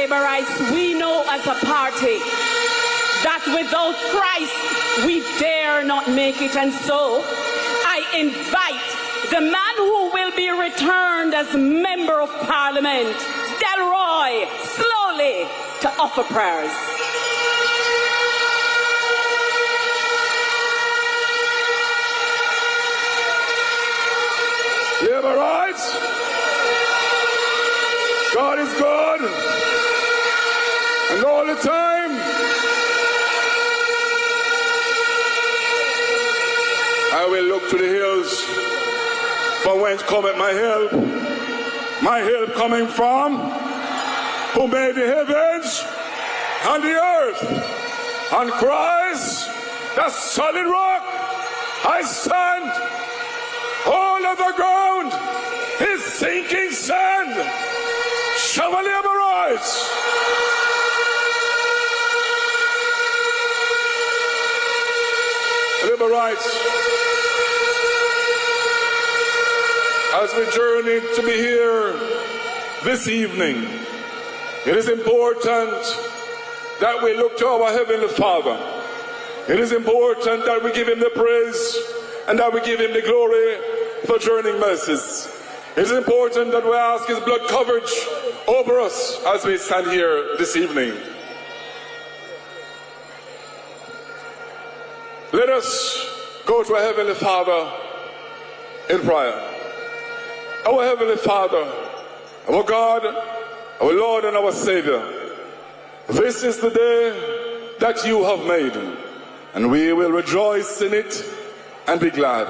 Labourites, we know as a party that without Christ we dare not make it, and so I invite the man who will be returned as Member of Parliament, Delroy, slowly to offer prayers. Labourites, God is good, and all the time. I will look to the hills, from whence cometh my help. My help coming from who made the heavens and the earth. On Christ, the solid rock, I stand. All of the ground is sinking sand. Shovel Labourites. Labourites, as we journey to be here this evening, it is important that we look to our Heavenly Father. It is important that we give Him the praise and that we give Him the glory for journeying mercies. It is important that we ask His blood coverage over us as we stand here this evening. Let us go to our Heavenly Father in prayer. Our Heavenly Father, our God, our Lord and our Savior, this is the day that you have made, and we will rejoice in it and be glad.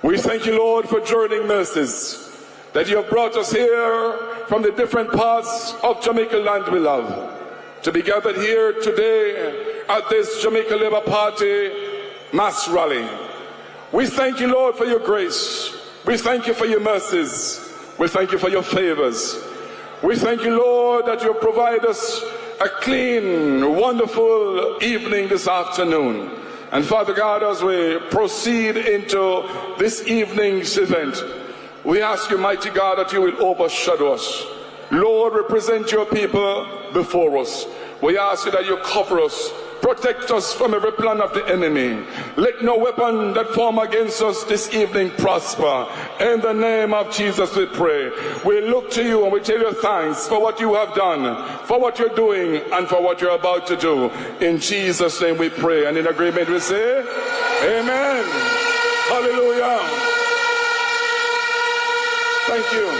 We thank you, Lord, for journeying mercies, that you have brought us here from the different parts of Jamaica land we love, to be gathered here today at this Jamaica Labour Party mass rally. We thank you, Lord, for your grace. We thank you for your mercies. We thank you for your favors. We thank you, Lord, that you provide us a clean, wonderful evening this afternoon. And Father God, as we proceed into this evening's event, we ask you, mighty God, that you will overshadow us. Lord, represent your people before us. We ask you that you cover us, protect us from every plan of the enemy. Let no weapon that form against us this evening prosper. In the name of Jesus we pray. We look to you and we tell you thanks for what you have done, for what you're doing, and for what you're about to do. In Jesus' name we pray. And in agreement we say, Amen. Hallelujah. Thank you.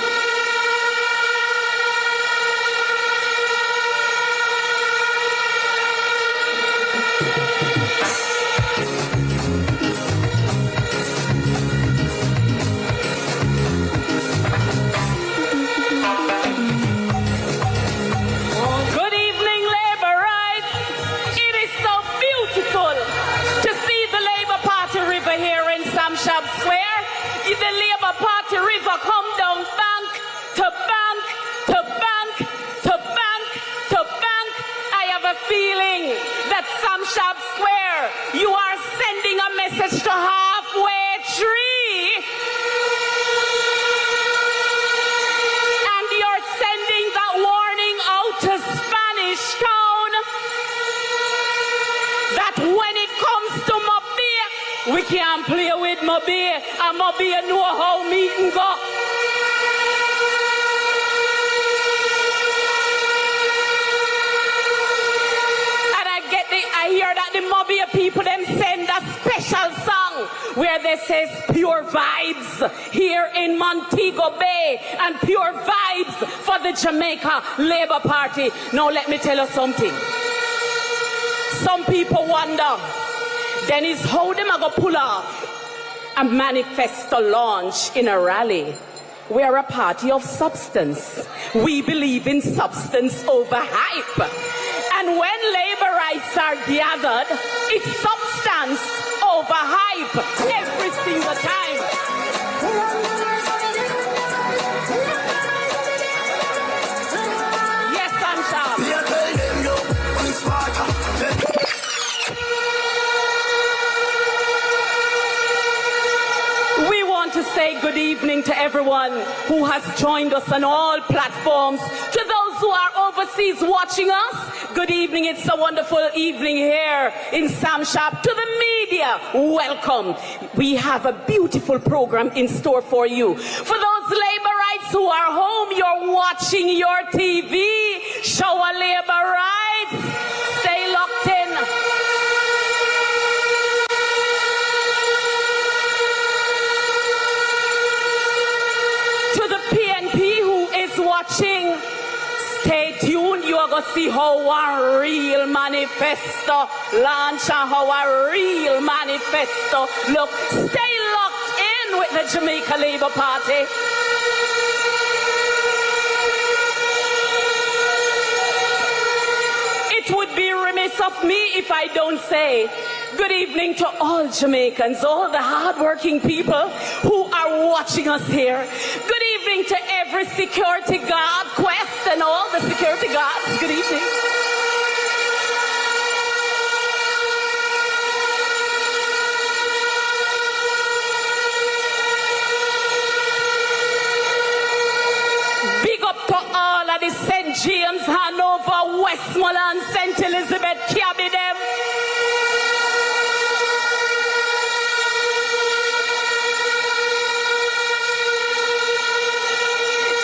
Sam Sharpe Square, the Labour Party river come down bank to bank to bank to bank to bank. I have a feeling that Sam Sharpe Square, you are sending a message to halfway tree. And you're sending that warning out to Spanish Town that when it comes to Mobay, we can't play with Mobay, and Mobay know how meeting go. And I hear that the Mobay people them send a special song where they says pure vibes here in Montego Bay and pure vibes for the Jamaica Labour Party. Now let me tell you something. Some people wonder, then is how them are going to pull off a manifesto launch in a rally. We are a party of substance. We believe in substance over hype. And when Labourites are gathered, it's substance over hype every single time. Yes, Sam Sharpe. We want to say good evening to everyone who has joined us on all platforms, to those who are overseas watching us, good evening. It's a wonderful evening here in Sam Sharpe. To the media, welcome. We have a beautiful program in store for you. For those laborites who are home, you're watching your TV. Show our laborites. Stay locked in. To the PNP who is watching, stay tuned. You are going to see how a real manifesto launch and how a real manifesto look. Stay locked in with the Jamaica Labour Party. It would be remiss of me if I don't say good evening to all Jamaicans, all the hard-working people who are watching us here. Good evening to every security guard, Quest, and all the security guards. Good evening. Big up to all of the St. James, Hanover, Westmoreland, St. Elizabeth, Cabby them.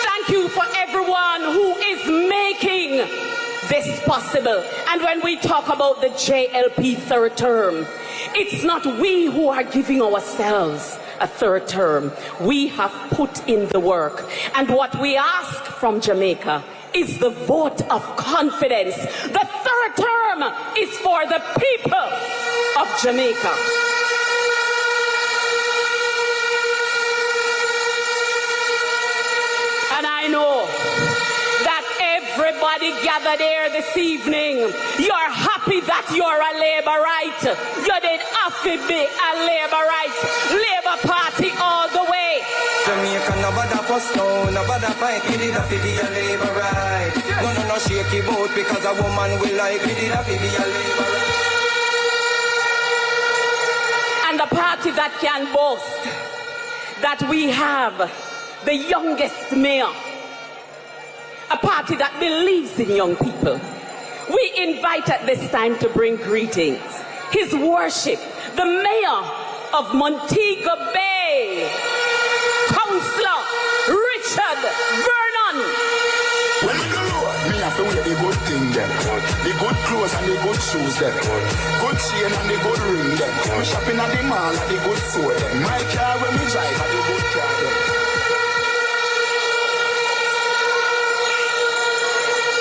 Thank you for everyone who is making this possible. And when we talk about the JLP third term, it's not we who are giving ourselves a third term. We have put in the work. And what we ask from Jamaica is the vote of confidence. The third term is for the people of Jamaica. And I know that everybody gathered here this evening, you're happy that you're a Labourite. You didn't have to be a Labourite. Labour Party all the way. Jamaica no bother fuss no, no bother fight. We did have to be a Labourite. No shaky boat because a woman will like. We did have to be a Labourite. And the party that can boast that we have the youngest mayor, a party that believes in young people. We invite at this time to bring greetings His Worship, the Mayor of Montego Bay, Councillor Richard Vernon. When we go road, me have to wear the good thing then. The good clothes and the good shoes then. Good chain and the good ring then. Me shopping at the mall at the good store then. My car when me drive at the good car then.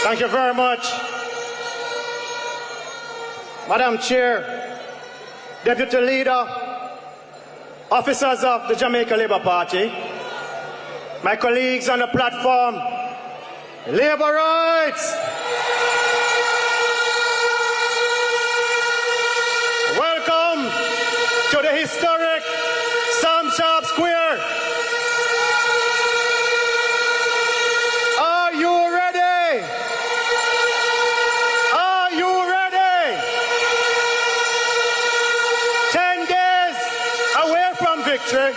Thank you very much. Madam Chair, Deputy Leader, officers of the Jamaica Labour Party, my colleagues on the platform, Labour Rights. Welcome to the historic Sam Sharpe Square. Are you ready? Are you ready? 10 days away from victory.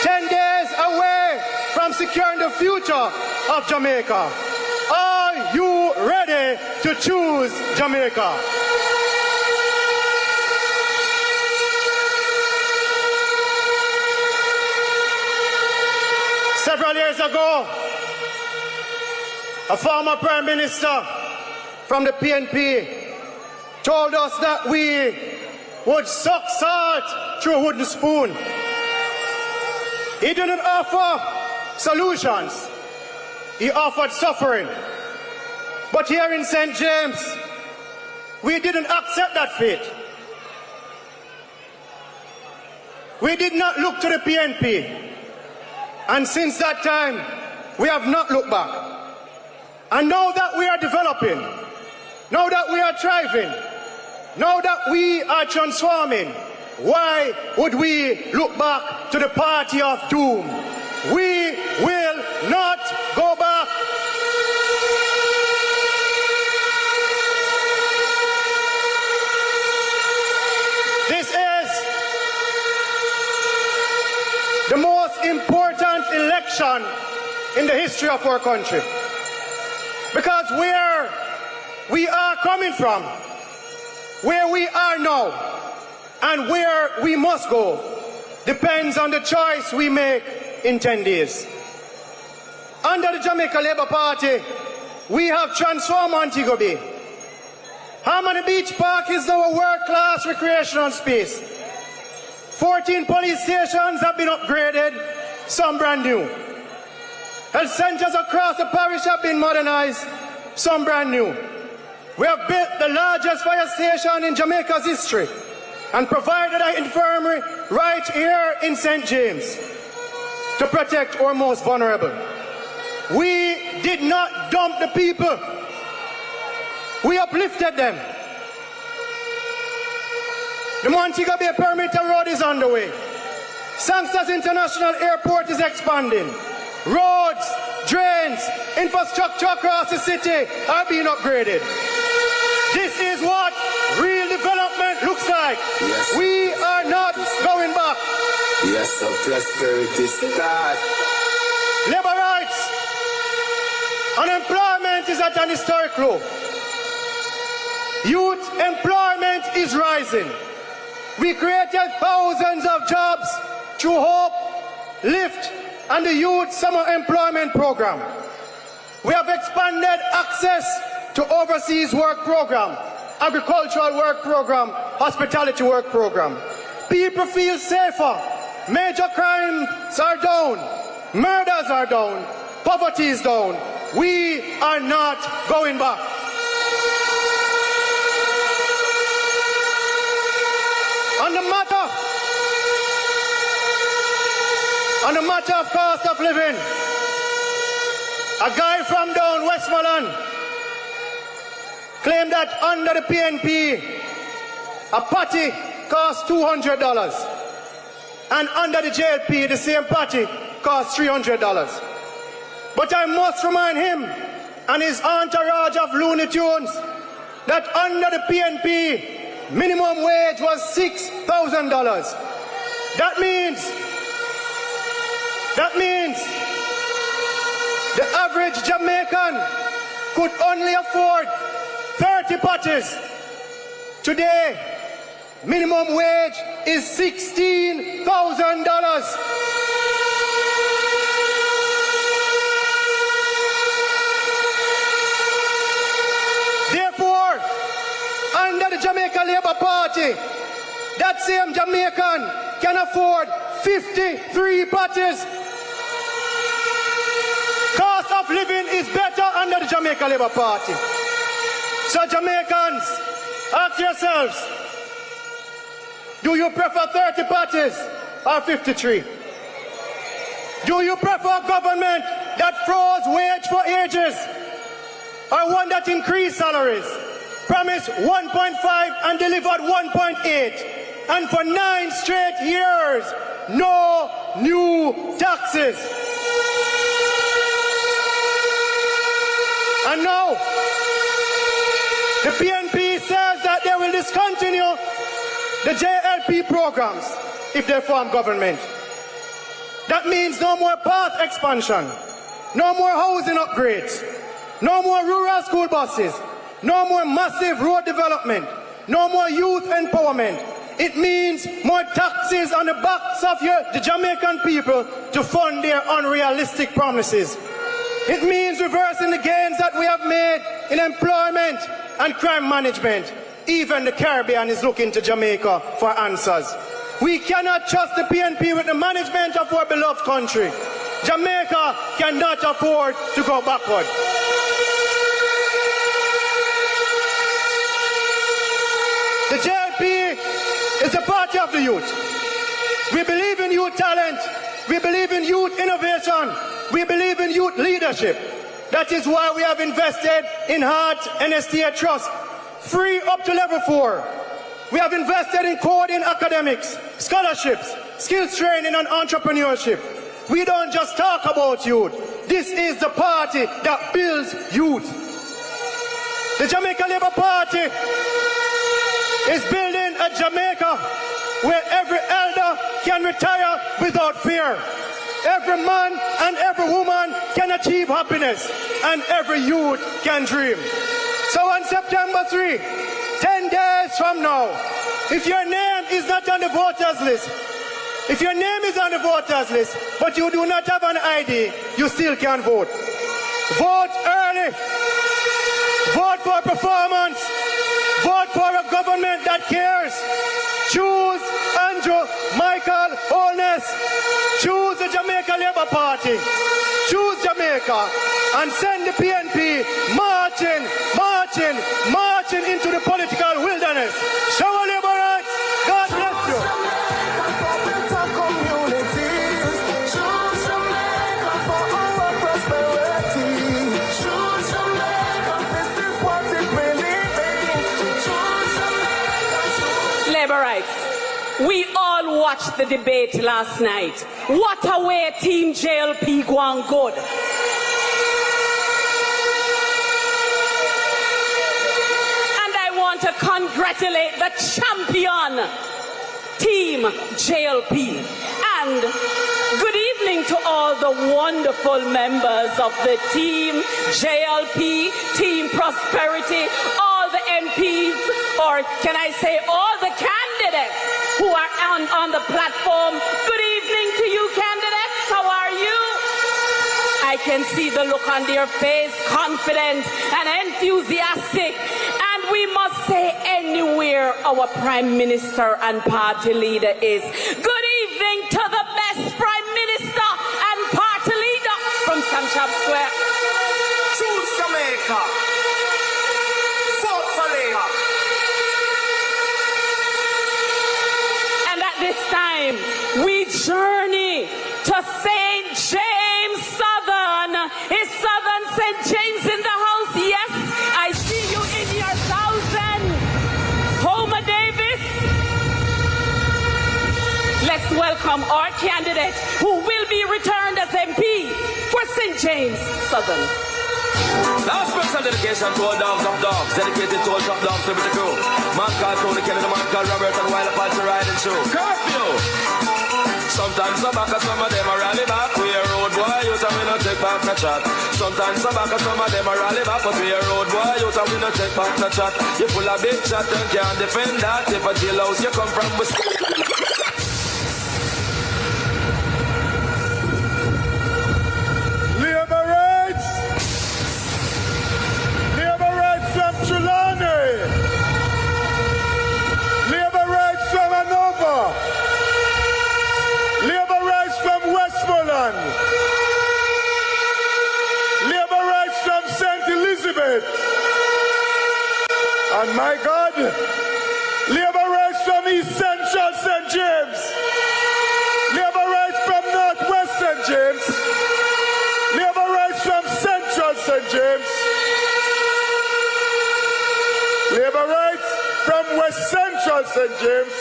10 days away from securing the future of Jamaica. Are you ready to choose Jamaica? Several years ago, a former Prime Minister from the PNP told us that we would suck salt through a wooden spoon. He didn't offer solutions. He offered suffering. But here in St. James, we didn't accept that fate. We did not look to the PNP. And since that time, we have not looked back. And now that we are developing, now that we are thriving, now that we are transforming, why would we look back to the party of doom? We will not go back. This is the most important election in the history of our country. Because where we are coming from, where we are now, and where we must go depends on the choice we make in 10 days. Under the Jamaica Labour Party, we have transformed Montego Bay. Harmony Beach Park is now a world-class recreational space. 14 police stations have been upgraded, some brand new. Health centers across the parish have been modernized, some brand new. We have built the largest fire station in Jamaica's history and provided an infirmary right here in St. James to protect our most vulnerable. We did not dump the people. We uplifted them. The Montego Bay Perimeter Road is underway. Sangster's International Airport is expanding. Roads, drains, infrastructure across the city are being upgraded. This is what real development looks like. Yes. We are not going back. Yes, so prosperity start. Labor rights. Unemployment is at an historic low. Youth employment is rising. We created thousands of jobs through Hope, Lift, and the Youth Summer Employment Program. We have expanded access to overseas work program, agricultural work program, hospitality work program. People feel safer. Major crimes are down. Murders are down. Poverty is down. We are not going back. On the matter of cost of living, a guy from down Westmoreland claimed that under the PNP, a patty costs $200. And under the JLP, the same patty costs $300. But I must remind him and his entourage of Looney Tunes that under the PNP, minimum wage was $6,000. That means the average Jamaican could only afford 30 patties. Today, minimum wage is $16,000. Therefore, under the Jamaica Labour Party, that same Jamaican can afford 53 patties. Cost of living is better under the Jamaica Labour Party. So Jamaicans, ask yourselves, do you prefer 30 patties or 53? Do you prefer a government that froze wage for ages or one that increased salaries, promised 1.5 and delivered 1.8, and for 9 straight years, no new taxes? And now, the PNP says that they will discontinue the JLP programs if they form government. That means no more path expansion, no more housing upgrades, no more rural school buses, no more massive road development, no more youth empowerment. It means more taxes on the backs of the Jamaican people to fund their unrealistic promises. It means reversing the gains that we have made in employment and crime management. Even the Caribbean is looking to Jamaica for answers. We cannot trust the PNP with the management of our beloved country. Jamaica cannot afford to go backward. The JLP is the party of the youth. We believe in youth talent. We believe in youth innovation. We believe in youth leadership. That is why we have invested in Heart NSTA Trust, free up to level 4. We have invested in coding academics, scholarships, skills training and entrepreneurship. We don't just talk about youth. This is the party that builds youth. The Jamaica Labour Party is building a Jamaica where every elder can retire without fear. Every man and every woman can achieve happiness and every youth can dream. So on September 3, 10 days from now, if your name is not on the voters list, if your name is on the voters list, but you do not have an ID, you still can vote. Vote early. Vote for performance. Vote for a government that cares. Choose Andrew Michael Holness. Choose the Jamaica Labour Party. Choose Jamaica and send the PNP marching, marching, marching into the political wilderness. Show our labor rights. God bless you. Labour rights. We all watched the debate last night. What a way Team JLP go on good. And I want to congratulate the champion, Team JLP. And good evening to all the wonderful members of the Team JLP, Team Prosperity, all the MPs, or can I say all the candidates who are on the platform. Good evening to you candidates. How are you? I can see the look on their face, confident and enthusiastic. And we must say anywhere our Prime Minister and party leader is. Good evening to the best Prime Minister and party leader from Sam Sharpe Square. Choose Jamaica. Vote for Labour. And at this time, we journey to St. James Southern. Is Southern St. James in the house? Yes, I see you in your 1,000. Homer Davis. Let's welcome our candidate who will be returned as MP for St. James Southern. Now special dedication to all dogs of dogs, dedicated to all top dogs to the crew. Man called Tony Kelly, the man called Robert, and Wild Apache riding show. Curfew! Sometimes some back, some of them are rally back. We a road boy, you and we no take back no chat. Sometimes some back, some of them are rally back, but we a road boy, you and we no take back no chat. You full of big chat and can't defend that. If a jailhouse you come from, we and my God, Labour rights from East Central St. James, Labour rights from Northwest St. James, Labour rights from Central St. James, Labour rights from West Central St. James,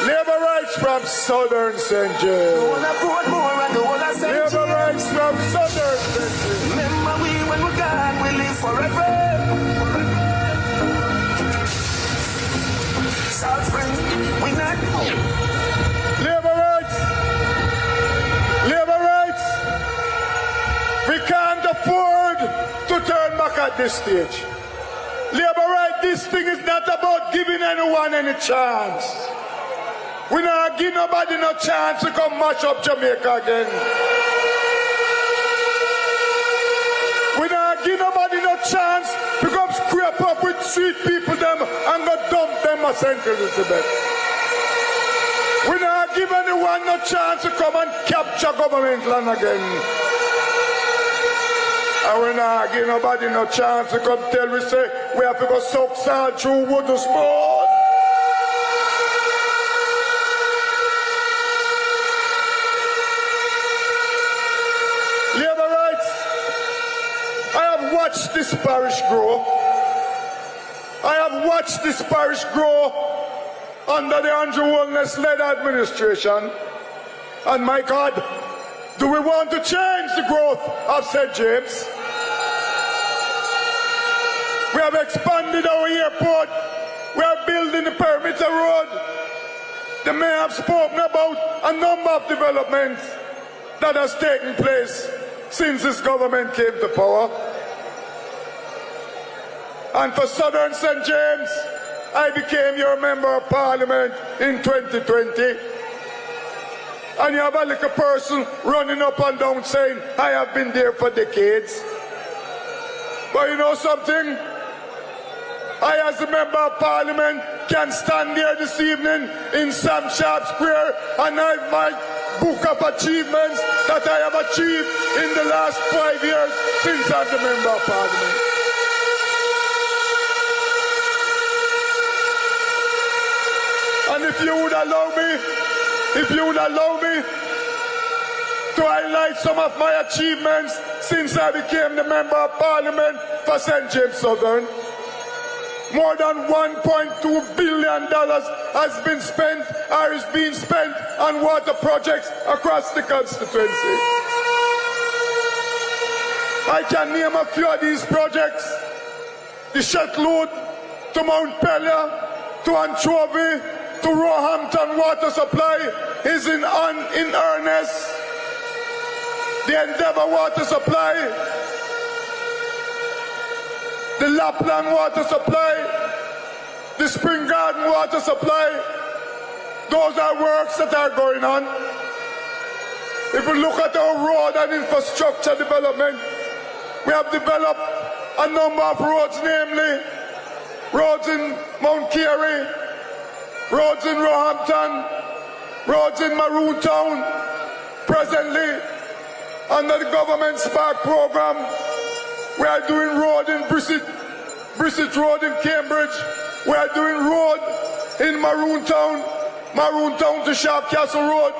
Labour rights from Southern St. James, Labour rights from Southern St. James. Remember we when we're gone, we live forever. South Spring, we not. Labour rights. Labour rights. We can't afford to turn back at this stage. Labour rights, this thing is not about giving anyone any chance. We not give nobody no chance to come mash up Jamaica again. We not give nobody no chance to come scrape up with sweet people them and go dump them at St. Elizabeth. We not give anyone no chance to come and capture government land again. And we not give nobody no chance to come tell we say we have to go soak salt through wood to spoon. Labour rights. I have watched this parish grow. I have watched this parish grow under the Andrew Holness-led administration. And my God, do we want to change the growth of St. James? We have expanded our airport. We are building the perimeter road. The mayor have spoken about a number of developments. that has taken place since this government came to power. And for Southern St. James, I became your member of parliament in 2020. And you have a little person running up and down saying, I have been there for decades. But you know something? I, as a member of parliament, can stand there this evening in Sam Sharpe Square and have my book of achievements that I have achieved in the last 5 years since I'm the member of parliament. And if you would allow me to highlight some of my achievements since I became the member of parliament for St. James Southern. More than $1.2 billion has been spent or is being spent on water projects across the constituency. I can name a few of these projects. The Shetload to Mount Pelia, to Anchovy, to Roehampton water supply is in earnest. The Endeavour water supply, the Lapland water supply, the Spring Garden water supply, those are works that are going on. If we look at our road and infrastructure development, we have developed a number of roads, namely roads in Mount Carey, roads in Roehampton, roads in Maroon Town. Presently, under the government Spark program, we are doing road in Brissett Road in Cambridge. We are doing road in Maroon Town to Sharp Castle Road.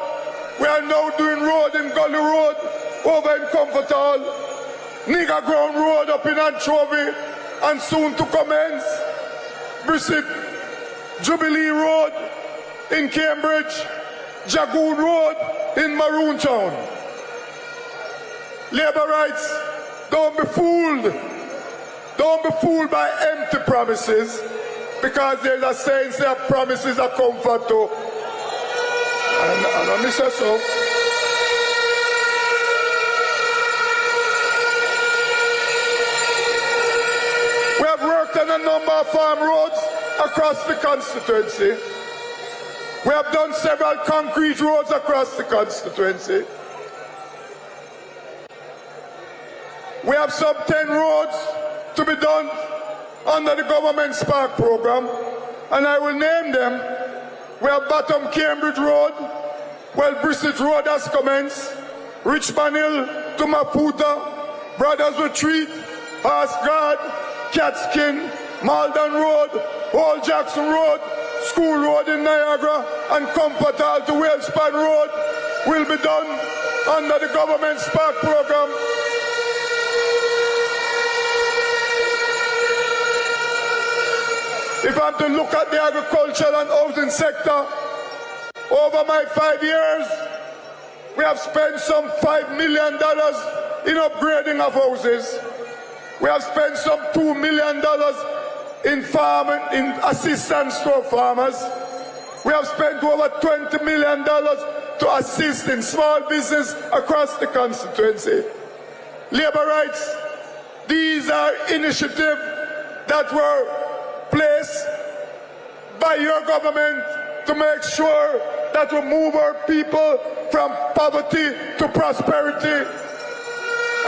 We are now doing road in Gully Road over in Comfortall, Nigger Ground Road up in Anchovy, and soon to commence Brissett Jubilee Road in Cambridge, Jagoon Road in Maroon Town. Labour rights, don't be fooled. Don't be fooled by empty promises, because there's a saying that promises are comfort too. And I miss us so. We have worked on a number of farm roads across the constituency. We have done several concrete roads across the constituency. We have some 10 roads to be done under the government Spark program, and I will name them. We have Bottom Cambridge Road, well, Brissett Road has commenced, Richmond Hill to Maputa, Brothers Retreat, Asgard, Catskin, Malden Road, Old Jackson Road, School Road in Niagara, and Comfortall to Whalespan Road will be done under the government Spark program. If I'm to look at the agricultural and housing sector, over my 5 years, we have spent some $5 million in upgrading of houses. We have spent some $2 million in farming, in assistance to our farmers. We have spent over $20 million to assist in small business across the constituency. Labour rights, these are initiatives that were placed by your government to make sure that we move our people from poverty to prosperity.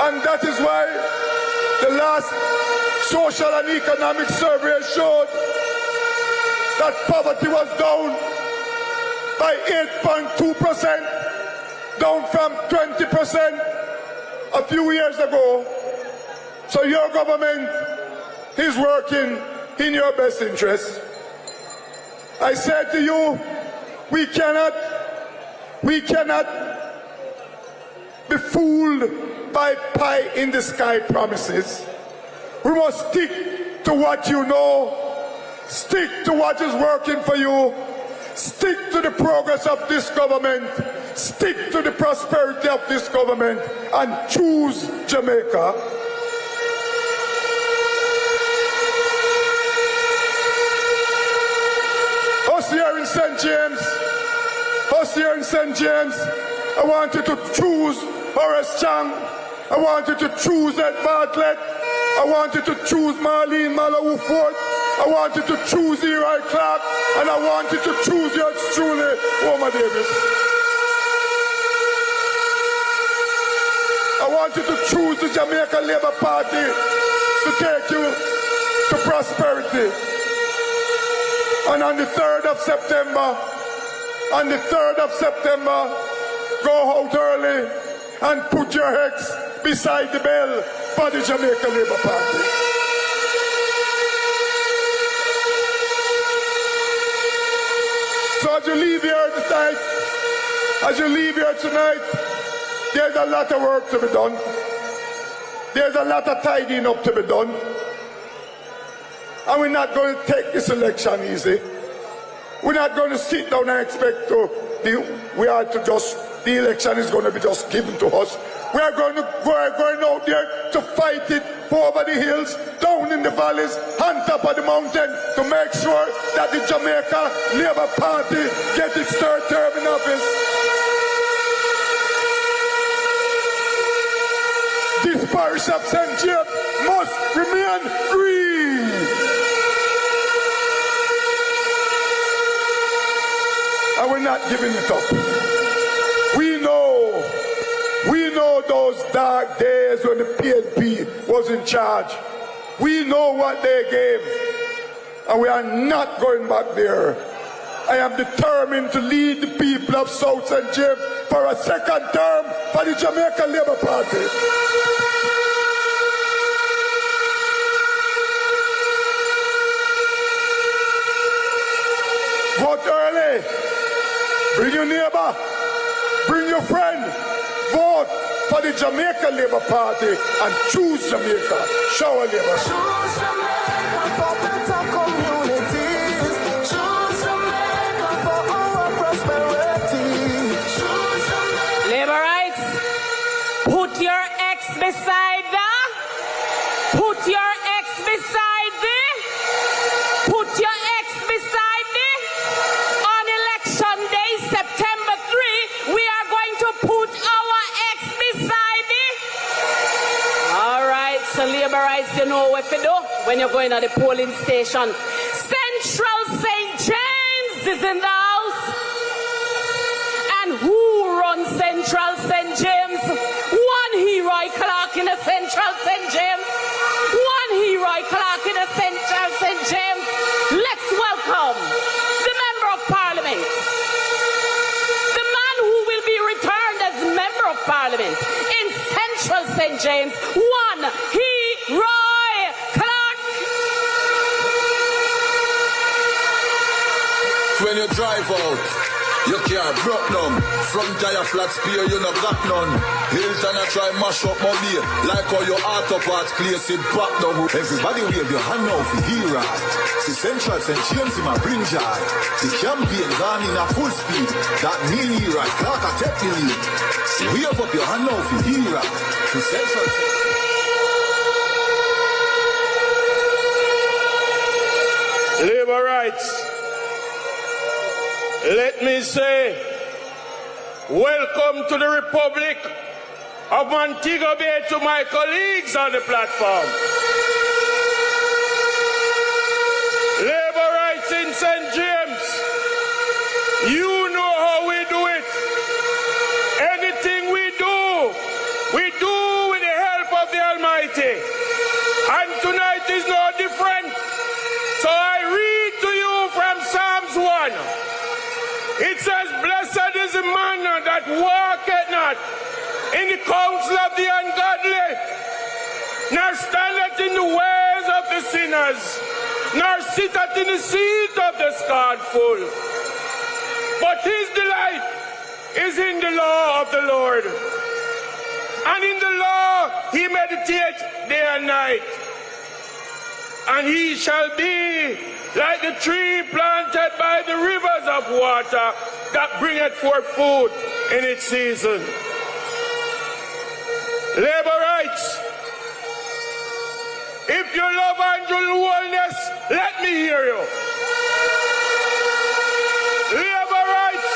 And that is why the last social and economic survey showed that poverty was down by 8.2%, down from 20% a few years ago. So your government is working in your best interest. I said to you, we cannot be fooled by pie in the sky promises. We must stick to what you know, stick to what is working for you, stick to the progress of this government, stick to the prosperity of this government, and choose Jamaica. Us here in St. James, I want you to choose Horace Chang. I want you to choose Ed Bartlett. I want you to choose Marlene Malawu Ford. I want you to choose Eli Clark. And I want you to choose yours truly, Woman Davis. I want you to choose the Jamaica Labour Party to take you to prosperity. And on the 3rd of September, go out early and put your heads beside the bell for the Jamaica Labour Party. So as you leave here tonight, there's a lot of work to be done. There's a lot of tidying up to be done. And we're not going to take this election easy. We're not going to sit down and expect the election is going to be just given to us. We're going out there to fight it over the hills, down in the valleys, on top of the mountain, to make sure that the Jamaica Labour Party gets its third term in office. This parish of St. James must remain free. And we're not giving it up. We know those dark days when the PNP was in charge. We know what they gave. And we are not going back there. I am determined to lead the people of South St. James for a second term for the Jamaica Labour Party. Vote early. Bring your neighbor. Bring your friend. Vote for the Jamaica Labour Party and choose Jamaica. Shower Labour. Choose Jamaica for better communities. Choose Jamaica for our prosperity. Choose Jamaica. Labour rights, put your ex beside the. Put your ex beside the. Put your ex beside the. On election day, September 3, we are going to put our ex beside the. All right, so Labour rights, you know what to do when you're going to the polling station. Central St. James is in the house. And who runs Central St. James? One Heroy Clark in the Central St. James. One Heroy Clark in the Central St. James. Let's welcome the Member of Parliament. The man who will be returned as Member of Parliament in Central St. James. One Heroy Clark. When you drive out, you can't broke down. From tire flat spear, you no got none. Hilton I try mash up Mobay. Like how your auto parts place it back down. Everybody wave your hand out for hero. See Central St. James in my bring joy. The campaign gone in a full speed. That mean hero, Clark a take the lead. Wave up your hand out for hero. See Central St. Labour rights. Let me say, welcome to the Republic of Montego Bay to my colleagues on the platform. Labour rights in St. James. You know how we do it. Anything we do with the help of the Almighty. And tonight is no different. So I read to you from Psalms 1. It says, blessed is the man that walketh not in the counsel of the ungodly, nor standeth in the ways of the sinners, nor sitteth in the seat of the scornful. But his delight is in the law of the Lord. And in the law he meditates day and night. And he shall be like the tree planted by the rivers of water that bringeth forth food in its season. Labour rights. If you love Andrew Holness, let me hear you. Labour rights.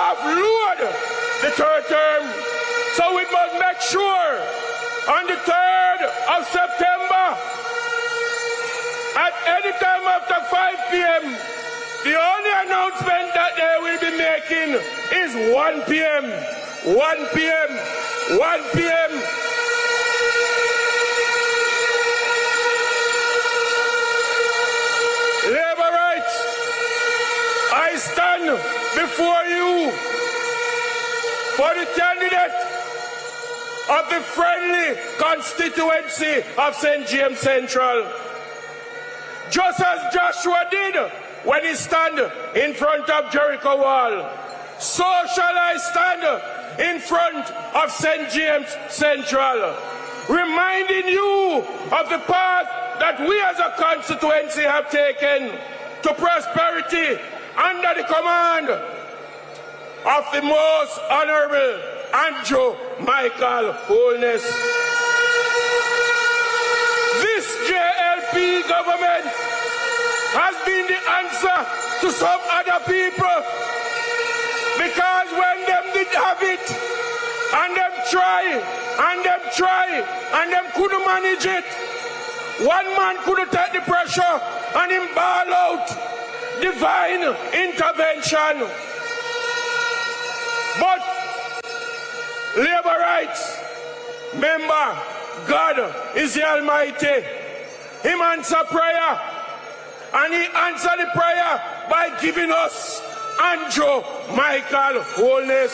offload the third term. So we must make sure on the 3rd of September, at any time after 5 p.m., the only announcement that they will be making is 1 p.m. 1 p.m. 1 p.m. Labor rights, I stand before you for the candidate of the friendly constituency of St. James Central. Just as Joshua did when he stand in front of Jericho Wall, so shall I stand in front of St. James Central, reminding you of the path that we as a constituency have taken to prosperity under the command of the most honorable Andrew Holness. This JLP government has been the answer to some other people, because when them did have it, and them try, and them couldn't manage it, one man couldn't take the pressure and him ball out divine intervention. But labor rights, remember, God is the Almighty. Him answer prayer, and he answered the prayer by giving us Andrew Holness.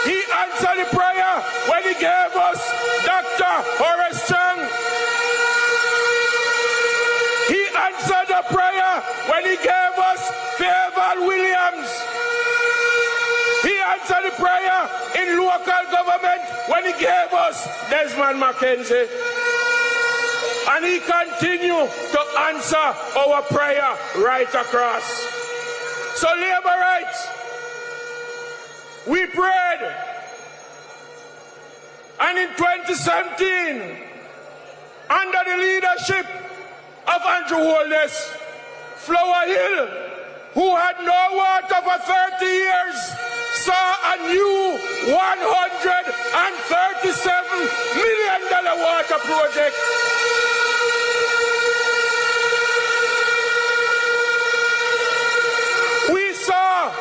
He answered the prayer when he gave us Dr. Horace Chang. He answered the prayer when he gave us Fairval Williams. He answered the prayer in local government when he gave us Desmond Mackenzie. And he continues to answer our prayer right across. So labor rights, we prayed. And in 2017, under the leadership of Andrew Holness, Flower Hill, who had no water for 30 years, saw a new $137 million water project. We saw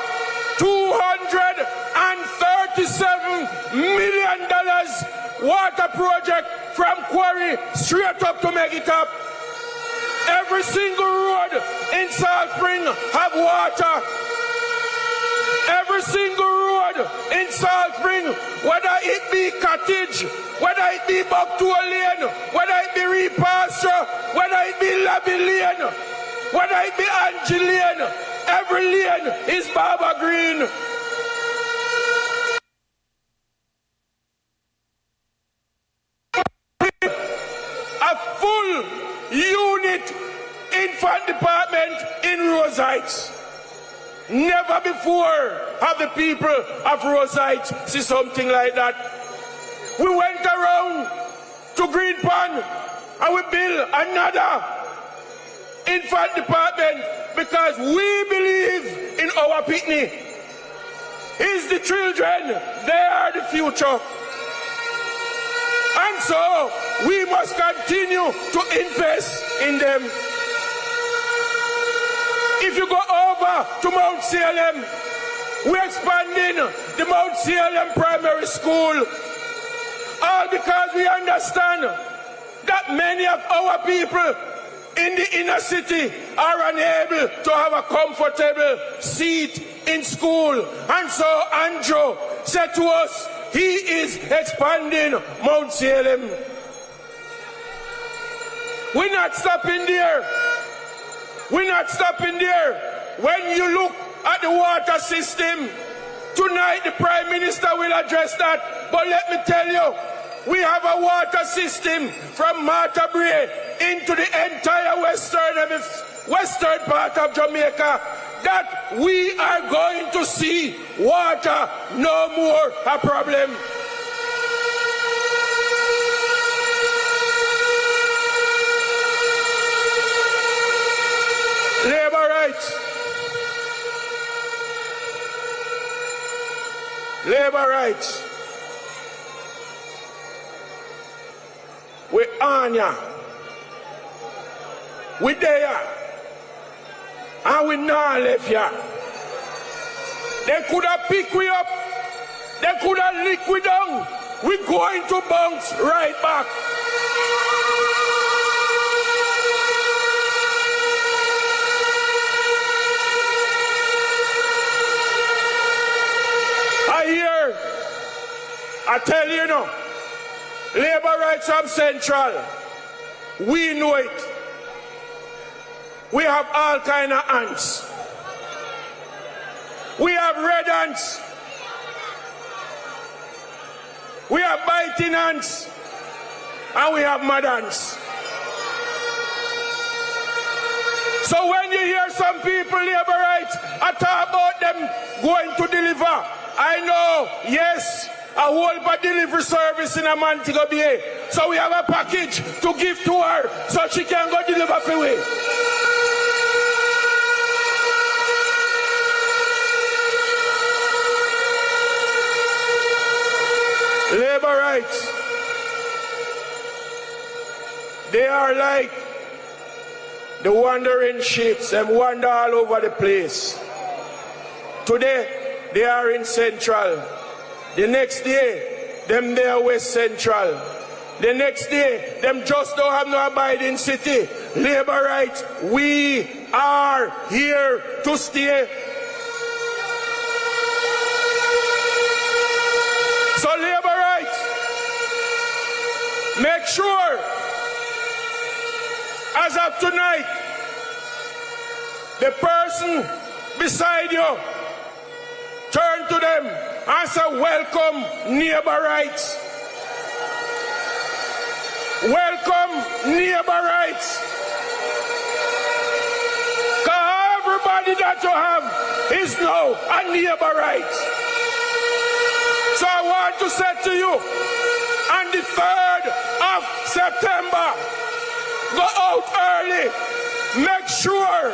$237 million water project from Quarry straight up to Megitop. Every single road in Salt Spring have water. Every single road in Salt Spring, whether it be Cottage, whether it be Bucktool Lane, whether it be Repasture, whether it be Labby Lane, whether it be Angie Lane, every lane is Baba Green. A full unit infant department in Rose Heights. Never before have the people of Rose Heights seen something like that. We went around to Green Pond and we built another infant department because we believe in our Pitney. It's the children, they are the future. And so we must continue to invest in them. If you go over to Mount Salem, we're expanding the Mount Salem Primary School. All because we understand that many of our people in the inner city are unable to have a comfortable seat in school. And so Andrew said to us, he is expanding Mount Salem. We're not stopping there. We're not stopping there. When you look at the water system, tonight the Prime Minister will address that. But let me tell you, we have a water system from Montego Bay into the entire western part of Jamaica that we are going to see water no more a problem. Labor rights. Labor rights. We on ya. We there. And we not left ya. They could have picked we up. They could have licked we down. We going to bounce right back. I tell you now, labor rights from Central, we know it. We have all kind of ants. We have red ants. We have biting ants. And we have mad ants. So when you hear some people, labor rights, I talk about them going to deliver. I know, yes, a whole delivery service in a Montego Bay. So we have a package to give to her so she can go deliver for we. Labor rights. They are like the wandering sheep and wander all over the place. Today, they are in Central. The next day, them there West Central. The next day, them just don't have no abiding city. Labor rights, we are here to stay. So labor rights, make sure, as of tonight, the person beside you, turn to them and say, welcome, neighbor rights. Welcome, neighbor rights. Because everybody that you have is now a neighbor rights. So I want to say to you, on the 3rd of September, go out early. Make sure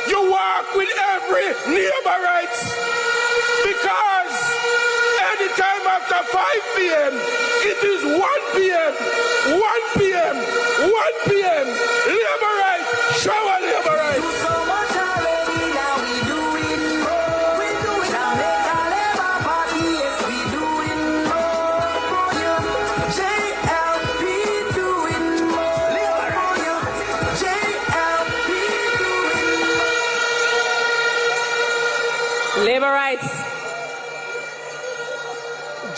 you walk with every neighbor rights. Because anytime after 5 p.m., it is 1 p.m., 1 p.m., 1 p.m. Labor rights, shower labor rights. Do so much already, now we do it more. We do it. Jamaica Labour Party, yes, we do it more. JLP doing more. Labor rights. JLP doing more. Labor rights.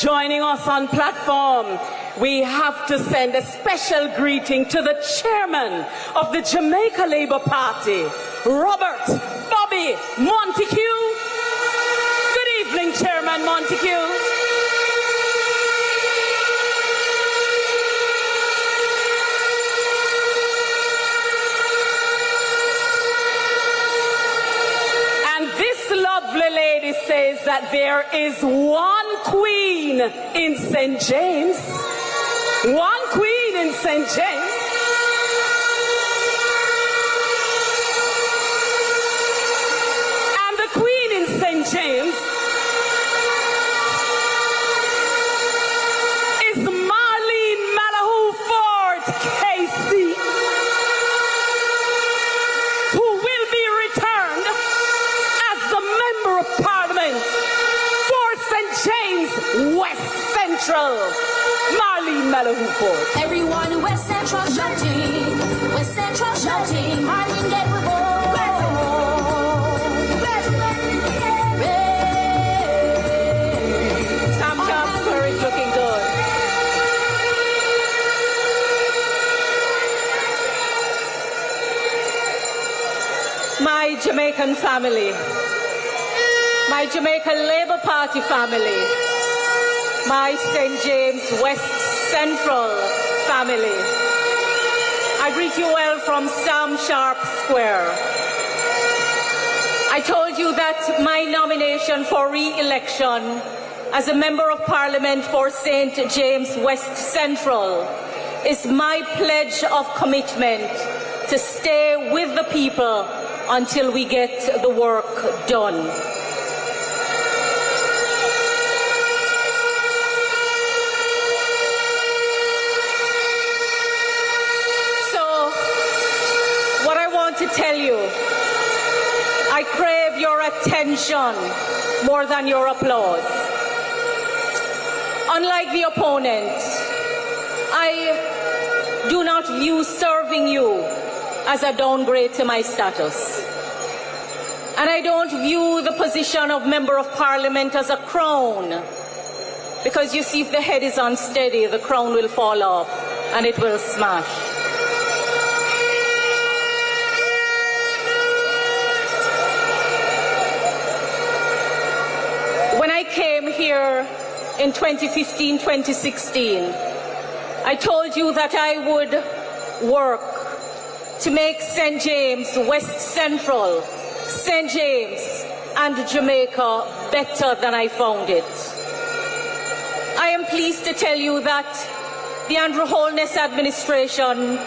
Joining us on platform, we have to send a special greeting to the chairman of the Jamaica Labour Party, Robert Bobby Montague. Good evening, Chairman Montague. Lovely lady says that there is one queen in St. James. One queen in St. James. And the queen in St. James is Marlene Malahoo Ford KC, who will be returned Member of Parliament for St. James West Central, Marlene Malahoo Ford. Everyone in West Central shouting, West Central shouting, Marlene get with Sam Sharpe Square is looking good. My Jamaican family, my Jamaica Labour Party family, my St. James West Central family. I greet you well from Sam Sharpe Square. I told you that my nomination for re-election as a Member of Parliament for St. James West Central is my pledge of commitment to stay with the people until we get the work done. tell you, I crave your attention more than your applause. Unlike the opponent, I do not view serving you as a downgrade to my status. And I don't view the position of Member of Parliament as a crown, because you see, if the head is unsteady, the crown will fall off and it will smash. When I came here in 2015-2016, I told you that I would work to make St. James, West Central, St. James and Jamaica better than I found it. I am pleased to tell you that the Andrew Holness administration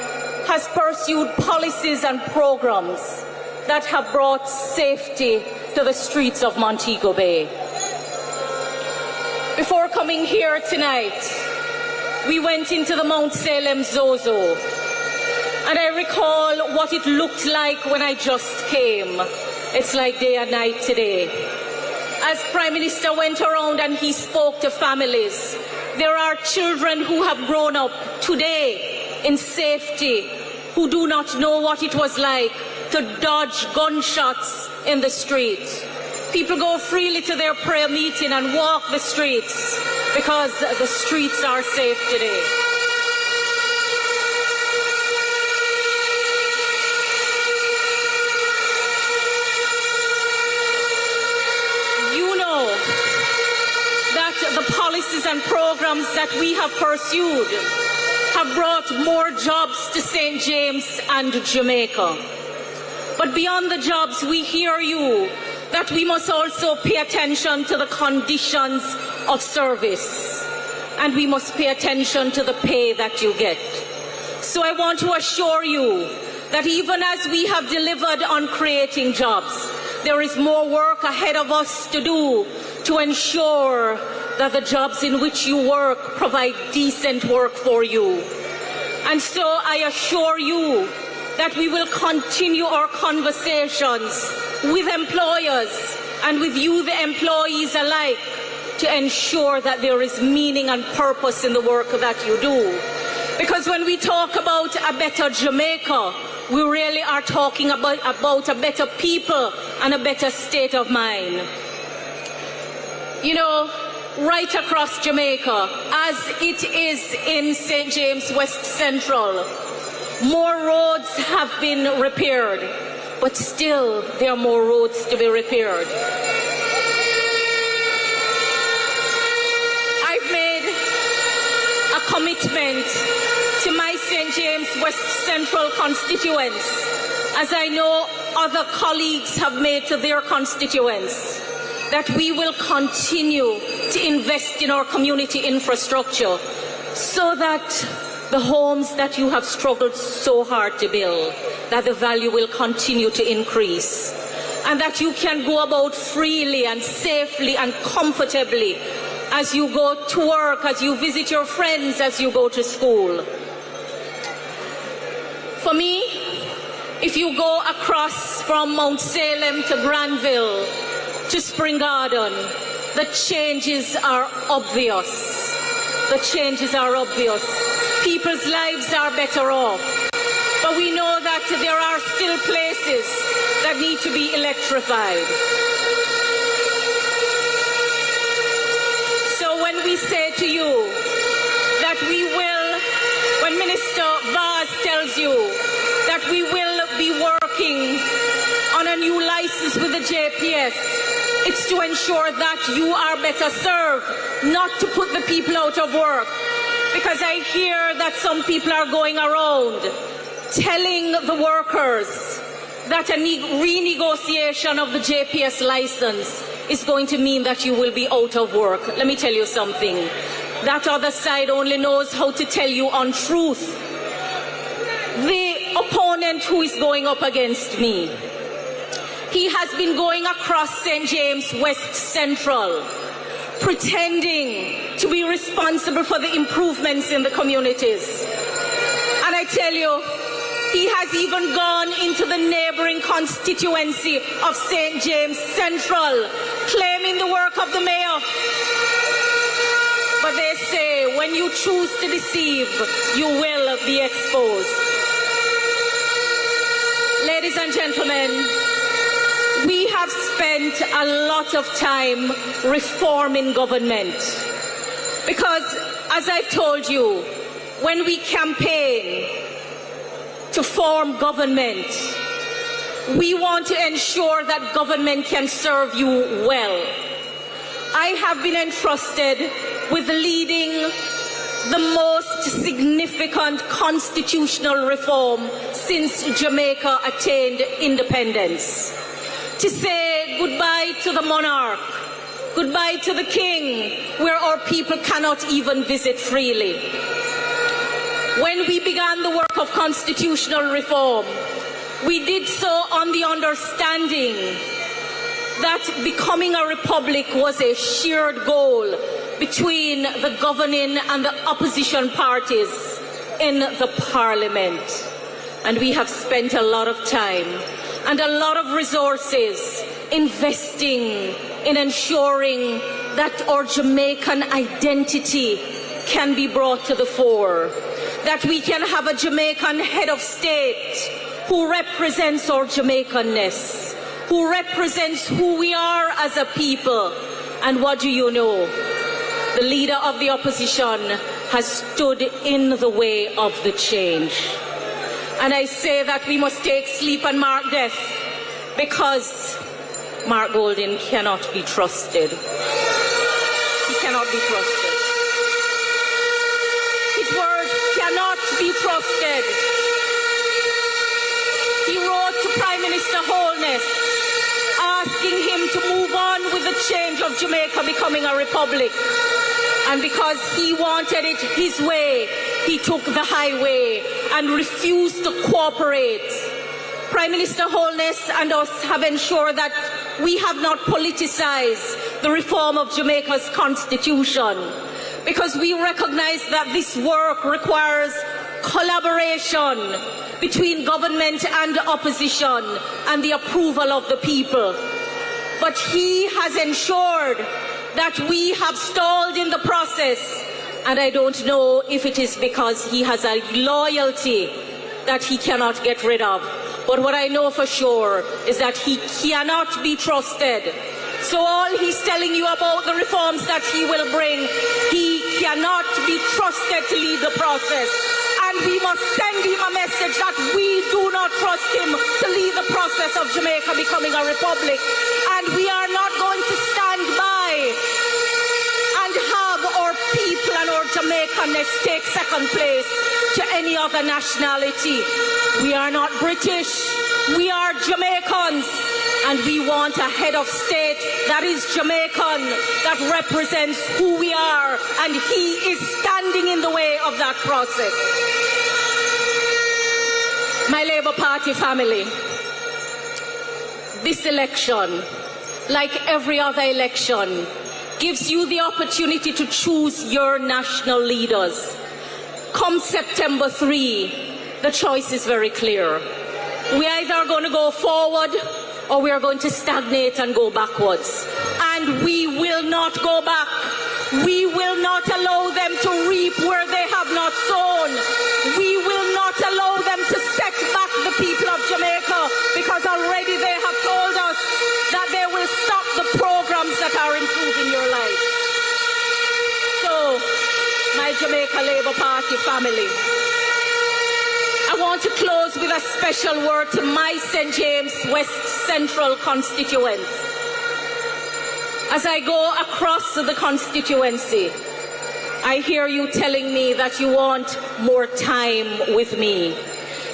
has pursued policies and programs that have brought safety to the streets of Montego Bay. Before coming here tonight, we went into the Mount Salem Zozo, and I recall what it looked like when I just came. It's like day and night today. As Prime Minister went around and he spoke to families, there are children who have grown up today in safety, who do not know what it was like to dodge gunshots in the street. People go freely to their prayer meeting and walk the streets because the streets are safe today. You know that the policies and programs that we have pursued have brought more jobs to St. James and Jamaica. But beyond the jobs, we hear you that we must also pay attention to the conditions of service, and we must pay attention to the pay that you get. So I want to assure you that even as we have delivered on creating jobs, there is more work ahead of us to do to ensure that the jobs in which you work provide decent work for you. And so I assure you that we will continue our conversations with employers and with you, the employees alike, to ensure that there is meaning and purpose in the work that you do. Because when we talk about a better Jamaica, we really are talking about a better people and a better state of mind. You know, right across Jamaica, as it is in St. James West Central, more roads have been repaired, but still there are more roads to be repaired. I've made a commitment to my St. James West Central constituents, as I know other colleagues have made to their constituents, that we will continue to invest in our community infrastructure so that the homes that you have struggled so hard to build, that the value will continue to increase, and that you can go about freely and safely and comfortably as you go to work, as you visit your friends, as you go to school. For me, if you go across from Mount Salem to Granville to Spring Garden, the changes are obvious. The changes are obvious. People's lives are better off. But we know that there are still places that need to be electrified. So when we say to you that we will, when Minister Vaz tells you that we will be working on a new license with the JPS, it's to ensure that you are better served, not to put the people out of work. Because I hear that some people are going around telling the workers that a renegotiation of the JPS license is going to mean that you will be out of work. Let me tell you something. That other side only knows how to tell you untruth. The opponent who is going up against me, he has been going across St. James West Central, pretending to be responsible for the improvements in the communities. And I tell you, He has even gone into the neighboring constituency of St. James Central, claiming the work of the mayor. But they say when you choose to deceive, you will be exposed. Ladies and gentlemen, we have spent a lot of time reforming government. Because, as I've told you, when we campaign to form government, we want to ensure that government can serve you well. I have been entrusted with leading the most significant constitutional reform since Jamaica attained independence. To say goodbye to the monarch, goodbye to the king, where our people cannot even visit freely. When we began the work of constitutional reform, we did so on the understanding that becoming a republic was a shared goal between the governing and the opposition parties in the parliament. And we have spent a lot of time and a lot of resources investing in ensuring that our Jamaican identity can be brought to the fore, that we can have a Jamaican head of state who represents our Jamaicanness, who represents who we are as a people. And what do you know? The leader of the opposition has stood in the way of the change. And I say that we must take sleep and mark death, because Mark Golding cannot be trusted. He cannot be trusted. His words cannot be trusted. He wrote to Prime Minister Holness asking him to move on with the change of Jamaica becoming a republic. And because he wanted it his way, he took the highway and refused to cooperate. Prime Minister Holness and us have ensured that we have not politicized the reform of Jamaica's constitution, because we recognize that this work requires collaboration between government and opposition and the approval of the people. But he has ensured that we have stalled in the process, and I don't know if it is because he has a loyalty that he cannot get rid of. But what I know for sure is that he cannot be trusted. So all he's telling you about the reforms that he will bring, he cannot be trusted to lead the process. And we must send him a message that we do not trust him to lead the process of Jamaica becoming a republic. And we are not going to stand by and have our people and our Jamaicanness take second place to any other nationality. We are not British, we are Jamaicans, and we want a head of state that is Jamaican, that represents who we are, and he is standing in the way of that process. My Labour Party family, this election, like every other election, gives you the opportunity to choose your national leaders. Come September 3, the choice is very clear. We either are going to go forward or we are going to stagnate and go backwards. And we will not go back. We will not allow them to reap where they have not sown. We will not allow them to set back the people of Jamaica, because already they have told us that they will stop the programs that are improving your life. So, my Jamaica Labour Party family, I want to close with a special word to my St. James West Central constituents. As I go across the constituency, I hear you telling me that you want more time with me.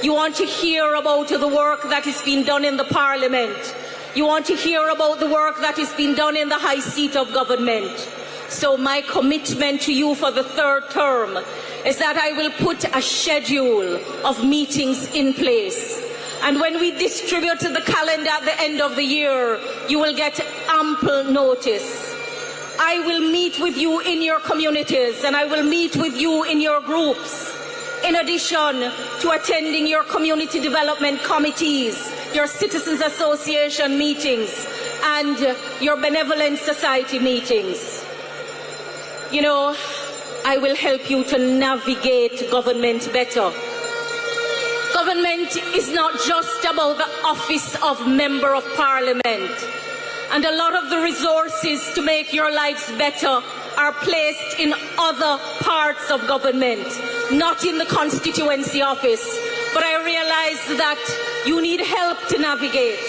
You want to hear about the work that is being done in the Parliament. You want to hear about the work that is being done in the high seat of government. So my commitment to you for the third term is that I will put a schedule of meetings in place. And when we distribute the calendar at the end of the year, you will get ample notice. I will meet with you in your communities, and I will meet with you in your groups In addition to attending your community development committees, your citizens association meetings, and your benevolent society meetings, you know, I will help you to navigate government better. Government is not just about the office of Member of Parliament, and a lot of the resources to make your lives better are placed in other parts of government, not in the constituency office. But I realize that you need help to navigate,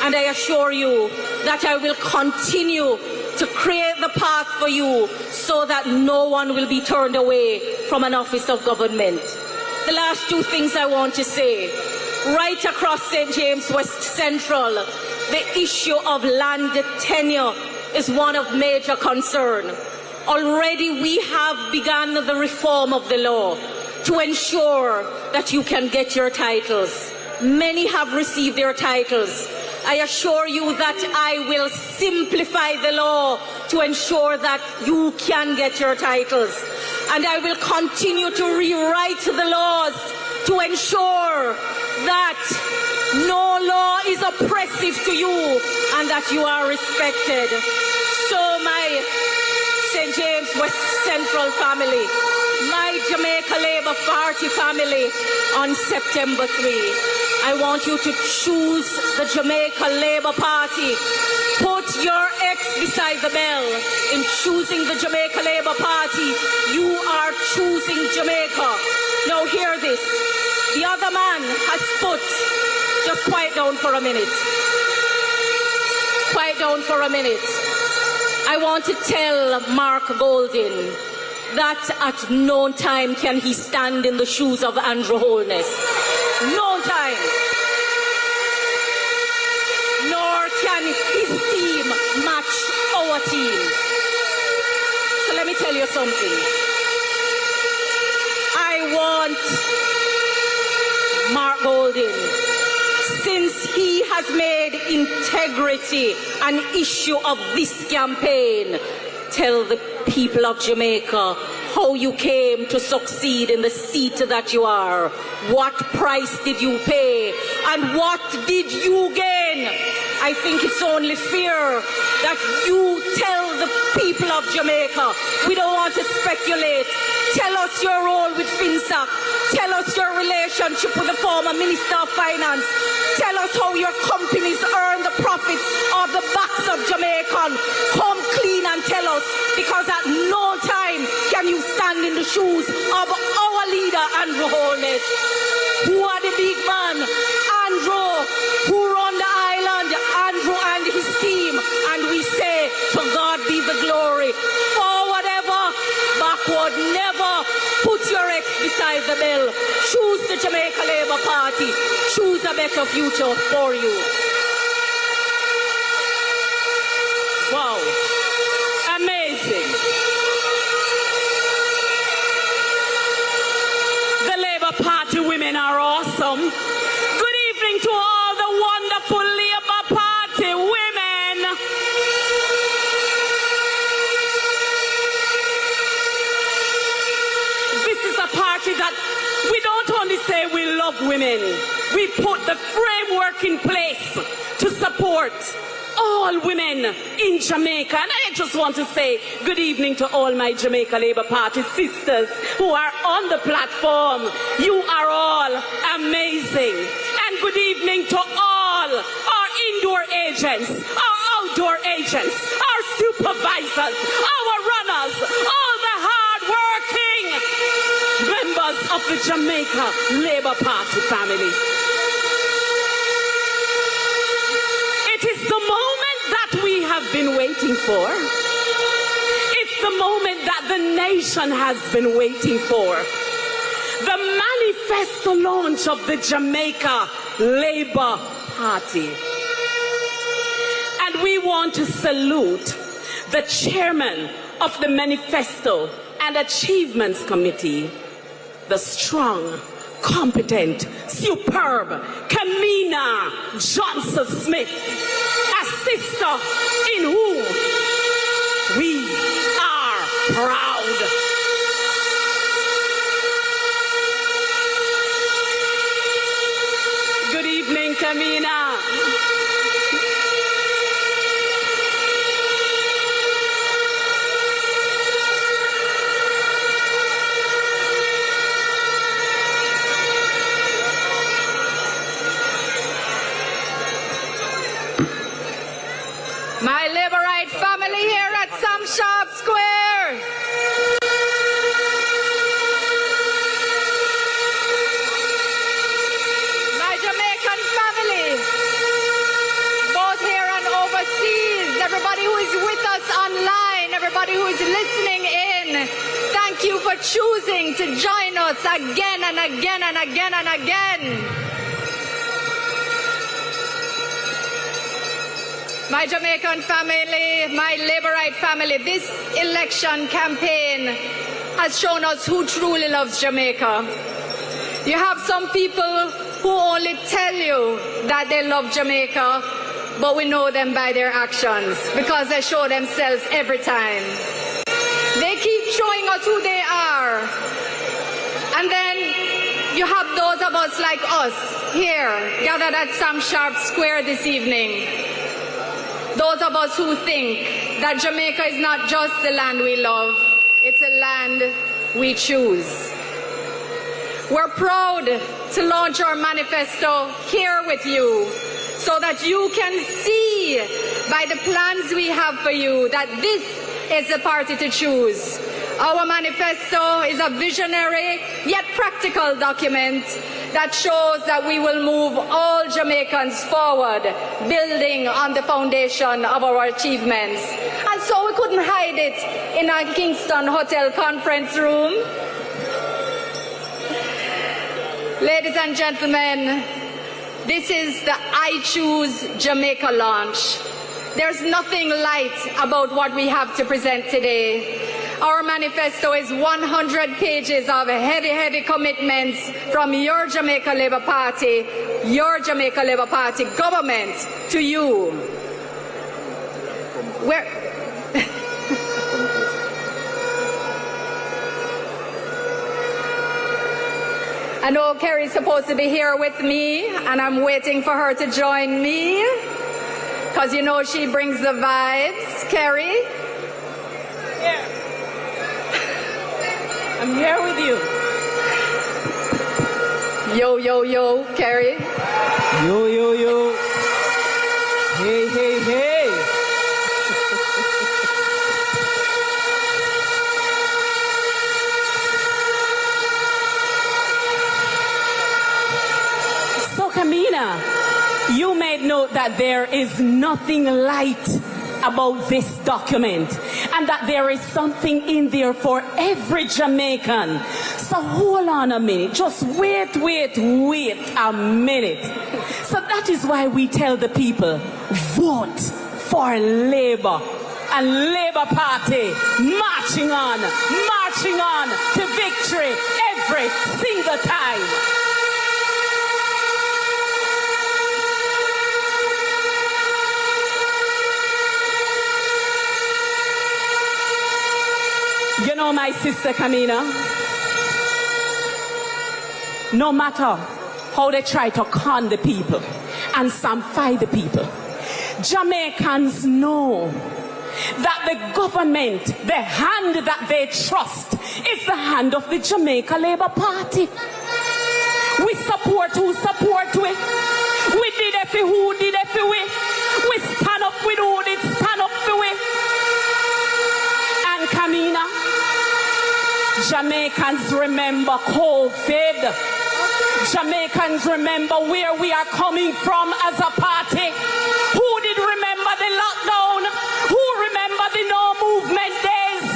and I assure you that I will continue to create the path for you so that no one will be turned away from an office of government. The last two things I want to say. Right across St. James West Central, the issue of land tenure is one of major concern. Already we have begun the reform of the law to ensure that you can get your titles. Many have received their titles. I assure you that I will simplify the law to ensure that you can get your titles. And I will continue to rewrite the laws to ensure that no law is oppressive to you and that you are respected. So my St. James West Central family, my Jamaica Labour Party family, on September 3, I want you to choose the Jamaica Labour Party. Put your X beside the bell. In choosing the Jamaica Labour Party, you are choosing Jamaica. Now hear this. The other man has put, just quiet down for a minute. Quiet down for a minute. I want to tell Mark Goldin that at no time can he stand in the shoes of Andrew Holness. No time. Nor can his team match our team. So let me tell you something. I want Mark Goldin, since he has made integrity an issue of this campaign, tell the people of Jamaica how you came to succeed in the seat that you are. What price did you pay? And what did you gain? I think it's only fair that you tell the people of Jamaica. We don't want to speculate. Tell us your role with FinSac. Tell us your relationship with the former Minister of Finance. Tell us how your companies earn the profits of the backs of Jamaican. Come clean and tell us, because at no time can you stand in the shoes of our leader, Andrew Holness. Who are the big man? Andrew, who run the island, Andrew and his team. And we say, to God be the glory. Forward ever, backward never. Put your X beside the bell. Choose the Jamaica Labour Party. Choose a better future for you. Wow. Amazing. The Labour Party women are awesome. Good evening to all the wonderful Labour Party women. This is a party that we don't only say we love women, we put the framework in place to support all women in Jamaica. And I just want to say good evening to all my Jamaica Labour Party sisters who are on the platform. You are all amazing. And good evening to all our indoor agents, our outdoor agents, our supervisors, our runners, all the hard-working members of the Jamaica Labour Party family. It is the moment that we have been waiting for. It's the moment that the nation has been waiting for. The manifesto launch of the Jamaica Labour Party. And we want to salute the chairman of the Manifesto and Achievements Committee, the strong, competent, superb Kamina Johnson-Smith, a sister in whom we are proud. Labourite family here at Sam Sharpe Square. My Jamaican family, both here and overseas, everybody who is with us online, everybody who is listening in, thank you for choosing to join us again and again and again and again. My Jamaican family, my Labourite family, this election campaign has shown us who truly loves Jamaica. You have some people who only tell you that they love Jamaica, but we know them by their actions because they show themselves every time. They keep showing us who they are. And then you have those of us like us here, gathered at Sam Sharpe Square this evening. Those of us who think that Jamaica is not just the land we love, it's a land we choose. We're proud to launch our manifesto here with you so that you can see by the plans we have for you that this is the party to choose. Our manifesto is a visionary yet practical document that shows that we will move all Jamaicans forward, building on the foundation of our achievements. And so we couldn't hide it in a Kingston hotel conference room. Ladies and gentlemen, this is the I Choose Jamaica launch. There's nothing light about what we have to present today. Our manifesto is 100 pages of heavy, heavy commitments from your Jamaica Labour Party government to you. I know Kerry's supposed to be here with me, and I'm waiting for her to join me, because you know she brings the vibes. Kerry? Yeah. I'm here with you. Yo, yo, yo, Kerry. Yo, yo, yo. Hey, hey, hey. So, Kamina, you made note that there is nothing light about this document and that there is something in there for every Jamaican. So hold on a minute, just wait a minute. So that is why we tell the people, vote for Labour and Labour Party, marching on to victory every single time. You know, my sister Kamina, no matter how they try to con the people and samify the people, Jamaicans know that the government, the hand that they trust, is the hand of the Jamaica Labour Party. We support who support we. We did it for who did it for we. We stand up with who did stand up for we. And Kamina, Jamaicans remember COVID. Jamaicans remember where we are coming from as a party. Who did remember the lockdown? Who remember the no movement days?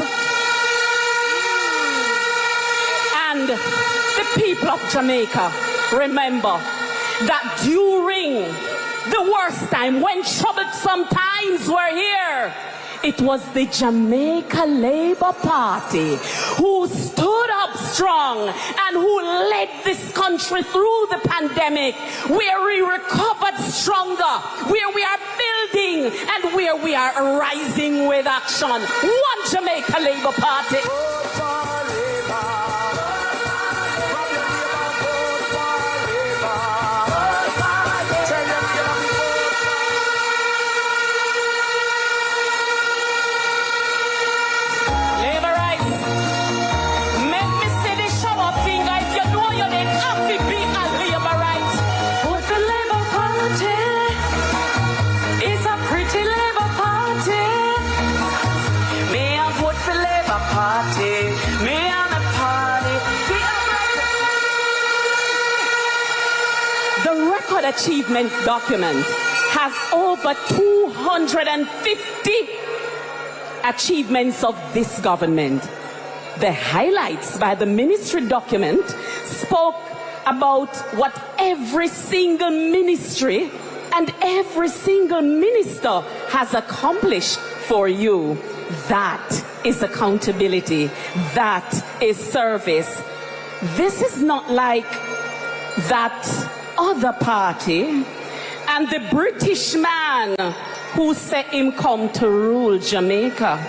And the people of Jamaica remember that during the worst time, when troublesome times were here, it was the Jamaica Labour Party who stood up strong and who led this country through the pandemic, where we recovered stronger, where we are building, and where we are rising with action. One Jamaica Labour Party. It's a pretty Labour Party. Labour Party. Me and the party. The record achievement document has over 250 achievements of this government. The highlights by the ministry document spoke about what every single ministry and every single minister has accomplished for you. That is accountability. That is service. This is not like that other party and the British man who said him come to rule Jamaica.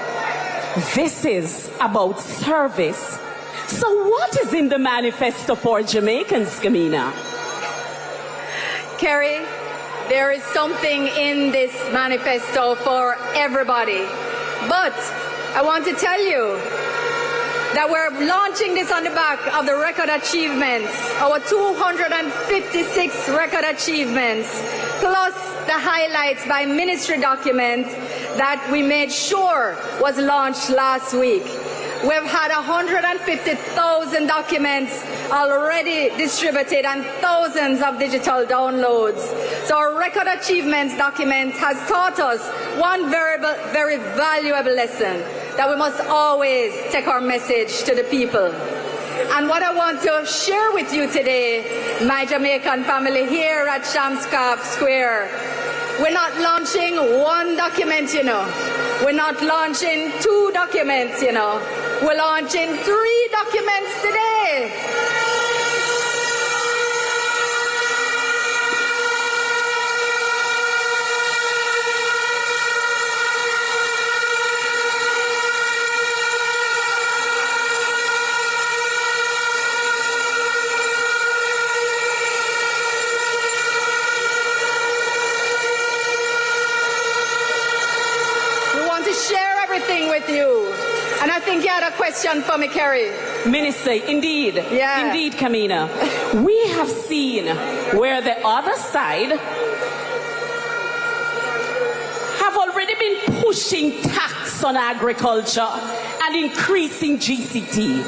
This is about service. So what is in the manifesto for Jamaicans, Kamina? Kerry, there is something in this manifesto for everybody. But I want to tell you that we're launching this on the back of the record achievements, our 256 record achievements, plus the highlights by ministry document that we made sure was launched last week. We've had 150,000 documents already distributed and thousands of digital downloads. So our record achievements document has taught us one very valuable lesson, that we must always take our message to the people. And what I want to share with you today, my Jamaican family here at Sam Sharpe Square, we're not launching one document, you know. We're not launching 2 documents, you know. We're launching 3 documents today. Share everything with you. And I think you had a question for me, Kerry. Minister, indeed. Yeah. Indeed, Kamina. We have seen where the other side have already been pushing tax on agriculture and increasing GCT.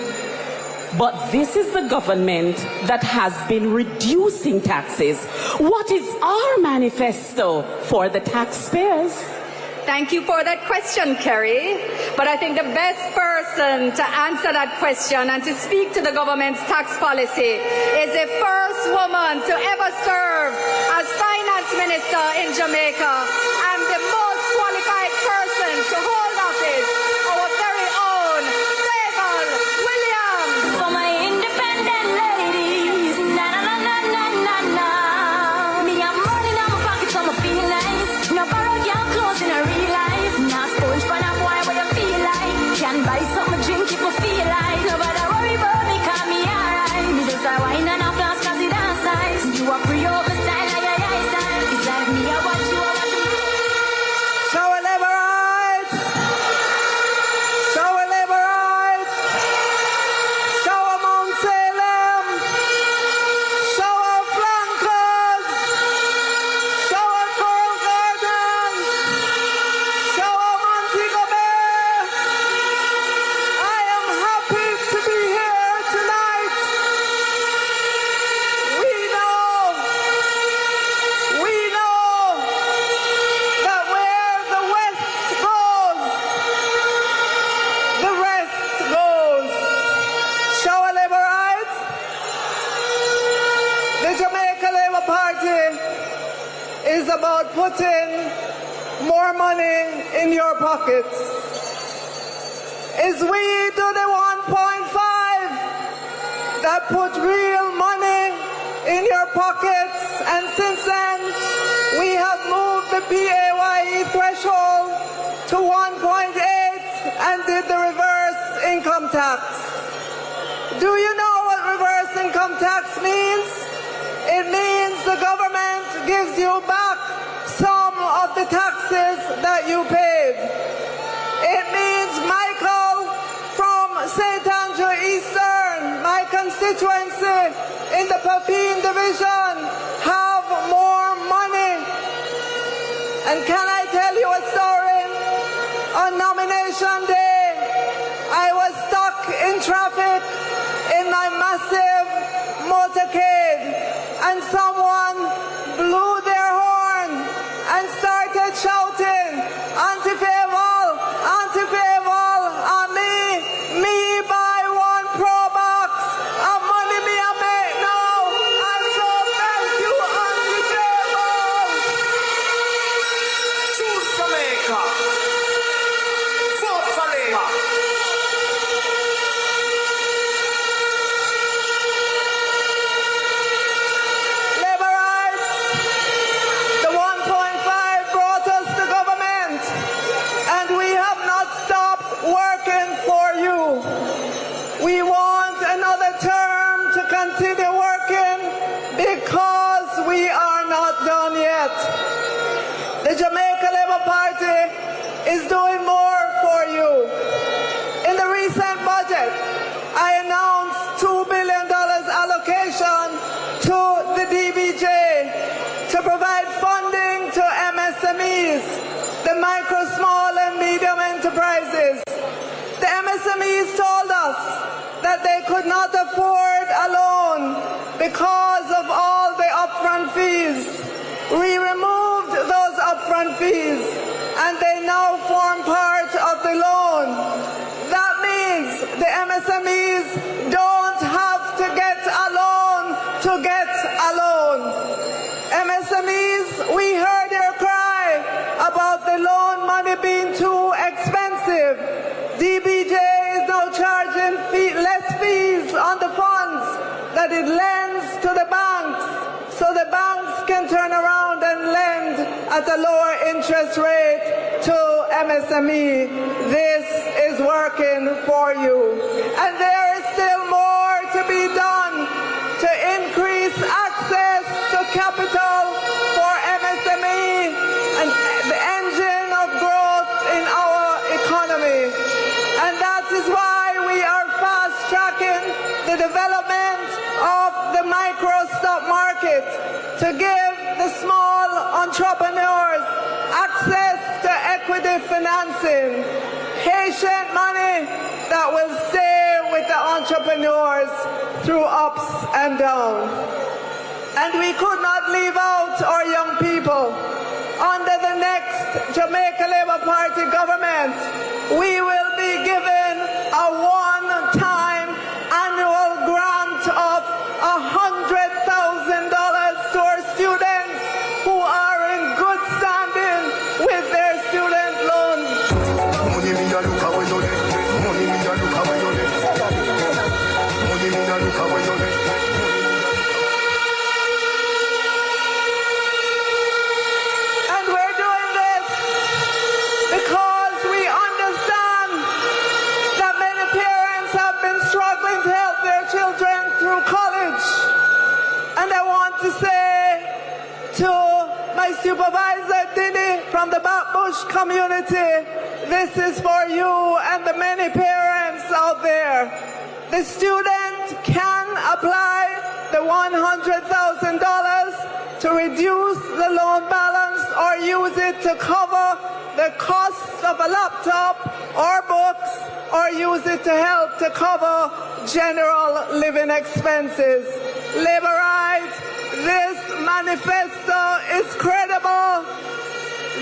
But this is the government that has been reducing taxes. What is our manifesto for the taxpayers? Thank you for that question, Kerry. But I think the best person to answer that question and to speak to the government's tax policy is the first woman to ever serve as finance minister in Jamaica and the most qualified person to hold office, our very own Favour Williams. For my independent ladies, na na na na na na. Me have money in my pocket, so I feel nice. No borrow girl clothes in a real life. Nah sponge for a boy where you feel like. Can buy something drink if I feel like. Nobody worry about me, call me alright. Me just a wine and a flask 'cause it dance nice. You a pre-up my style like your eyes style. It's like me, I watch you, I watch you. Show a labor rights. Show a labor rights. Show a Mount Salem. Show a flankers. Show a Coral Gardens. Show a Montego Bay. I am happy to be here tonight. We know that where the West goes, the rest goes. Show a labor rights. The Jamaica Labour Party is about putting more money in your pockets. Is we do the 1.5 that put real money in your pockets, and since then we have moved the PAYE threshold to 1.8 and did the reverse income tax. Do you know what reverse income tax means? It means the government gives you back some of the taxes that you paid. It means Michael from St. Andrew Eastern, my constituency in the Papine division, have more money. And can I tell you a story? On nomination day, I MSMEs told us that they could not afford a loan because of all the upfront fees. We removed those upfront fees and they now form part of the loan. That means the MSMEs don't have to get a loan to get a loan. MSMEs, we heard your cry about the loan money being too expensive. DBJ is now charging less fees on the funds that it lends to the banks, so the banks can turn around and lend at a lower interest rate to MSME. This is working for you. And there is still more to be done to increase access to capital for MSME and the engine of growth in our economy. And that is why we are fast-tracking the development of the micro stock market to give the small entrepreneurs access to equity financing, patient money that will stay with the entrepreneurs through ups and downs. And we could not leave out our young people. Under the next Jamaica Labour Party government, we will be given a one-time annual grant of $100,000 to our students who are in good standing with their student loans. Money me a look away you let. Money me a look away you let. Money me a look away you let. And we're doing this because we understand that many parents have been struggling to help their children through college. And I want to say to my supervisor, Diddy, from the Backbush community, this is for you and the many parents out there. The student can apply the $100,000 to reduce the loan balance or use it to cover the cost of a laptop or books, or use it to help to cover general living expenses. Labor rights, this manifesto is credible.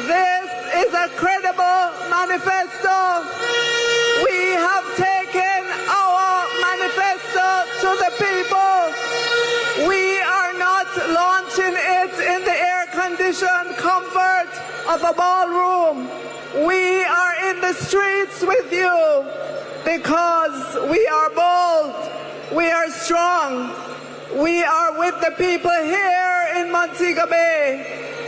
This is a credible manifesto. We have taken our manifesto to the people. We are not launching it in the air-conditioned comfort of a ballroom. We are in the streets with you because we are bold, we are strong, we are with the people here in Montego Bay.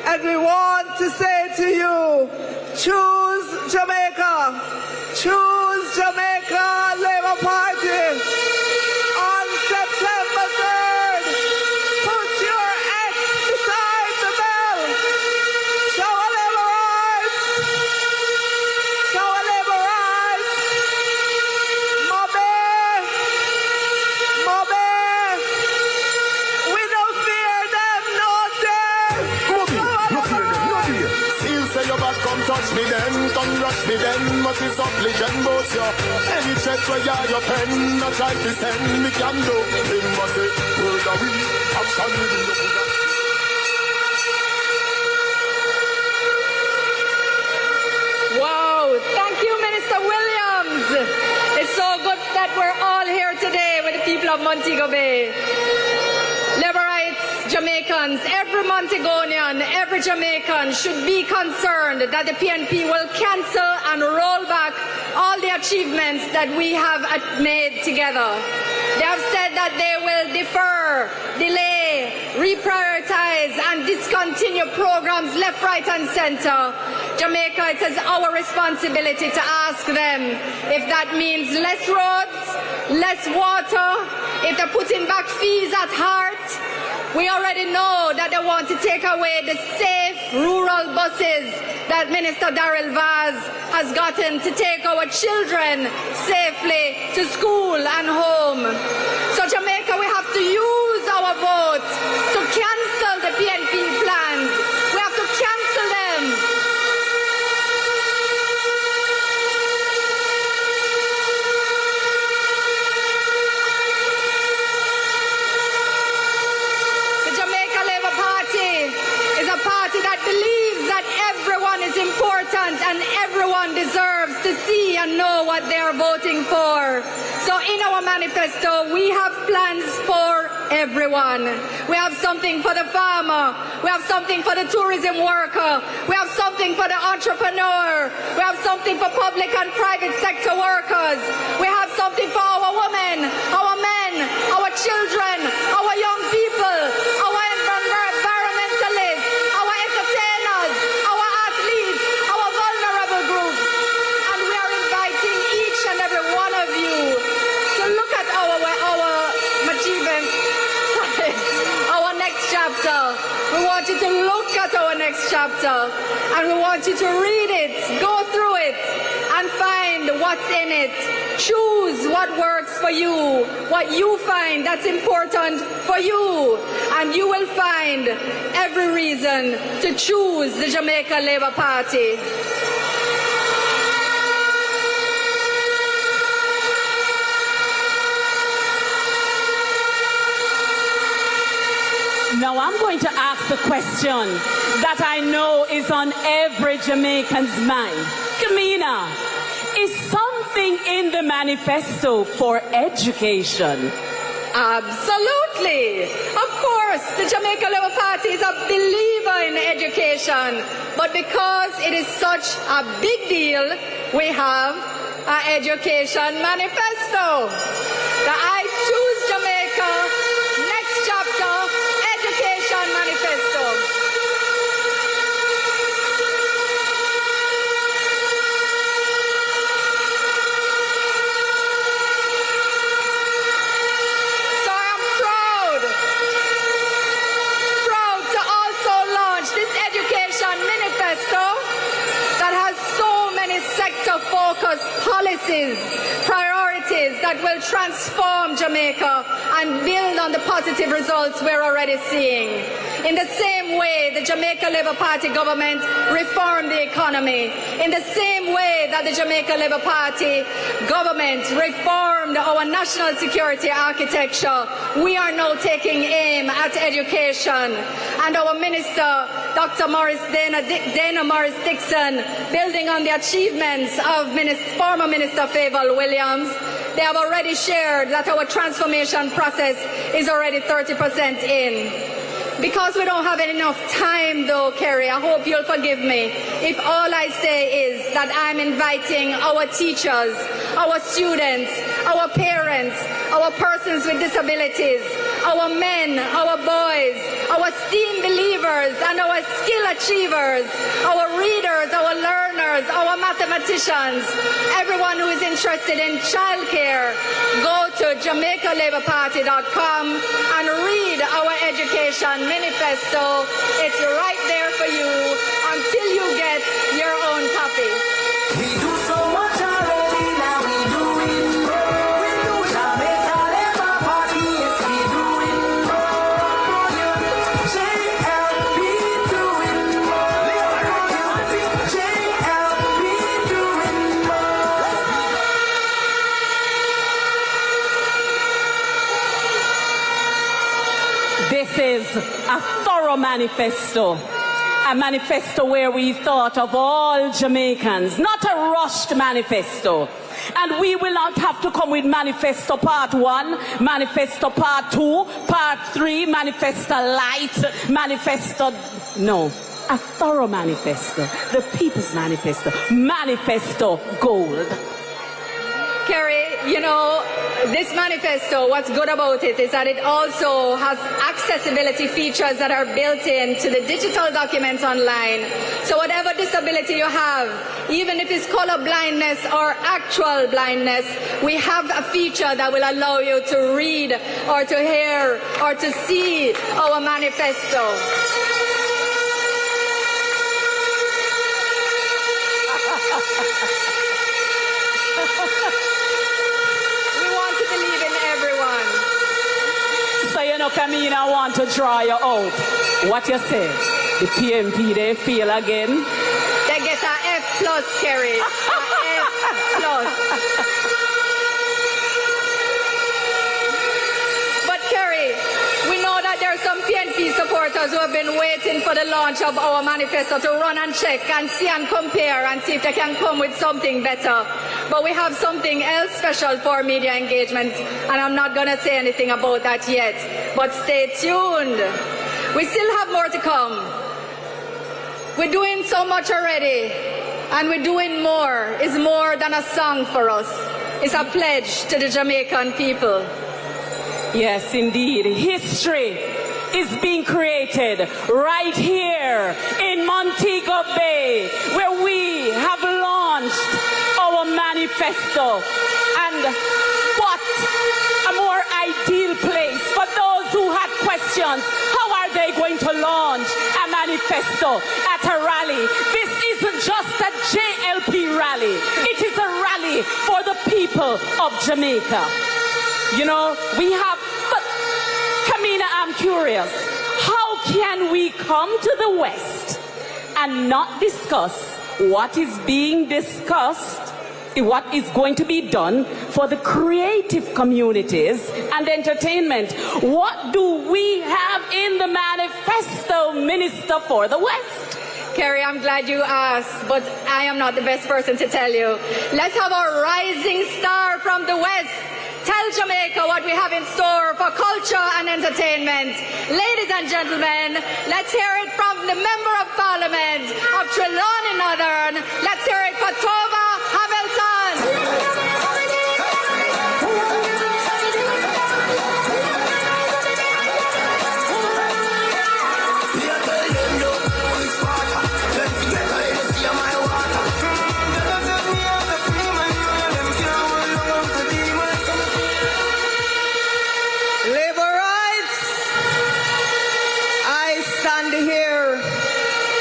And we want to say to you, choose Jamaica. Choose Jamaica Labour Party on September 3rd. Put your X beside the bell. Show a labor rights. Show a labor rights. Mobay. Mobay. We don't fear them, no day. No fear them, no fear. Feel say your back, come touch me then. Come rush me then. Must be suppliant both you. Any threat where you are your friend. Not try to send me can do. Him must say, word of we. Action with you. Wow, thank you, Minister Williams. It's so good that we're all here today with the people of Montego Bay. Labour rights Jamaicans, every Montegonian, every Jamaican should be concerned that the PNP will cancel and roll back all the achievements that we have made together. They have said that they will defer, delay, reprioritize and discontinue programs left, right and centre. Jamaica, it is our responsibility to ask them if that means less roads, less water, if they're putting back fees at heart. We already know that they want to take away the safe rural buses that Minister Darrell Vaz has gotten to take our children safely to school and home. So Jamaica, we have to use our vote to cancel the PNP plans. We have to cancel them. to see and know what they are voting for. So in our manifesto, we have plans for everyone. We have something for the farmer. We have something for the tourism worker. We have something for the entrepreneur. We have something for public and private sector workers. We have something for our women, our men, our children, our young people, our environmentalists, our entertainers, our athletes, our vulnerable groups. And we are inviting each and every one of you to look at our achievement, our next chapter. We want you to look at our next chapter, and we want you to read it, go through it, and find what's in it. Choose what works for you, what you find that's important for you, and you will find every reason to choose the Jamaica Labour Party. Now I'm going to ask the question that I know is on every Jamaican's mind. Kamina, is something in the manifesto for education? Absolutely. Of course, the Jamaica Labour Party is a believer in education. But because it is such a big deal, we have an education manifesto. The I Choose Jamaica next chapter education manifesto. So I am proud to also launch this education manifesto that has so many sector-focused policies, priorities that will transform Jamaica and build on the positive results we're already seeing. In the same way the Jamaica Labour Party government reformed the economy, in the same way that the Jamaica Labour Party government reformed our national security architecture, we are now taking aim at education. And our Minister, Dr. Dana Morris Dixon, building on the achievements of former Minister Favour Williams, they have already shared that our transformation process is already 30% in. Because we don't have enough time though, Kerry, I hope you'll forgive me if all I say is that I'm inviting our teachers, our students, our parents, our persons with disabilities, our men, our boys, our STEAM believers and our skill achievers, our readers, our learners, our mathematicians, everyone who is interested in childcare, go to JamaicaLabourParty.com and read our education manifesto. It's right there for you until you get your own copy. We do so much already, now we doing more. We do Jamaica Labour Party, yes we doing more. JLP doing more. JLP doing more. This is a thorough manifesto. A manifesto where we thought of all Jamaicans, not a rushed manifesto. And we will not have to come with manifesto part 1, manifesto part 2, part 3, manifesto light, manifesto... No, a thorough manifesto, the people's manifesto, manifesto gold. Kerry, you know, this manifesto, what's good about it is that it also has accessibility features that are built into the digital documents online. So whatever disability you have, even if it's color blindness or actual blindness, we have a feature that will allow you to read or to hear or to see our manifesto. So you know, Camille, I want to draw you out. What you say? The PMP, they fail again? They get an F plus, Kerry. F plus. But Kerry, we know that there are some PNP supporters who have been waiting waiting for the launch of our manifesto to run and check and see and compare and see if they can come with something better. But we have something else special for media engagement, and I'm not going to say anything about that yet. But stay tuned. We still have more to come. We're doing so much already, and we're doing more. It's more than a song for us. It's a pledge to the Jamaican people. Yes, indeed. History is being created right here in Montego Bay, where we have launched our manifesto. And what a more ideal place for those who had questions. How are they going to launch a manifesto at a rally? This isn't just a JLP rally. It is a rally for the people of Jamaica. You know, we have, but Kamina, I'm curious. How can we come to the West and not discuss what is being discussed, what is going to be done for the creative communities and entertainment? What do we have in the manifesto, Minister for the West? Kerry, I'm glad you asked, but I am not the best person to tell you. Let's have a rising star from the West tell Jamaica what we have in store for culture and entertainment. Ladies and gentlemen, let's hear it from the Member of Parliament of Trelawney Northern. Let's hear it for Tova Hamilton.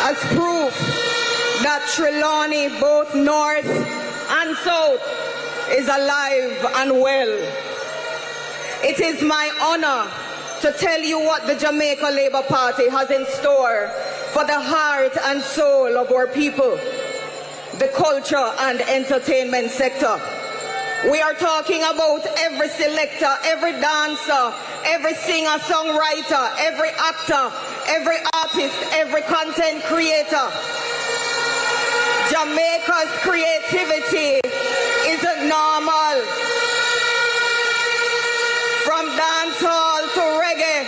As proof that Trelawney, both north and south, is alive and well. It is my honor to tell you what the Jamaica Labour Party has in store for the heart and soul of our people, the culture and entertainment sector. We are talking about every selector, every dancer, every singer, songwriter, every actor, every artist, every content creator. Jamaica's creativity isn't normal. From dancehall to reggae,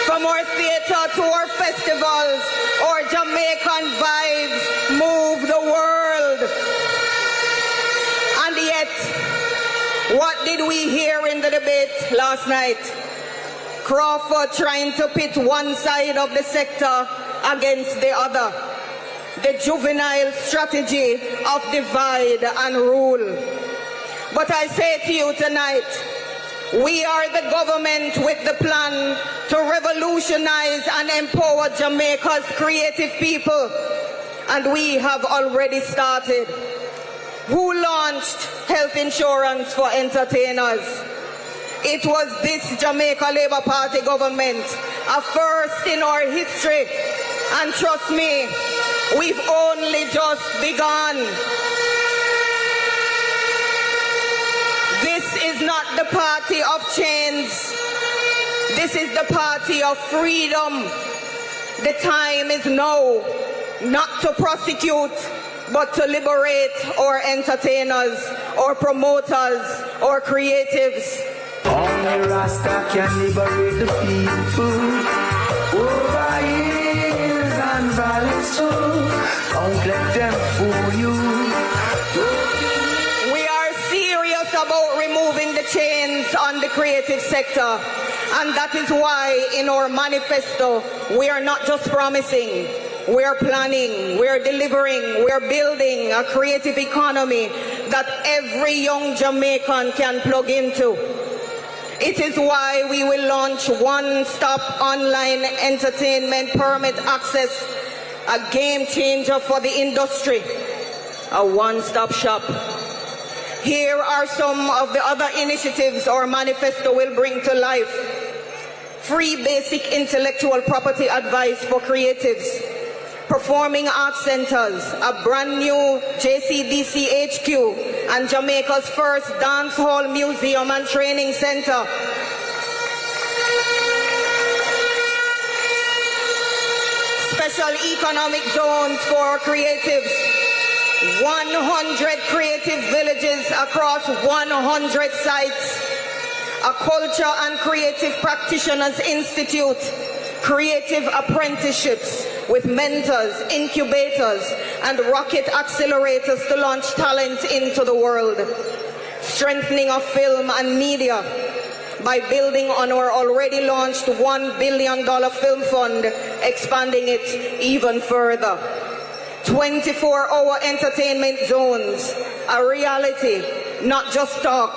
from our theater to our festivals, our Jamaican vibes move the world. And yet, what did we hear in the debate last night? Crawford trying to pit one side of the sector against the other. The juvenile strategy of divide and rule. But I say to you tonight, we are the government with the plan to revolutionize and empower Jamaica's creative people. And we have already started. Who launched health insurance for entertainers? It was this Jamaica Labour Party government, a first in our history. And trust me, we've only just begun. This is not the party of chains. This is the party of freedom. The time is now, not to prosecute, but to liberate our entertainers, our promoters, our creatives. Only Rasta can liberate the people. Over years and violence too. Don't let them fool you. We are serious about removing the chains on the creative sector. And that is why in our manifesto, we are not just promising. We are planning, we are delivering, we are building a creative economy that every young Jamaican can plug into. It is why we will launch one-stop online entertainment permit access, a game changer for the industry, a one-stop shop. Here are some of the other initiatives our manifesto will bring to life. Free basic intellectual property advice for creatives. Performing Arts Centers, a brand new JCDC HQ, and Jamaica's first dance hall museum and training center. special economic zones for creatives, 100 creative villages across 100 sites, a culture and creative practitioners institute, creative apprenticeships with mentors, incubators, and rocket accelerators to launch talent into the world, strengthening of film and media by building on our already launched $1 billion film fund, expanding it even further. 24-hour entertainment zones, a reality, not just talk.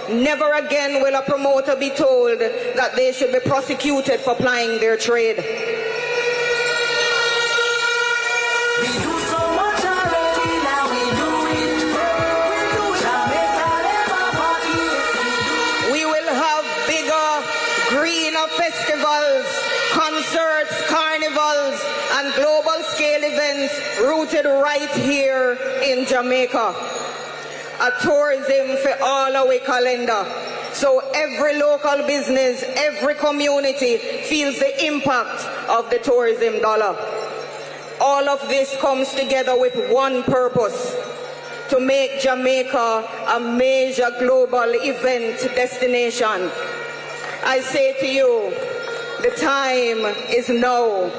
Never again will a promoter be told that they should be prosecuted for plying their trade. We do so much already, now we do it. Jamaica Labour Party. We will have bigger, greener festivals, concerts, carnivals, and global scale events rooted right here in Jamaica. A tourism for all our calendar. So every local business, every community feels the impact of the tourism dollar. All of this comes together with one purpose: to make Jamaica a major global event destination. I say to you, the time is now.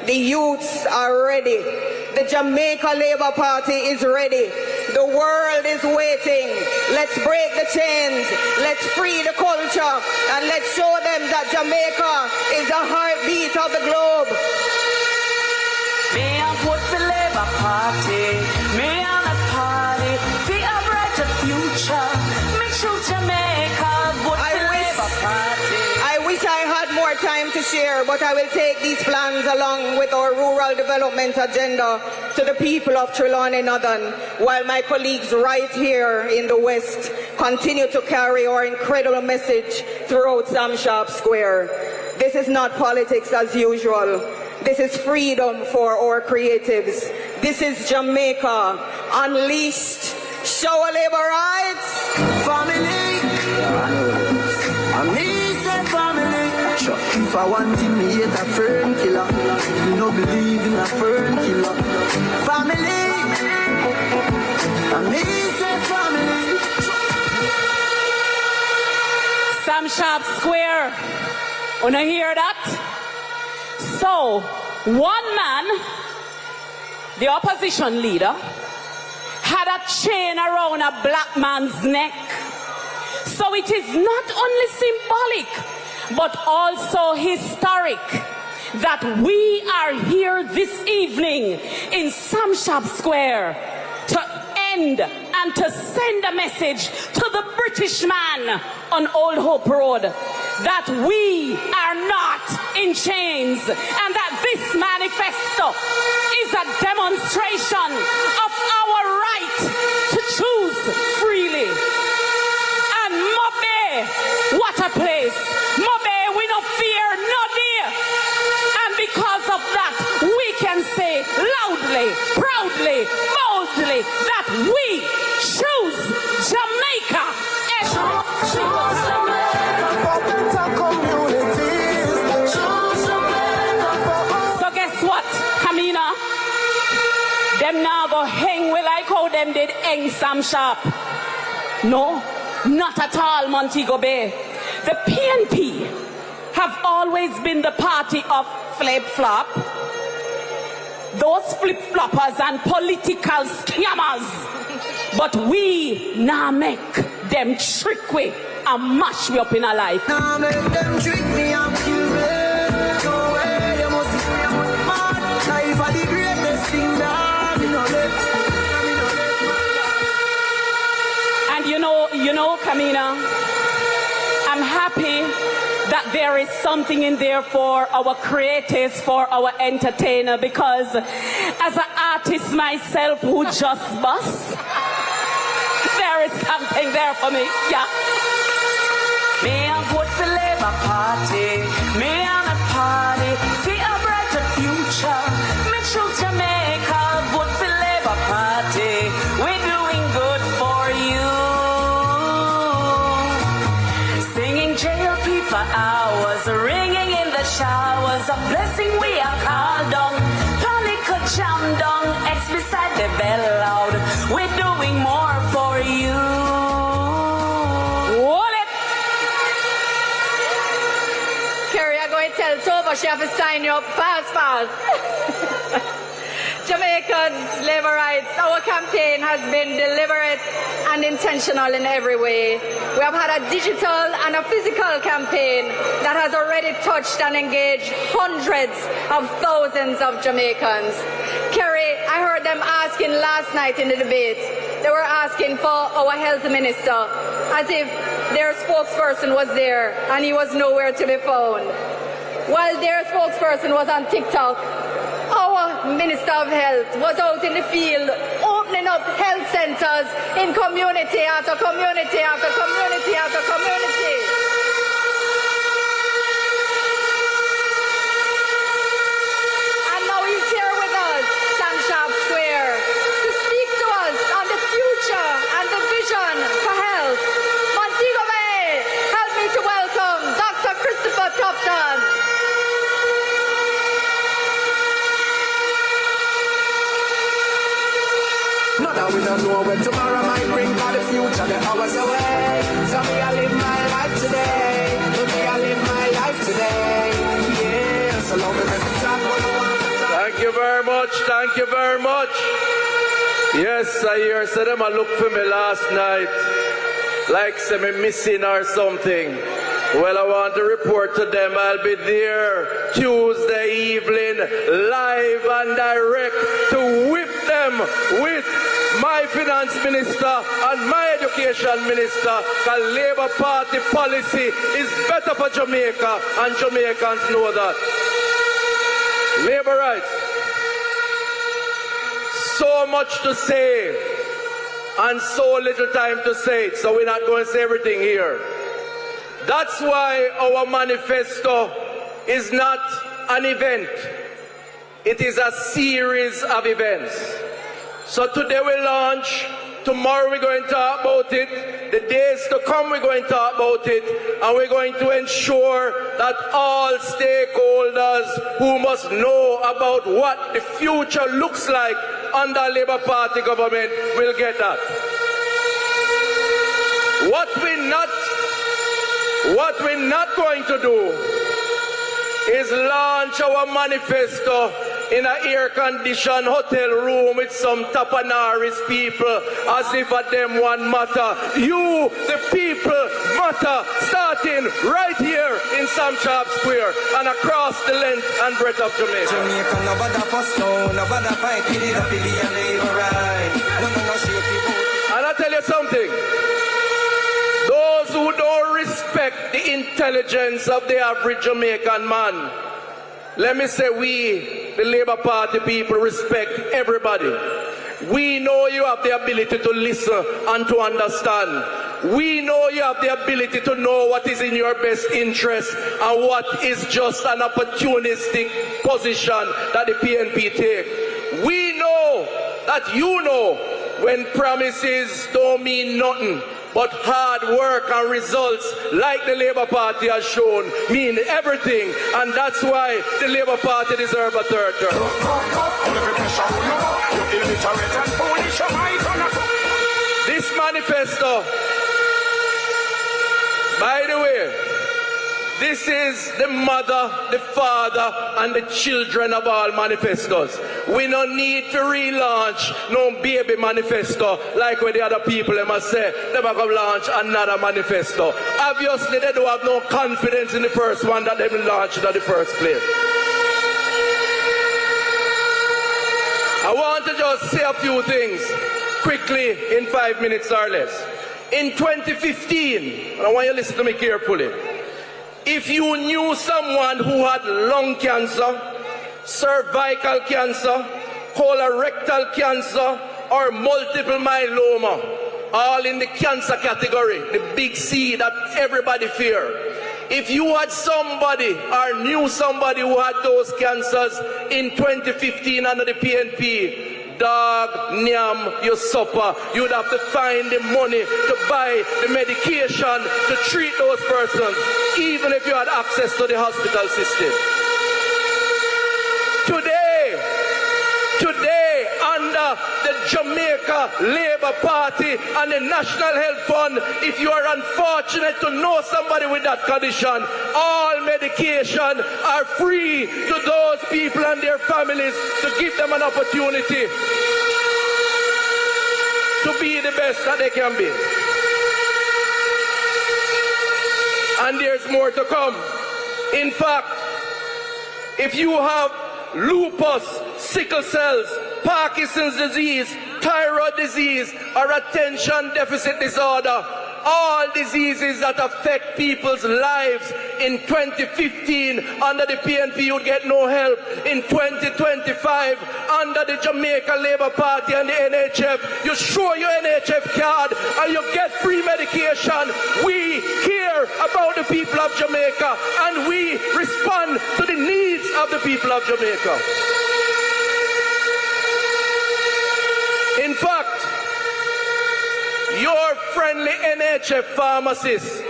The youths are ready. The Jamaica Labour Party is ready. The world is waiting. Let's break the chains. Let's free the culture. And let's show them that Jamaica is the heartbeat of the globe. Me and vote for Labour Party. Me and a party. For a brighter future. Me choose Jamaica. Vote for Labour Party. I wish I had more time to share, but I will take these plans along with our rural development agenda to the people of Trelawney Northern, while my colleagues right here in the West continue to carry our incredible message throughout Sam Sharpe Square. This is not politics as usual. This is freedom for our creatives. This is Jamaica unleashed. Show our labor rights. Family. Family. If I want him, me hate a fern killer. You no believe in a fern killer. Family. And me say family. Sam Sharpe Square. Wanna hear that? So, one man, the opposition leader, had a chain around a black man's neck. So it is not only symbolic, but also historic that we are here this evening in Sam Sharpe Square to end and to send a message to the British man on Old Hope Road that we are not in chains, and that this manifesto is a demonstration of our right to choose freely. And Mobay, what a place. Mobay, we no fear no dear. And because of that, we can say loudly, proudly, boldly that we choose Jamaica. Choose Jamaica for better communities. Choose Jamaica for... So guess what, Kamina? Them now go hang we like how them did hang Sam Sharpe. No, not at all, Montego Bay. The PNP have always been the party of flip-flop. Those flip-floppers and political scammers. But we now make them trick we and mash we up in our life. Now make them trick me and kill me. No way, they must see me mad. Life are the greatest thing that me no let. And you know, Kamina, I'm happy that there is something in there for our creatives, for our entertainer, because as an artist myself who just bust, there is something there for me, yeah. Me and vote for Labour Party. Me and a party for a brighter future. Me choose Jamaica, vote for Labour Party. We're doing good for you. Singing JLP for hours, ringing in the showers. A blessing we are called on. jam down, X beside the bell loud. We're doing more for you. Hold it. Carrie, I'm going to tell Tova she have to sign you up fast. Jamaicans, labor rights, our campaign has been deliberate and intentional in every way. We have had a digital and a physical campaign that has already touched and engaged hundreds of thousands of Jamaicans. Kerry, I heard them asking last night in the debate, they were asking for our health minister as if their spokesperson was there and he was nowhere to be found. While their spokesperson was on TikTok, our Minister of Health was out in the field opening up health centers in community after community after community after community. And now he's here with us, Sam Sharpe Square, to speak to us on the future and the vision for health. Montego Bay, help me to welcome Dr. Christopher Tufton. No, that we don't know when tomorrow might bring, for the future, the hours away. So me, I live my life today. So me, I live my life today. Yeah, so long as I talk what I want to talk. Thank you very much. Thank you very much. Yes, I hear say them a look for me last night. Like say me missing or something. Well, I want to report to them I'll be there Tuesday evening, live and direct, to whip them with my finance minister and my education minister, because Labour Party policy is better for Jamaica, and Jamaicans know that. Labour rights. So much to say, and so little time to say it, so we're not going to say everything here. That's why our manifesto is not an event. It is a series of events. So today we launch, tomorrow we're going to talk about it, the days to come we're going to talk about it, and we're going to ensure that all stakeholders who must know about what the future looks like under Labour Party government will get that. What we're not going to do is launch our manifesto in an air-conditioned hotel room with some Tapanaris people as if at them one matter. You, the people, matter, starting right here in Sam Sharpe Square and across the length and breadth of Jamaica. Jamaica, nobody fuss, no, nobody fight, it is a Philly and labor right. No, shake it. And I tell you something. Those who don't respect the intelligence of the average Jamaican man, let me say we, the Labour Party people, respect everybody. We know you have the ability to listen and to understand. We know you have the ability to know what is in your best interest and what is just an opportunistic position that the PNP take. We know that you know when promises don't mean nothing, but hard work and results, like the Labour Party has shown, mean everything. And that's why the Labour Party deserves a third term. This manifesto, by the way, this is the mother, the father, and the children of all manifestos. We don't need to relaunch no baby manifesto like what the other people they must say. They must launch another manifesto. Obviously, they don't have no confidence in the first one that they will launch in the first place. I want to just say a few things quickly in 5 minutes or less. In 2015, and I want you to listen to me carefully. If you knew someone who had lung cancer, cervical cancer, colorectal cancer, or multiple myeloma, all in the cancer category, the big C that everybody fear. If you had somebody or knew somebody who had those cancers in 2015 under the PNP, dog, nyam, you suffer. You'd have to find the money to buy the medication to treat those persons, even if you had access to the hospital system. Today, Jamaica Labour Party and the National Health Fund. If you are unfortunate to know somebody with that condition, all medication are free to those people and their families to give them an opportunity to be the best that they can be. And there's more to come. In fact, if you have lupus, sickle cells, Parkinson's disease, thyroid disease, or attention deficit disorder, all diseases that affect people's lives, in 2015 under the PNP you'd get no help. In 2025 under the Jamaica Labour Party and the NHF, you show your NHF card and you get free medication. We care about the people of Jamaica and we respond to the needs of the people of Jamaica. In fact, your friendly NHF pharmacist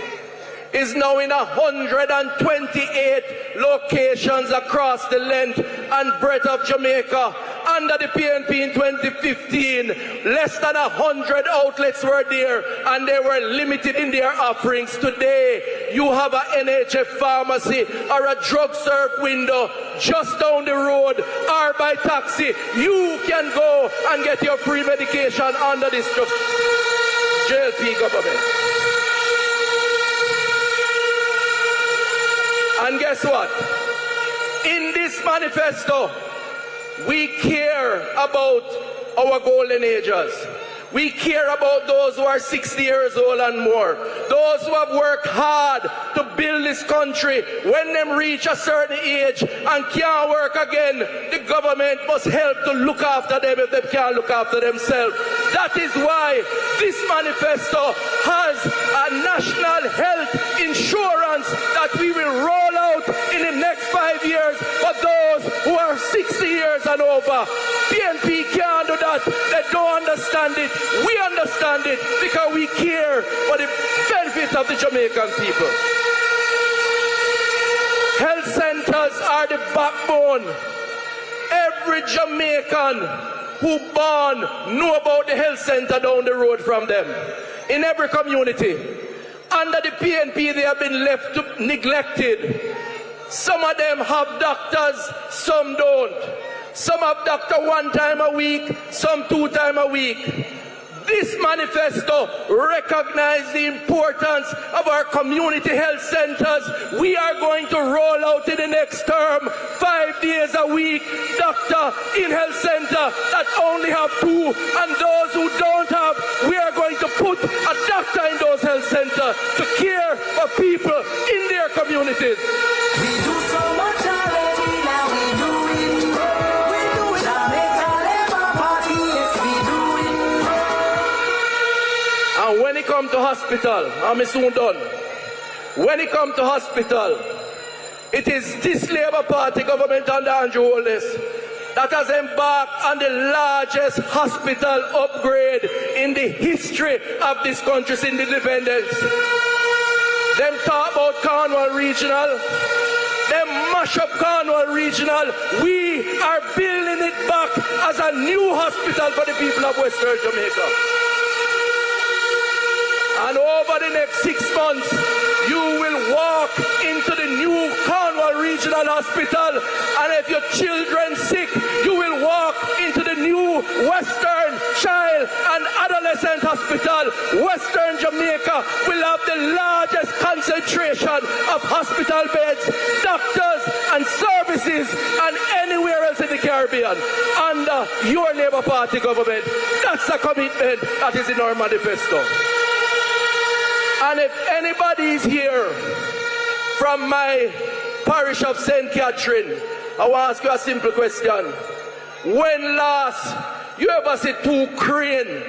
is now in 128 locations across the length and breadth of Jamaica. Under the PNP in 2015, less than 100 outlets were there and they were limited in their offerings. Today, you have an NHF pharmacy or a drug serve window just down the road or by taxi. You can go and get your free medication under this JLP government. And guess what? In this manifesto, we care about our golden ages. We care about those who are 60 years old and more. Those who have worked hard to build this country. When them reach a certain age and can't work again, the government must help to look after them if they can't look after themselves. That is why this manifesto has a national health insurance that we will roll out in the next 5 years for those who are 60 years and over. PNP can't do that. They don't understand it. We understand it because we care for the benefit of the Jamaican people. Health centers are the backbone. Every Jamaican who born know about the health center down the road from them. In every community. Under the PNP, they have been left neglected. Some of them have doctors, some don't. Some have doctor 1 time a week, some 2 times a week. This manifesto recognizes the importance of our community health centers. We are going to roll out in the next term 5 days a week doctor in health center that only have 2, and those who don't have, we are going to put a doctor in those health centers to care for people in their communities. We do so much already, now we do it. We do it. Jamaica Labour Party, yes we do it. And when it comes to hospital, I'm soon done. When it comes to hospital, it is this Labour Party government under Andrew Holness that has embarked on the largest hospital upgrade in the history of this country's independence. Them talk about Cornwall Regional. Them mash up Cornwall Regional. We are building it back as a new hospital for the people of Western Jamaica. And over the next 6 months, you will walk into the new Cornwall Regional Hospital. And if your children sick, you will walk into the new Western Child and Adolescent Hospital. Western Jamaica will have the largest concentration of hospital beds, doctors and services and anywhere else in the Caribbean under your Labour Party government. That's a commitment that is in our manifesto. And if anybody is here from my parish of St. Catherine, I want to ask you a simple question. When last you ever see 2 cranes?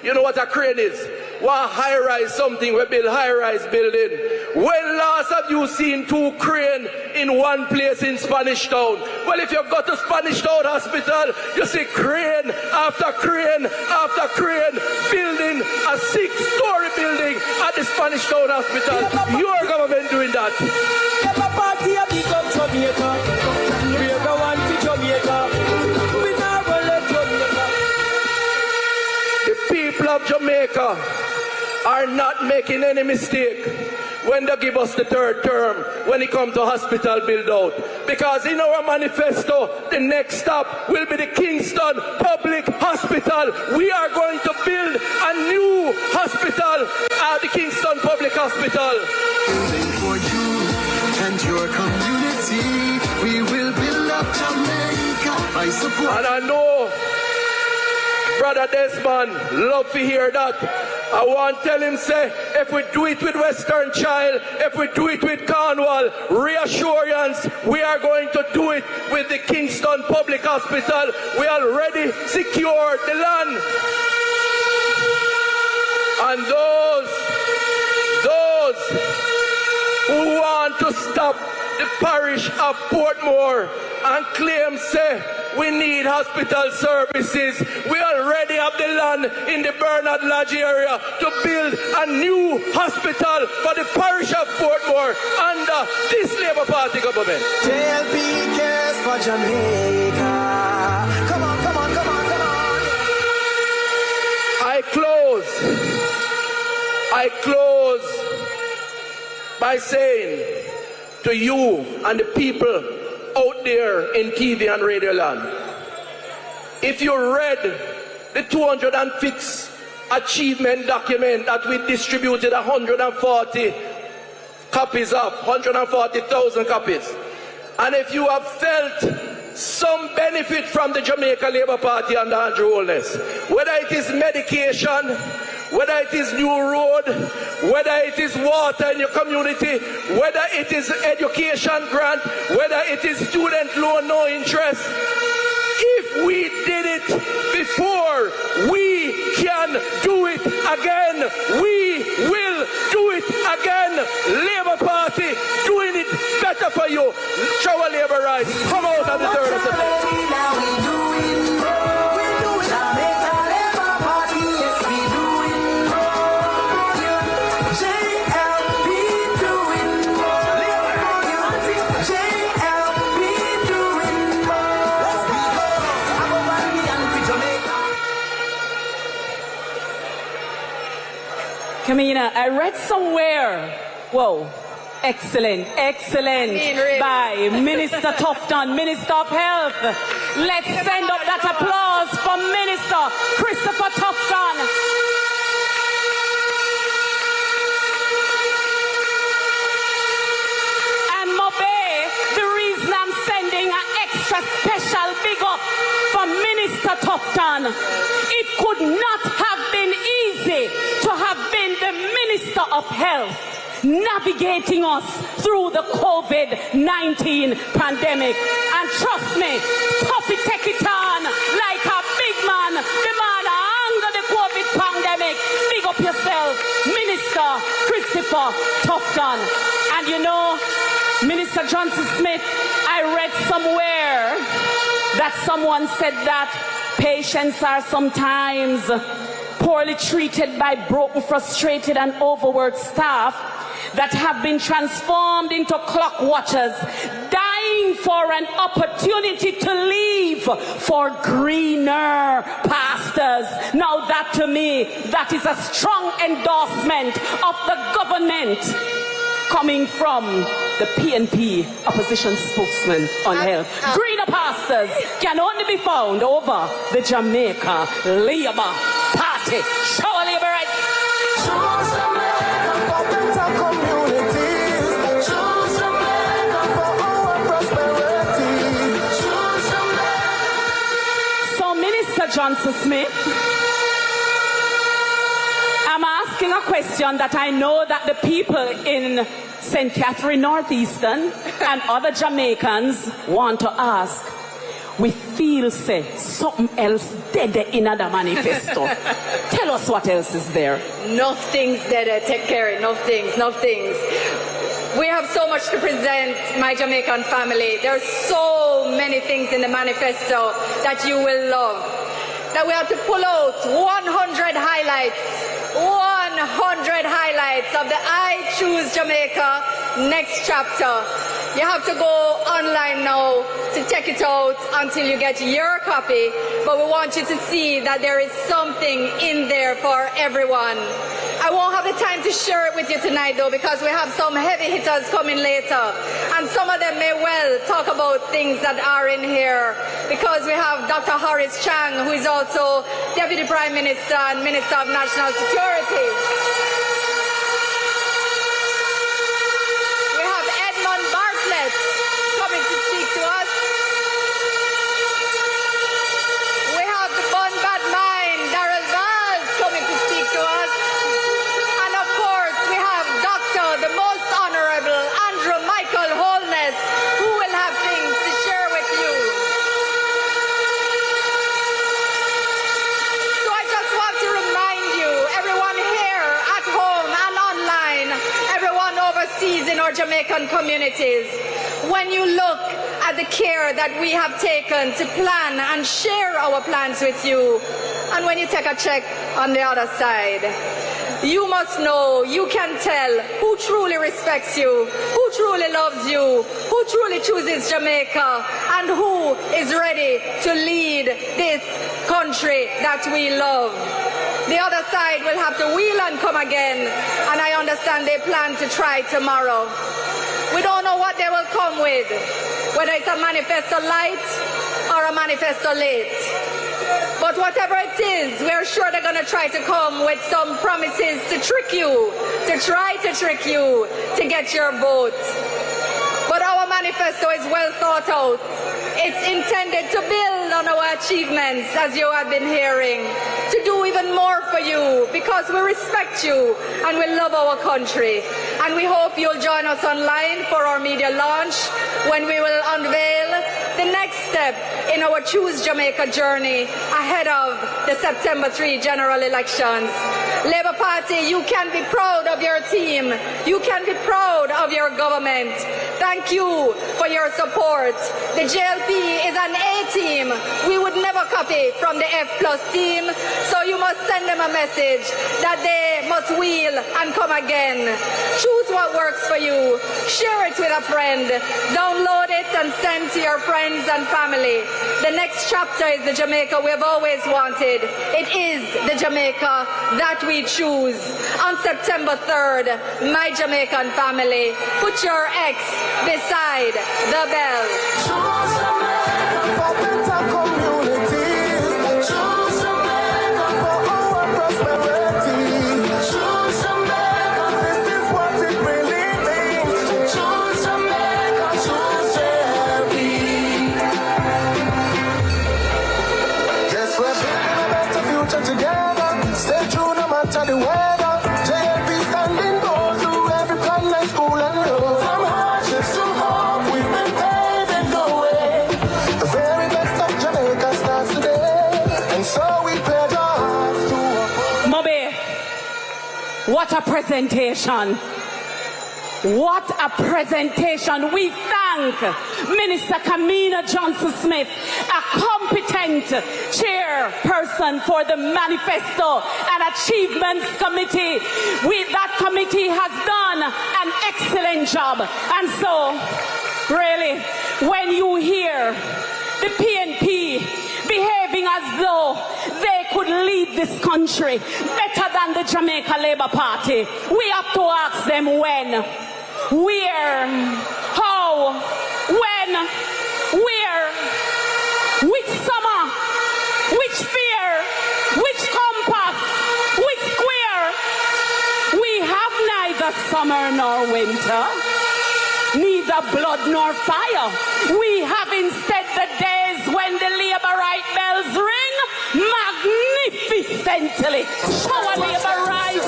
You know what a crane is? One high-rise something, we build high-rise building. When last have you seen 2 cranes in one place in Spanish Town? Well, if you go to Spanish Town Hospital, you see crane after crane after crane building a 6-story building at the Spanish Town Hospital. Your government doing that. Labour Party a big up Jamaica. We are the one to Jamaica. We never let Jamaica. Jamaica are not making any mistake when they give us the third term when it comes to hospital build out. Because in our manifesto, the next stop will be the Kingston Public Hospital. We are going to build a new hospital at the Kingston Public Hospital. Building for you and your community, we will build up Jamaica by support. And I know Brother Desmond love to hear that. I want to tell him, say, if we do it with Western Child, if we do it with Cornwall, reassurance, we are going to do it with the Kingston Public Hospital. We already secured the land. And those who want to stop the parish of Portmore and claim, say, we need hospital services. We already have the land in the Bernard Lodge area to build a new hospital for the parish of Portmore under this Labour Party government. JLP cares for Jamaica. Come on, come on, come on, come on. I close by saying to you and the people out there in TV and radio land, if you read the 206 achievement document that we distributed 140 copies of, 140,000 copies, and if you have felt some benefit from the Jamaica Labour Party under Andrew Holness, whether it is medication, whether it is new road, whether it is water in your community, whether it is education grant, whether it is student loan no interest, if we did it before, we can do it again. We will do it again. Labour Party doing it better for you. Show our labour rights. Come out on the 3rd of September. Kamina, I read somewhere, whoa, excellent, by Minister Tufton, Minister of Health. Let's send up that applause for Minister Christopher Tufton. And Mobay, the reason I'm sending an extra special big up for Minister Tufton, it could not have been easy to have been the Minister of Health navigating us through the COVID-19 pandemic. And trust me, Tuffy take it on like a big man, the man under the COVID pandemic. Big up yourself, Minister Christopher Tufton. And you know, Minister Johnson Smith, I read somewhere that someone said that patients are sometimes poorly treated by broken, frustrated, and overworked staff that have been transformed into clock watchers, dying for an opportunity to leave for greener pastures. Now that, to me, that is a strong endorsement of the government coming from the PNP opposition spokesman on health. Greener pastures can only be found over the Jamaica Labour Party. Show Labour rights. Choose Jamaica for better communities. Choose Jamaica for our prosperity. Choose Jamaica. So, Minister Johnson Smith, I'm asking a question that I know that the people in St. Catherine Northeastern and other Jamaicans want to ask. We feel, say, something else dead in the manifesto. Tell us what else is there. Nothing's dead. Take care. Nothing's. We have so much to present, my Jamaican family. There's so many things in the manifesto that you will love. That we have to pull out 100 highlights. 100 highlights of the I Choose Jamaica next chapter. You have to go online now to check it out until you get your copy. But we want you to see that there is something in there for everyone. I won't have the time to share it with you tonight, though, because we have some heavy hitters coming later. And some of them may well talk about things that are in here, because we have Dr. Horace Chang, who is also Deputy Prime Minister and Minister of National Security. We have Edmund Bartlett coming to speak to us. We have the Bun Bad Mind, Darrell Vaz, coming to speak to us. And of course, we have the Most Honorable Andrew Michael Holness, who will have things to share with you. So I just want to remind you, everyone here at home and online, everyone overseas in our Jamaican communities, when you look at the care that we have taken to plan and share our plans with you, and when you take a check on the other side, you must know, you can tell who truly respects you, who truly loves you, who truly chooses Jamaica, and who is ready to lead this country that we love. The other side will have to wheel and come again, and I understand they plan to try tomorrow. We don't know what they will come with, whether it's a manifesto light or a manifesto late. But whatever it is, we're sure they're going to try to come with some promises to trick you, to try to trick you to get your vote. But our manifesto is well thought out. It's intended to build on our achievements, as you have been hearing, to do even more for you, because we respect you and we love our country. And we hope you'll join us online for our media launch, when we will unveil the next step in our Choose Jamaica journey ahead of the September 3 general elections. Labour Party, you can be proud of your team. You can be proud of your government. Thank you for your support. The JLP is an A team. We would never copy from the F+ team, so you must send them a message that they must wheel and come again. Choose what works for you. Share it with a friend. Download it and send to your friends and family. The next chapter is the Jamaica we've always wanted. It is the Jamaica that we choose. On September 3rd, my Jamaican family, put your X beside the bell. Choose Jamaica for better communities. Choose Jamaica for our prosperity. Choose Jamaica, this is what it really means. Choose Jamaica, choose JLP. Yes, we're building a better future together. Stay true no matter the weather. JLP standing bold through every plan and school and road. From hardships to hope, we've been paving the way. The very best of Jamaica starts today, and so we pledge our hearts to Mobay, what a presentation. What a presentation. We thank Minister Kamina Johnson-Smith, a competent chairperson for the Manifesto and Achievements Committee. That committee has done an excellent job. And so, really, when you hear the PNP behaving as though they could lead this country better than the Jamaica Labour Party, we have to ask them when, where, how, when, where, which summer, which fear, which compass, which square. We have neither summer nor winter, neither blood nor fire. We have instead the days when the Labourite bells ring magnificently. Shower Labourite.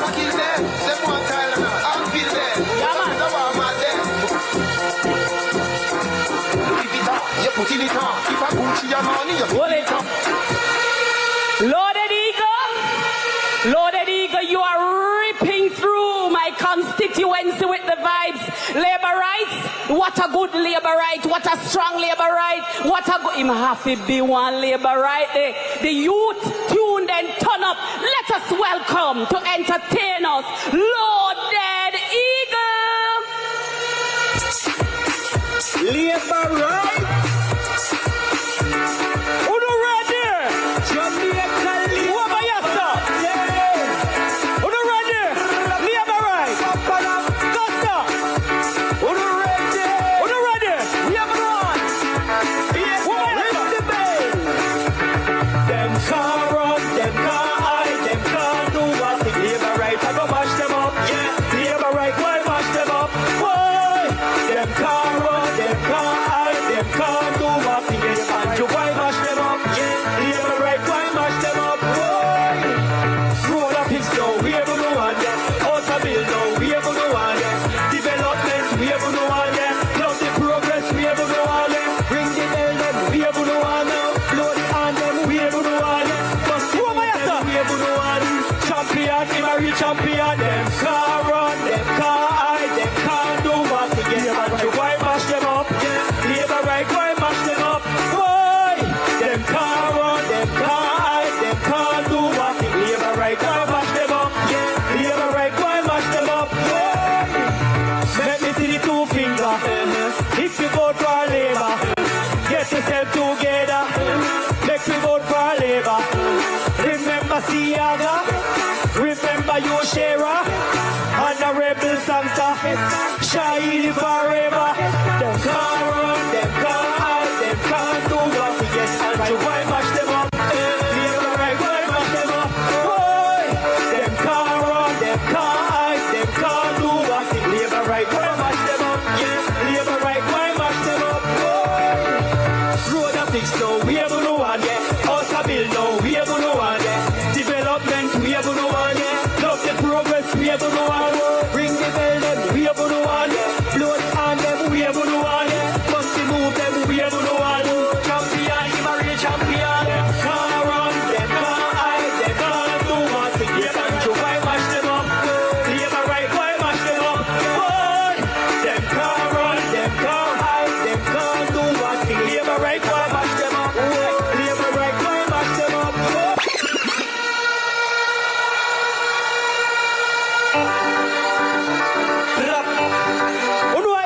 Loaded Eagle, you are ripping through my constituency with the vibes. Labourites, what a good Labourite, what a strong Labourite, what a good, him have to be one Labourite. The youth tuned and turn up. Let us welcome to entertain us, Loaded Eagle. Shine forever. Them can't run, them can't hide, them can't do nothing. Yes, and to why mash them up? Labor right, why mash them up? Boy, them can't run, them can't hide, them can't do nothing. Labor right, why mash them up? Yes, labor right, why mash them up? Boy, road a fix now, we have no one there. House a build now, we have no one there. Development, we have no one there. Love the progress, we have no one there. Ring the bell, them, we have no one there. Blood on them, we have no one there. Must move them, we have no one. Champion, give a real champion. Them can't run, them can't hide, them can't do nothing. Yes, and you why mash them up? Labor right, why mash them up? Boy, them can't run, them can't hide, them can't do nothing. Labor right, why mash them up? Labor right, why mash them up?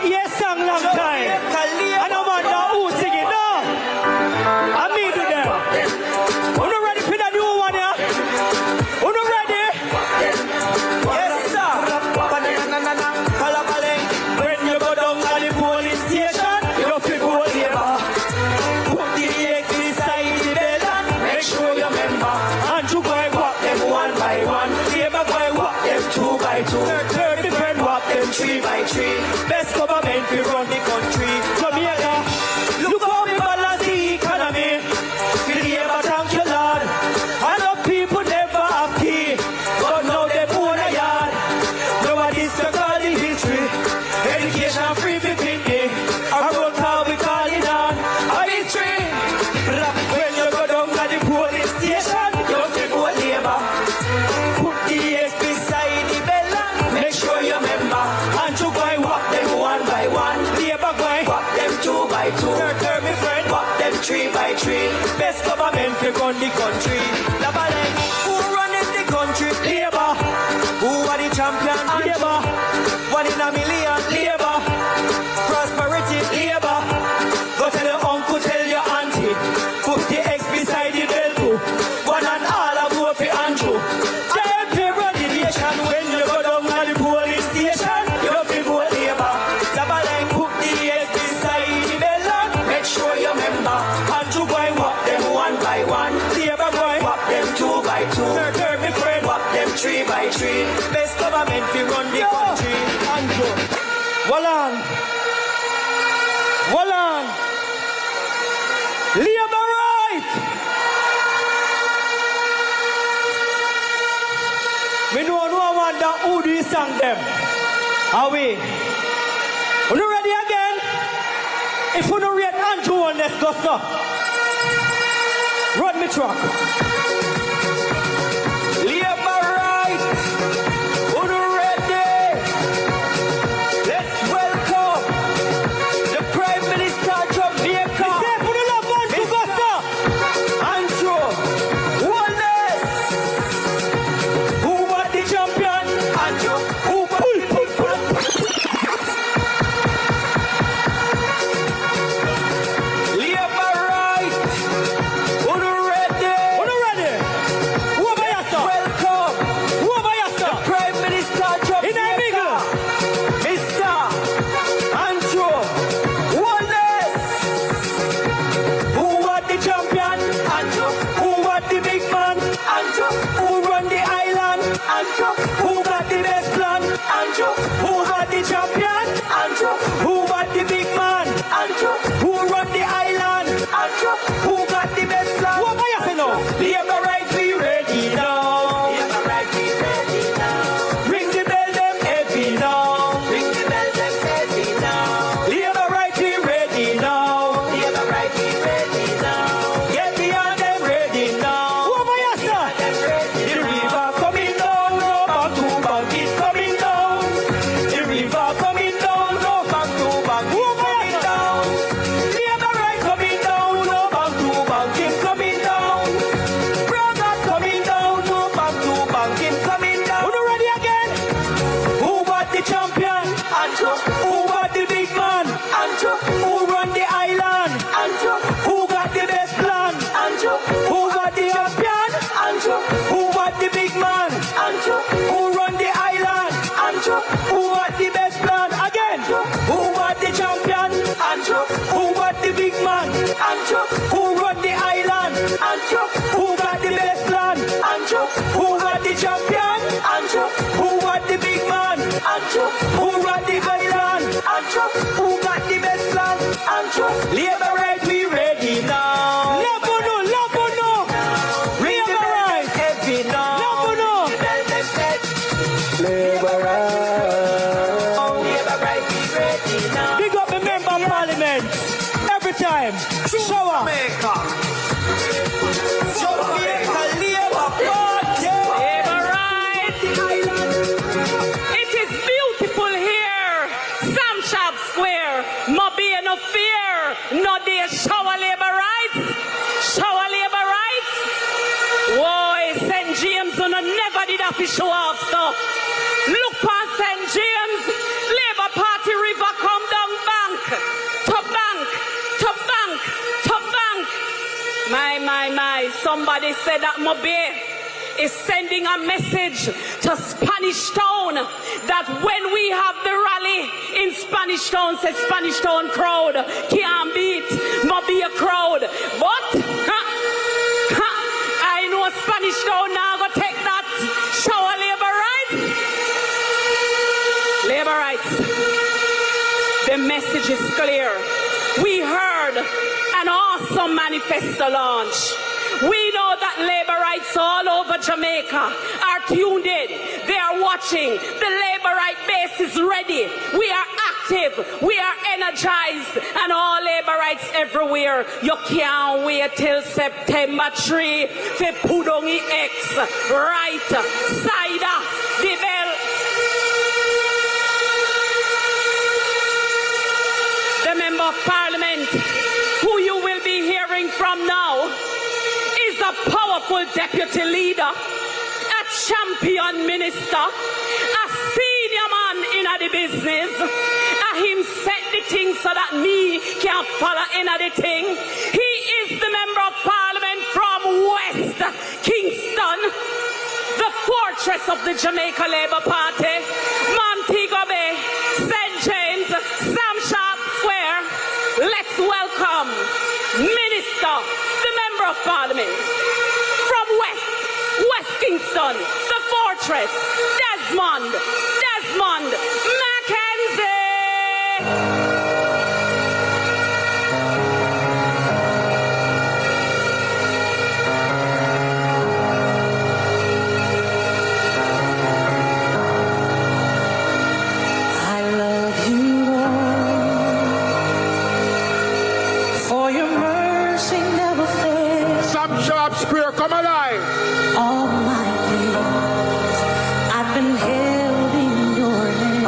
Yes, song long time. I don't want no who sing it now. I mean to them. Are you ready for the new one, yeah? Are you ready? Yes, sir. When you go down to the police station, you feel go labor. Put the egg beside the bed and make sure you remember. And you go walk them one by one. Labor boy walk them two by two. Third friend walk them three by three. Best government we run the country. Jamaica, look how we balance the economy. Feel the ever thank you, Lord. I know people never happy, but now they own a yard. Nobody's to call the history. Education free for Pitney. I wrote how we call it on a history. When you go down to the police station, you feel go labor. Put the egg beside the bell and make sure you remember. And you go walk them one by one. Labor boy, walk them two by two. Third me friend, walk them three by three. Best government we run the country. Labaleng, who running the country? Labor. Who are the champion? Labor. 1 in a million. Labor. Prosperity. Labor. Go tell your uncle, tell your auntie. Put the X beside the bell too. One and all of go for Andrew. JLP run the nation. When you go down to the police station, you feel go labor. Labaleng, put the X beside the bell and make sure you remember. Andrew boy walk them one by one. Labor boy walk them two by two. Third me friend walk them three by three. Best government we run the country. Andrew, Wallan, Wallan, labor right. Me know no one that who do song them. Are we? Are you ready again? If you don't rate Andrew Holness, go so. Run me truck. Labor right. Are you ready? Let's welcome the Prime Minister Jamaica. Mr. Andrew Holness. Who was the champion? Andrew. Who was Labor right. Are you ready? Are you ready? Who am I after? Welcome. Who am I after? The Prime Minister Jamaica. Mr. Andrew Holness. Who was the champion? Andrew. Who was the big man? Andrew. Who run the island? Andrew. Who got the best plan? Andrew. Who was the champion? Andrew. Who was the big man? Andrew. Who run the island? Andrew. Who got the best plan? What am I saying now? Labor right, we ready now. Labor right, we ready now. Ring the bell, them heavy now. Ring the bell, them heavy now. Labor right, we ready now. Labor right, we ready now. Get beyond them ready now. What am I saying? The river coming down, no back to back, it's coming down. The river coming down, no back to back, it's coming down. Labor right coming down, no back to back, it's coming down. Brother coming down, no back to back, it's coming down. Who ready again? Who was the champion? Andrew. Who was the big man? Andrew. Who run the island? Andrew. Who got the best plan? Andrew. Who was the champion? Andrew. Who was the big man? Andrew. Who run the island? Andrew. Who was the best plan? Who got the best plan? Who got the best plan? Labor right, we ready now. Labour no. Labor right, heavy now. Labour no. Labor right, we ready now. Big up the member of parliament. Every time. Shower. Jamaica Labour Party. Labor right. It is beautiful here. Sam Sharpe Square. Mobay no fear. No day shower labor rights. Shower labor rights. Whoa, St. James on never did have to show off stuff. Look on St. James. Labour Party river come down bank. To bank. To bank. To bank. My. Somebody said that Mobay is sending a message to Spanish Town that when we have the rally in Spanish Town, says Spanish Town crowd can't beat Mobay crowd. But I know Spanish Town now go take that shower labor rights. Labor rights. The message is clear. We heard an awesome manifesto launch. We know that labor rights all over Jamaica are tuned in. They are watching. The labor right base is ready. We are active. We are energized. And all labor rights everywhere. You can't wait till September 3 for Pudongi X. Right. Sida. The bell. The member of parliament who you will be hearing from now is a powerful deputy leader, a champion minister, a senior man in the business, and him set the thing so that me can follow in the thing. He is the member of parliament from West Kingston, the fortress of the Jamaica Labour Party, Montego Bay, St. James, Sam Sharpe Square. Let's welcome Minister, the Member of Parliament, from West Kingston, the fortress, Desmond Mackenzie. Sam Sharpe Square, come alive. All my days, I've been held in your hand.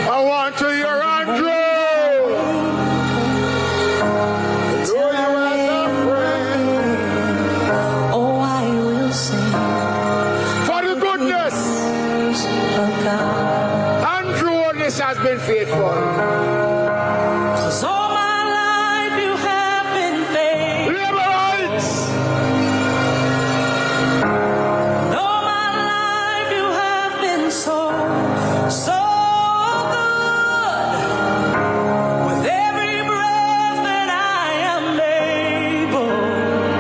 I want to hear Andrew. Do you as a friend? Oh, I will sing For the goodness, of God. Andrew Holness has been faithful. 'Cause all my life you have been faithful. Labor rights. All my life you have been so good. With every breath that I am able,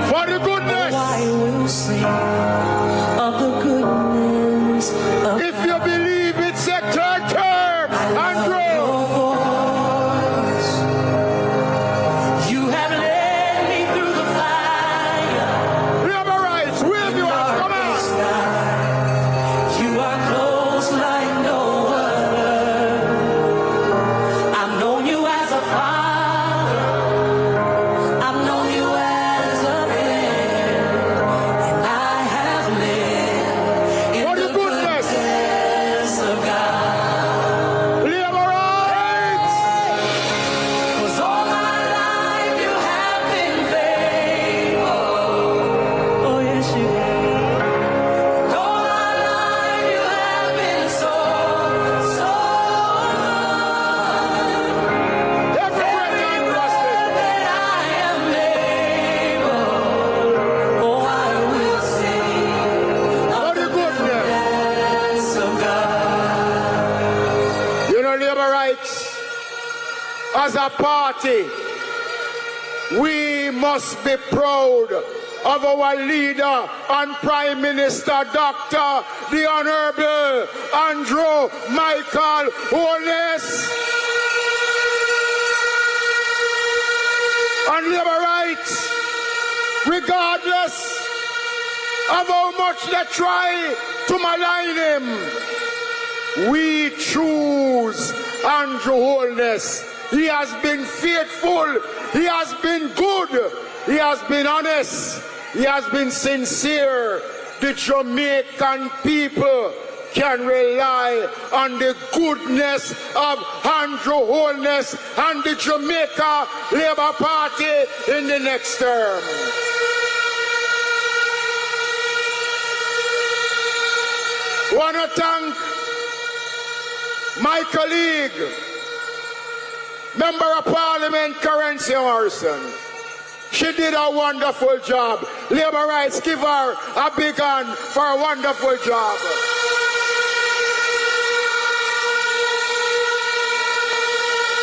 For the goodness. I will sing of the goodness of If you believe it's a third term, Andrew. You have led me through the fire. Labor rights, wave your hands, come on. You are close like no other. I've known you as a father. I've known you as a friend. And I have lived in For the the goodness. goodness of God. Labor rights. 'Cause all my life you have been faithful. Oh yes you have. All my life you have been so Every breath I'm trusting. that I am able. Oh, I will sing For the goodness. goodness of God. You know, labor rights, as a party, we must be proud of our leader and Prime Minister, Dr. the Honorable Andrew Michael Holness. And Labour rights, regardless of how much they try to malign him, we choose Andrew Holness. He has been faithful, he has been good, he has been honest, he has been sincere. The Jamaican people can rely on the goodness of Andrew Holness and the Jamaica Labour Party in the next term. I want to thank my colleague, Member of Parliament, Currency Morrison. She did a wonderful job. Labour rights, give her a big hand for a wonderful job.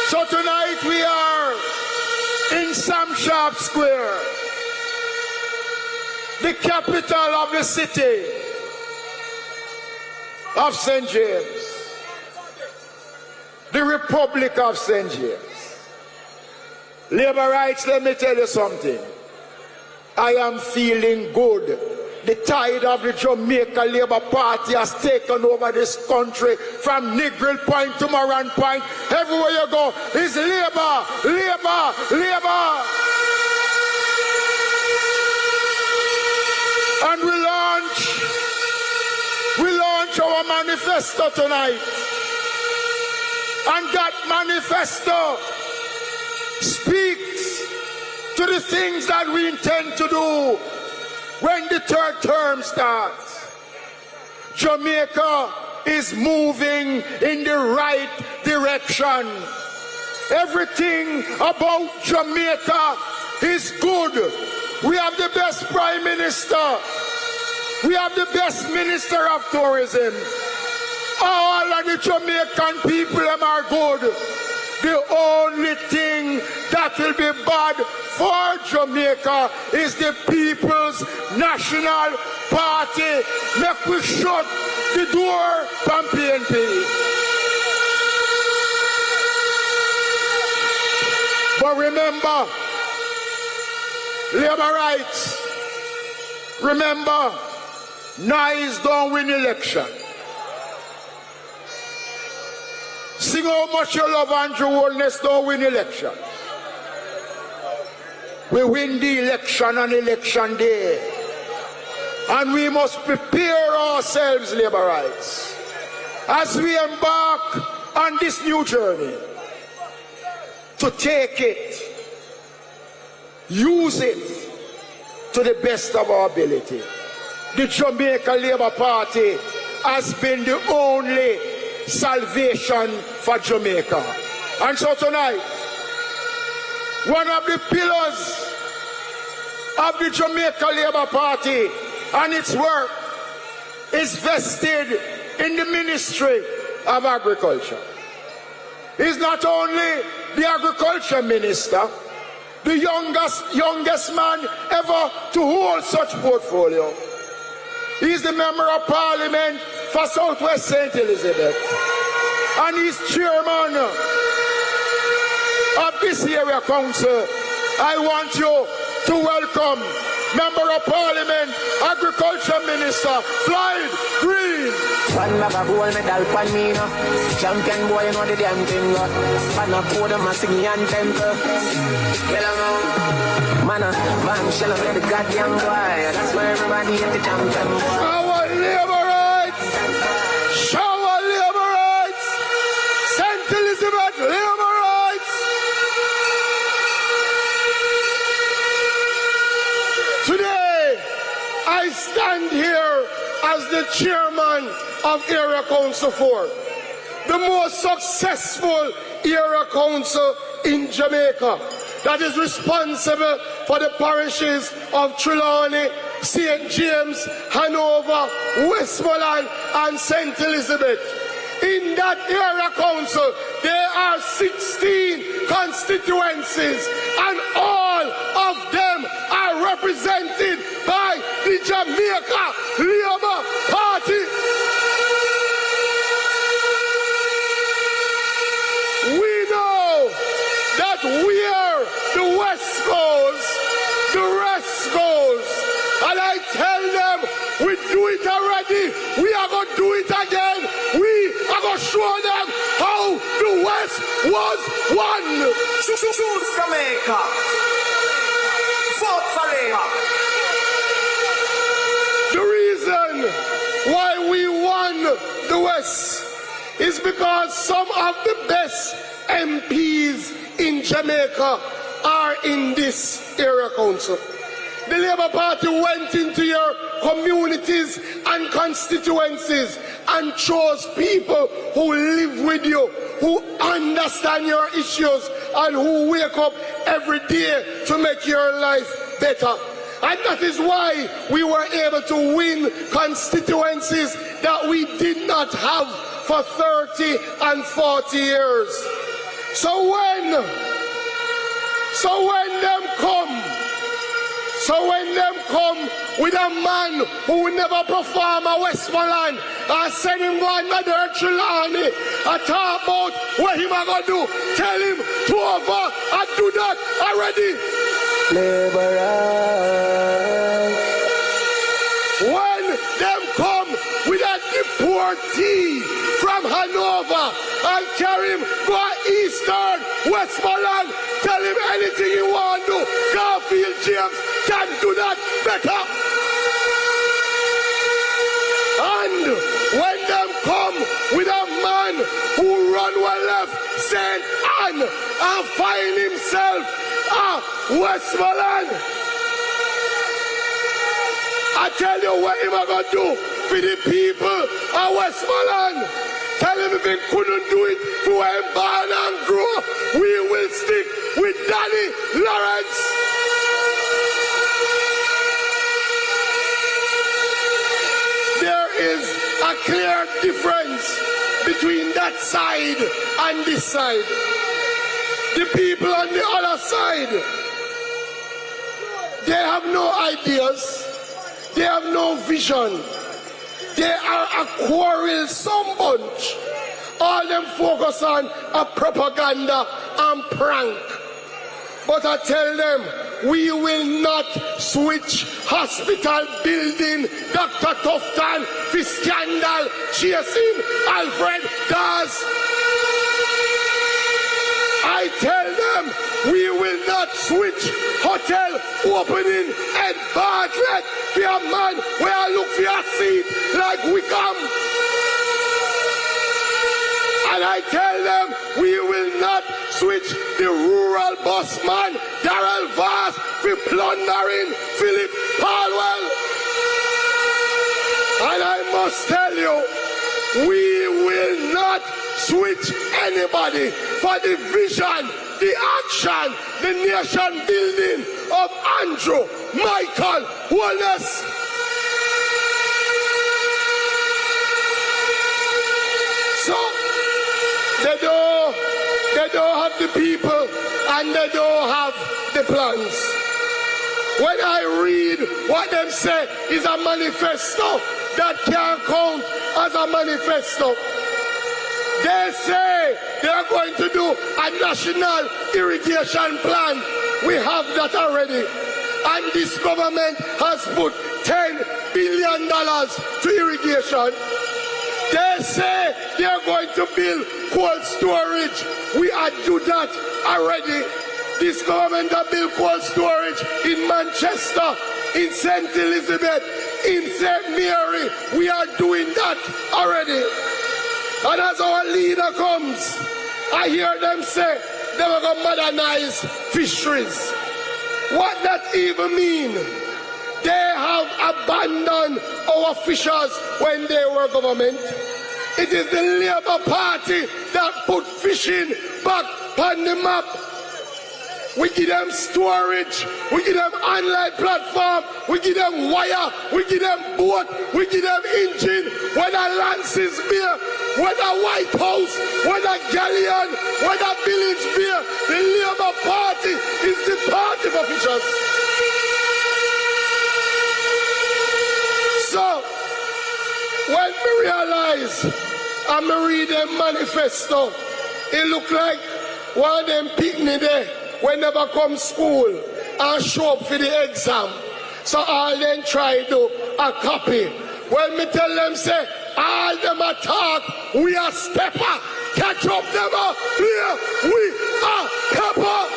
So tonight we are in Sam Sharpe Square, the capital of the city of St. James, the Republic of St. James. Labour rights, let me tell you something. I am feeling good. The tide of the Jamaica Labour Party has taken over this country from Negril Point to Moran Point. Everywhere you go is Labour, Labour, Labour. And we launch our manifesto tonight. And that manifesto speaks to the things that we intend to do when the third term starts. Jamaica is moving in the right direction. Everything about Jamaica is good. We have the best Prime Minister. We have the best Minister of Tourism. All of the Jamaican people are good. The only thing that will be bad for Jamaica is the People's National Party. Make we shut the door from PNP. But remember, Labour rights. Remember, nice don't win election. Sing how much you love Andrew Holness, don't win election. We win the election on election day. And we must prepare ourselves, Labour rights, as we embark on this new journey, to take it, use it to the best of our ability. The Jamaica Labour Party has been the only salvation for Jamaica. And so tonight, one of the pillars of the Jamaica Labour Party and its work is vested in the Ministry of Agriculture. He's not only the Agriculture Minister, the youngest man ever to hold such portfolio. He's the Member of Parliament for Southwest St. Elizabeth. And he's chairman of this area council. I want you to welcome Member of Parliament, Agriculture Minister, Floyd Green. One bag of gold medal pan me no. Champion boy, you know the damn thing. Pan a podium and sing anthem. Man, man, shall I play the goddamn boy? That's where everybody at the champion. Our Labour rights! Shower Labour rights! St. Elizabeth Labour rights! Today, I stand here as the chairman of Area Council 4, the most successful area council in Jamaica, that is responsible for the parishes of Trelawney, St. James, Hanover, Westmoreland, and St. Elizabeth. In that area council, there are 16 constituencies, and all of them are represented the Jamaica Labour Party. We know that where the West goes, the rest goes. And I tell them, we do it already. We are going to do it again. We are going to show them how the West was won. Choose Jamaica. Vote for Labour. The reason why we won the West is because some of the best MPs in Jamaica are in this area council. The Labour Party went into your communities and constituencies and chose people who live with you, who understand your issues, and who wake up every day to make your life better. And that is why we were able to win constituencies that we did not have for 30 and 40 years. So when them come with a man who will never perform a Westmoreland and send him go another Trelawney and talk about what him a gonna do, tell him to over and do that already. When them come with a deportee from Hanover and carry him go Eastern Westmoreland, tell him anything he want to do, Garfield James can do that better. And when them come with a man who run well left, St. Anne, and find himself a Westmoreland, I tell you what him a gonna do for the people of Westmoreland. Tell him if he couldn't do it for him born and grow, we will stick with Danny Lawrence. There is a clear difference between that side and this side. The people on the other side, they have no ideas. They have no vision. They are a quarrelsome bunch. All them focus on a propaganda and prank. But I tell them, we will not switch hospital building Dr. Tufton for scandal chasing Alfred Dawes. I tell them, we will not switch hotel opening at Bartlett for a man where I look for a seat like Wickham. And I tell them, we will not switch the rural busman Darrell Voss for plundering Philip Palwell. And I must tell you, we will not switch anybody for the vision, the action, the nation building of Andrew Michael Holness. So they don't have the people and they don't have the plans. When I read what them say is a manifesto that can't count as a manifesto. They say they are going to do a national irrigation plan. We have that already. And this government has put $10 billion to irrigation. They say they are going to build cold storage. We are do that already. This government has built cold storage in Manchester, in St. Elizabeth, in St. Mary. We are doing that already. And as our leader comes, I hear them say they are going to modernize fisheries. What that even mean? They have abandoned our fishers when they were government. It is the Labour Party that put fishing back on the map. We give them storage, we give them online platform, we give them wire, we give them boat, we give them engine. Whether Lance's beer, whether White House, whether Galleon, whether Village beer, the Labour Party is the party for fishers. when me realize and me read them manifesto, it look like one of them picnic there when never come school and show up for the exam. So all them try to a copy. When me tell them say, all them attack, we are stepper. Catch up them up, here we are pepper.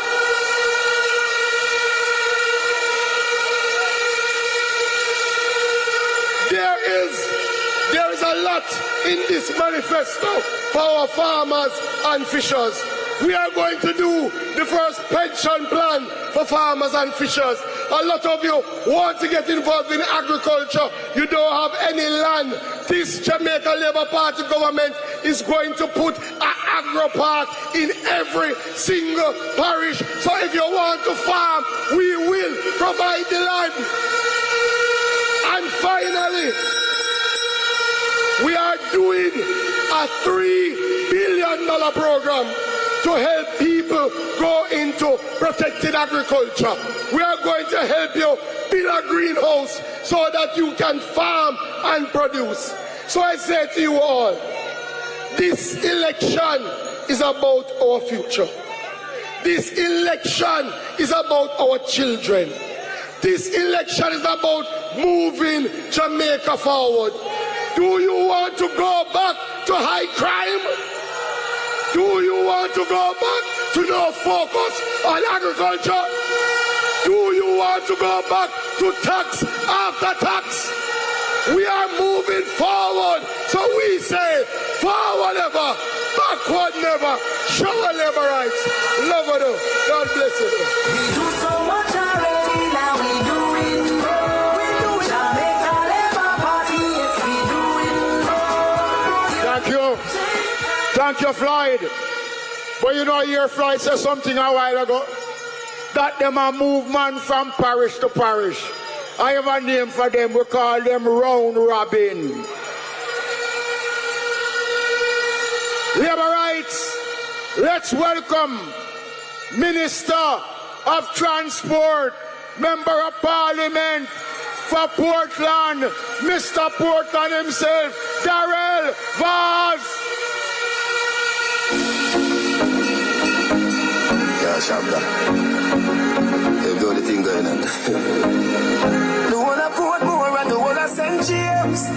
There is a lot in this manifesto for our farmers and fishers. We are going to do the first pension plan for farmers and fishers. A lot of you want to get involved in agriculture. You don't have any land. This Jamaica Labour Party government is going to put an agro park in every single parish. So if you want to farm, we will provide the land. And finally, we are doing a $3 billion program to help people go into protected agriculture. We are going to help you build a greenhouse so that you can farm and produce. So I say to you all, this election is about our future. This election is about our children. This election is about moving Jamaica forward. Do you want to go back to high crime? Do you want to go back to no focus on agriculture? Do you want to go back to tax after tax? We are moving forward, so we say forward ever, backward never. Show our labor rights. Love you. God bless you. We do so much already, now we doing more. Jamaica Labour Party, yes we doing more. Thank you. Thank you, Floyd. But you know, your Floyd said something a while ago, that them a movement from parish to parish. I have a name for them, we call them round robin. Labour rights, let's welcome Minister of Transport, Member of Parliament for Portland, Mr. Portland himself, Darrell Vaz. Yeah, Shabda. They've got the thing going on. The one I put more and the one I send James.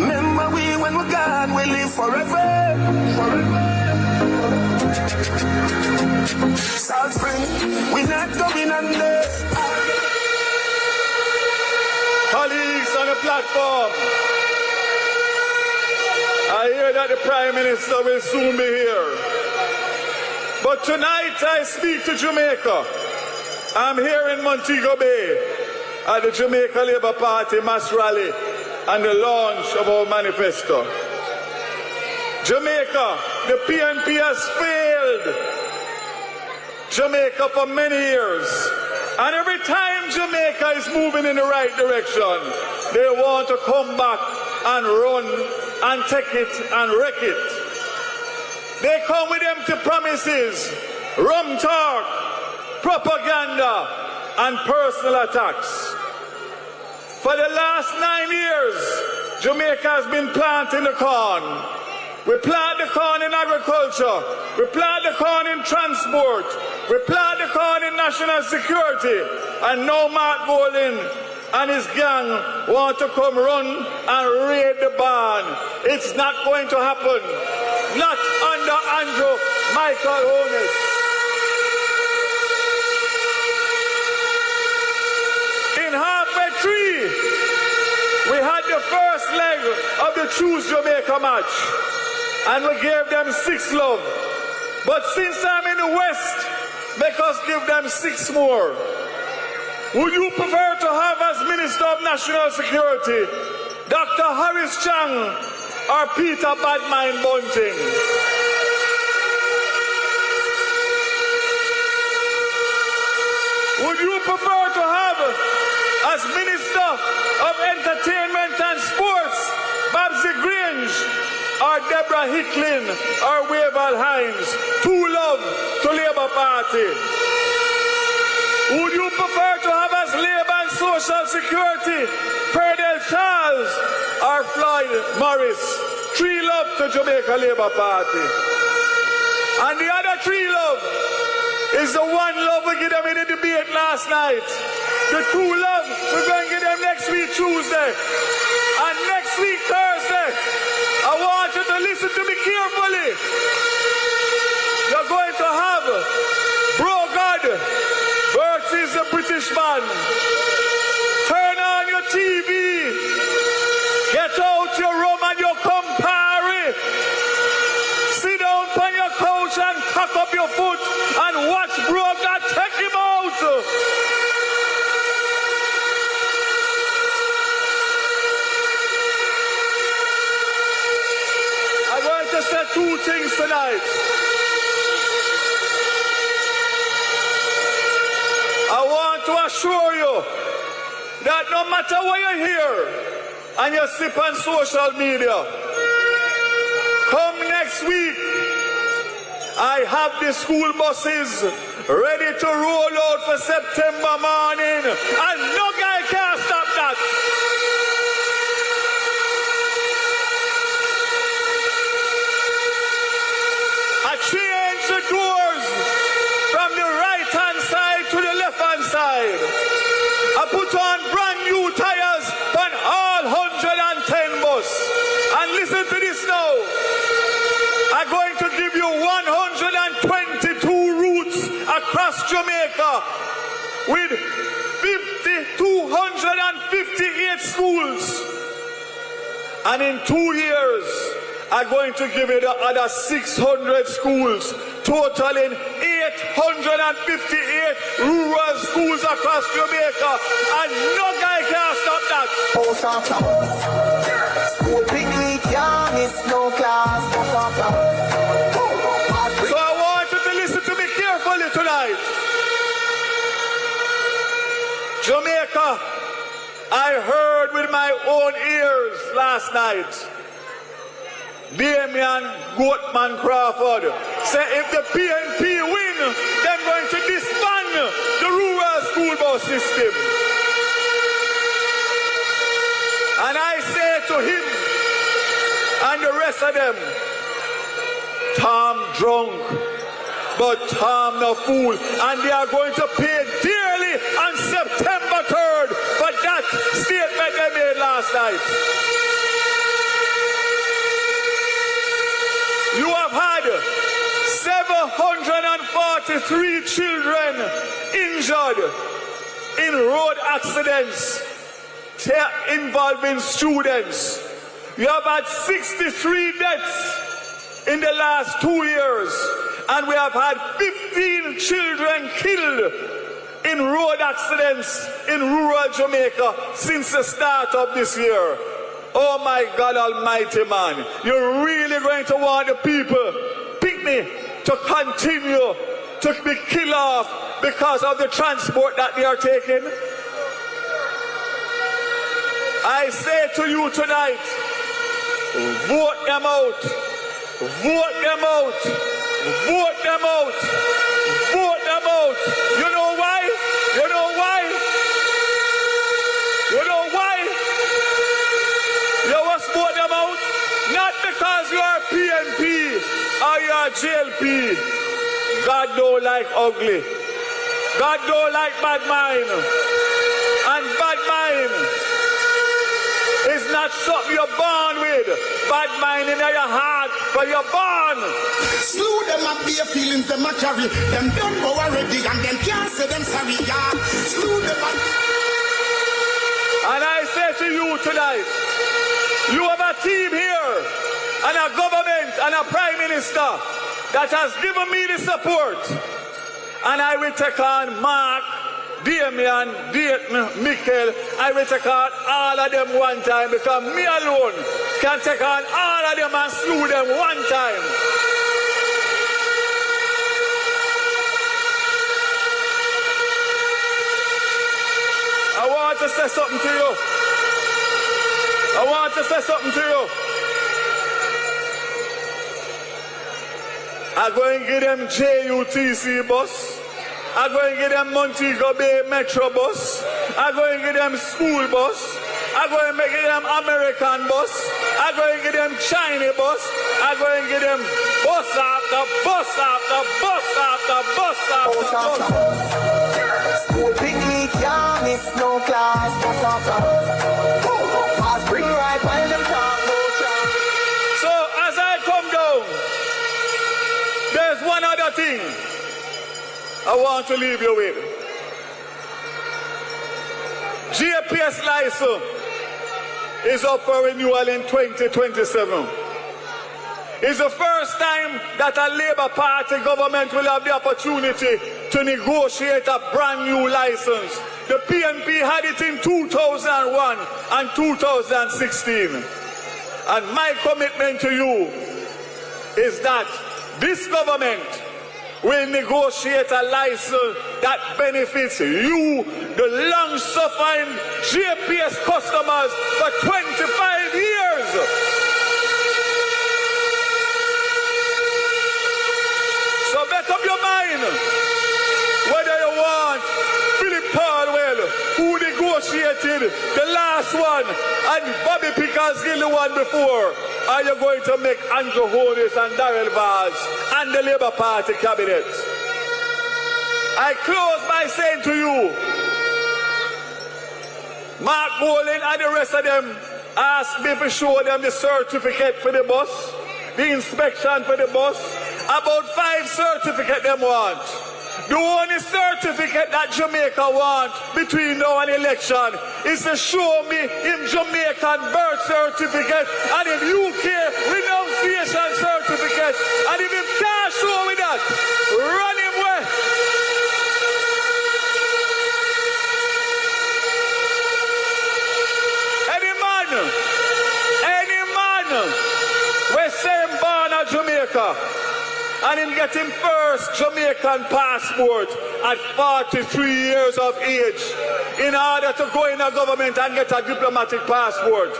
Remember we when we're gone, we live forever. South Spring, we're not going under. Colleagues on the platform, I hear that the Prime Minister will soon be here. But tonight I speak to Jamaica. I'm here in Montego Bay at the Jamaica Labour Party mass rally and the launch of our manifesto. Jamaica, the PNP has failed Jamaica for many years. And every time Jamaica is moving in the right direction, they want to come back and run and take it and wreck it. They come with empty promises, rum talk, propaganda, and personal attacks. For the last 9 years, Jamaica has been planting the corn. We plant the corn in agriculture. We plant the corn in transport. We plant the corn in national security. And now Mark Golding and his gang want to come run and raid the barn. It's not going to happen. Not under Andrew Holness. In halfway tree, we had the first leg of the Choose Jamaica match, and we gave them 6 love. But since I'm in the West, make us give them 6 more. Would you prefer to have as Minister of National Security Dr. Harris Chang or Peter Badmine Bunting? Would you prefer to have as Minister of Entertainment and Sports Babsy Grange or Deborah Hicklin or Wavell Hines? 2 love to Labour Party. Would you prefer to have as Labour and Social Security, Perdell Charles, or Floyd Morris. 3 love to Jamaica Labour Party. And the other 3 love is the 1 love we give them in the debate last night. The 2 love we're going to give them next week Tuesday. And next week Thursday, I want you to listen to me carefully. You're going to have Bro God versus the British man. Turn on your TV. Get out your rum and your Campari. Sit down on your couch and cock up your foot and watch Bro God take him out. I'm going to say 2 things tonight. I want to assure you that no matter where you're here and you sip on social media, come next week, I have the school buses ready to roll out for September morning, and no guy can stop that. I change the doors from the right-hand side to the left-hand side. I put on brand new tires on all 110 bus. And listen to this now. I'm going to give you 122 routes across Jamaica with 258 schools. And in 2 years, I'm going to give you the other 600 schools, totaling 858 rural schools across Jamaica, and no guy can stop that. Post after post. School picnic, yeah, miss no class. Post after post. So I want you to listen to me carefully tonight. Jamaica, I heard with my own ears last night, Damian Goatman Crawford say if the PNP win, they're going to disband the rural school bus system. And I say to him and the rest of them, Tom drunk, but Tom no fool, and they are going to pay dearly on September 3rd for that statement they made last night. You have had 743 children injured in road accidents involving students. You have had 63 deaths in the last 2 years. And we have had 15 children killed in road accidents in rural Jamaica since the start of this year. Oh my God Almighty, man. You're really going to want the people, pick me, to continue to be killed off because of the transport that they are taking? I say to you tonight, vote them out. Vote them out. Vote them out. Vote them out. You know why? You know why? You know why? You must vote them out. Not because you are PNP or you are JLP. God don't like ugly. God don't like bad mind. And bad mind is not something you're born with. Bad mind in your heart, but you're born. Slew them up, their feelings, them a carry. Them done go already, and them can't say them sorry, yeah. Slew them up. And I say to you tonight, you have a team here, and a government, and a Prime Minister that has given me the support. And I will take on Mark, Damian, Michael. I will take on all of them one time, because me alone can take on all of them and slew them one time. I want to say something to you. I want to say something to you. I'm going to give them JUTC bus. I'm going to give them Montego Bay Metro bus. I'm going to give them school bus. I'm going to give them American bus. I'm going to give them Chinese bus. I'm going to give them bus after bus after bus after bus after bus. School picnic, yeah, miss no class. Bus after bus. Pass bring right while them talk no chat. So as I come down, there's one other thing I want to leave you with. GPS license is up for renewal in 2027. It's the first time that a Labour Party government will have the opportunity to negotiate a brand new license. The PNP had it in 2001 and 2016. And my commitment to you is that this government will negotiate a license that benefits you, the long-suffering GPS customers, for 25 years. So make up your mind whether you want Philip Caldwell, who negotiated the last one, and Bobby Pickersgill, the one before. Are you going to make Andrew Holness and Darrell Vaz and the Labour Party cabinet? I close by saying to you, Mark Bolin and the rest of them asked me to show them the certificate for the bus, the inspection for the bus. About 5 certificates them want. The only certificate that Jamaica want between now and election is to show me him Jamaican birth certificate and him UK renunciation certificate. And if him can't show me that, run him away. Any man, we're saying born at Jamaica, and him get him first Jamaican passport at 43 years of age in order to go in a government and get a diplomatic passport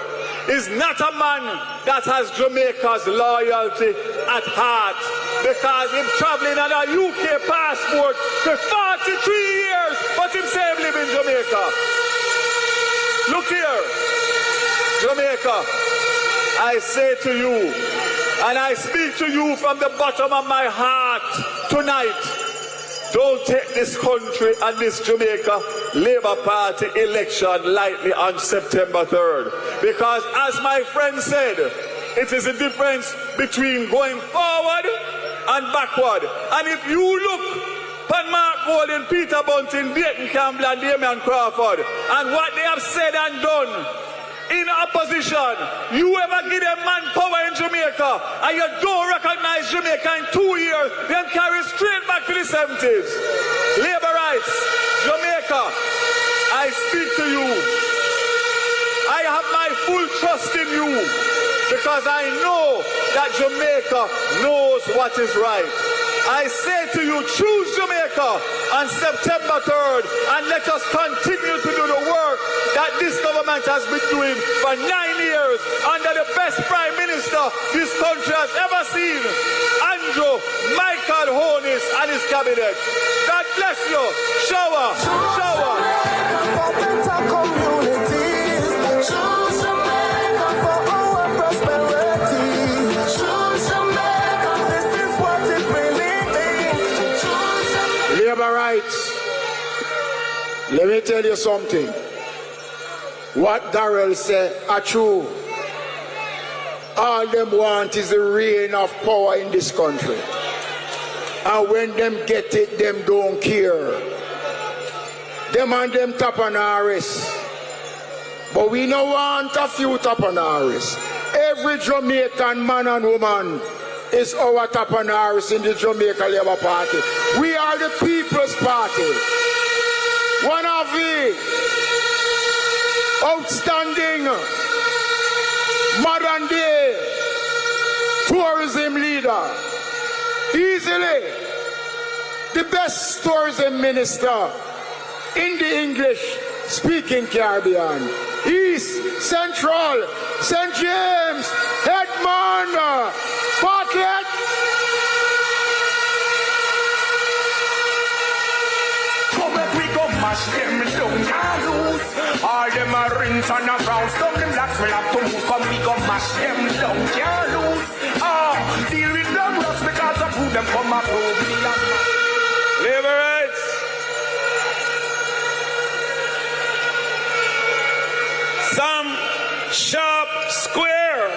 is not a man that has Jamaica's loyalty at heart, because him traveling on a UK passport for 43 years, but him say him live in Jamaica. Look here, Jamaica, I say to you, and I speak to you from the bottom of my heart tonight, don't take this country and this Jamaica Labour Party election lightly on September 3rd. Because as my friend said, it is a difference between going forward and backward. And if you look at Mark Golding, Peter Bunting, Dayton Campbell and Damian Crawford and what they have said and done in opposition, you ever give them manpower in Jamaica and you don't recognize Jamaica in 2 years, then carry straight back to the 70s. Labour rights, Jamaica, I speak to you. I have my full trust in you because I know that Jamaica knows what is right. I say to you, choose Jamaica on September 3rd and let us continue to do the work that this government has been doing for 9 years under the best Prime Minister this country has ever seen, Andrew Michael Holness and his cabinet. God bless you. Shower, shower. Labour rights. Let me tell you something. What Darrell said are true. All them want is the reign of power in this country. And when them get it, them don't care. Them and them tap on our wrist. But we no want a few tap on our wrist. Every Jamaican man and woman is our tap on our wrist in the Jamaica Labour Party. We are the People's Party. One of the outstanding modern day tourism leader, easily the best tourism minister in the English speaking Caribbean, East, Central, St. James, Edmond, Bartlett. Come and we go mash them down. turn around. Stop them blacks will have to move. Come we go mash them down. Can't lose. Deal with them rocks because of who them come approve. Labor rights. Sam Sharpe Square.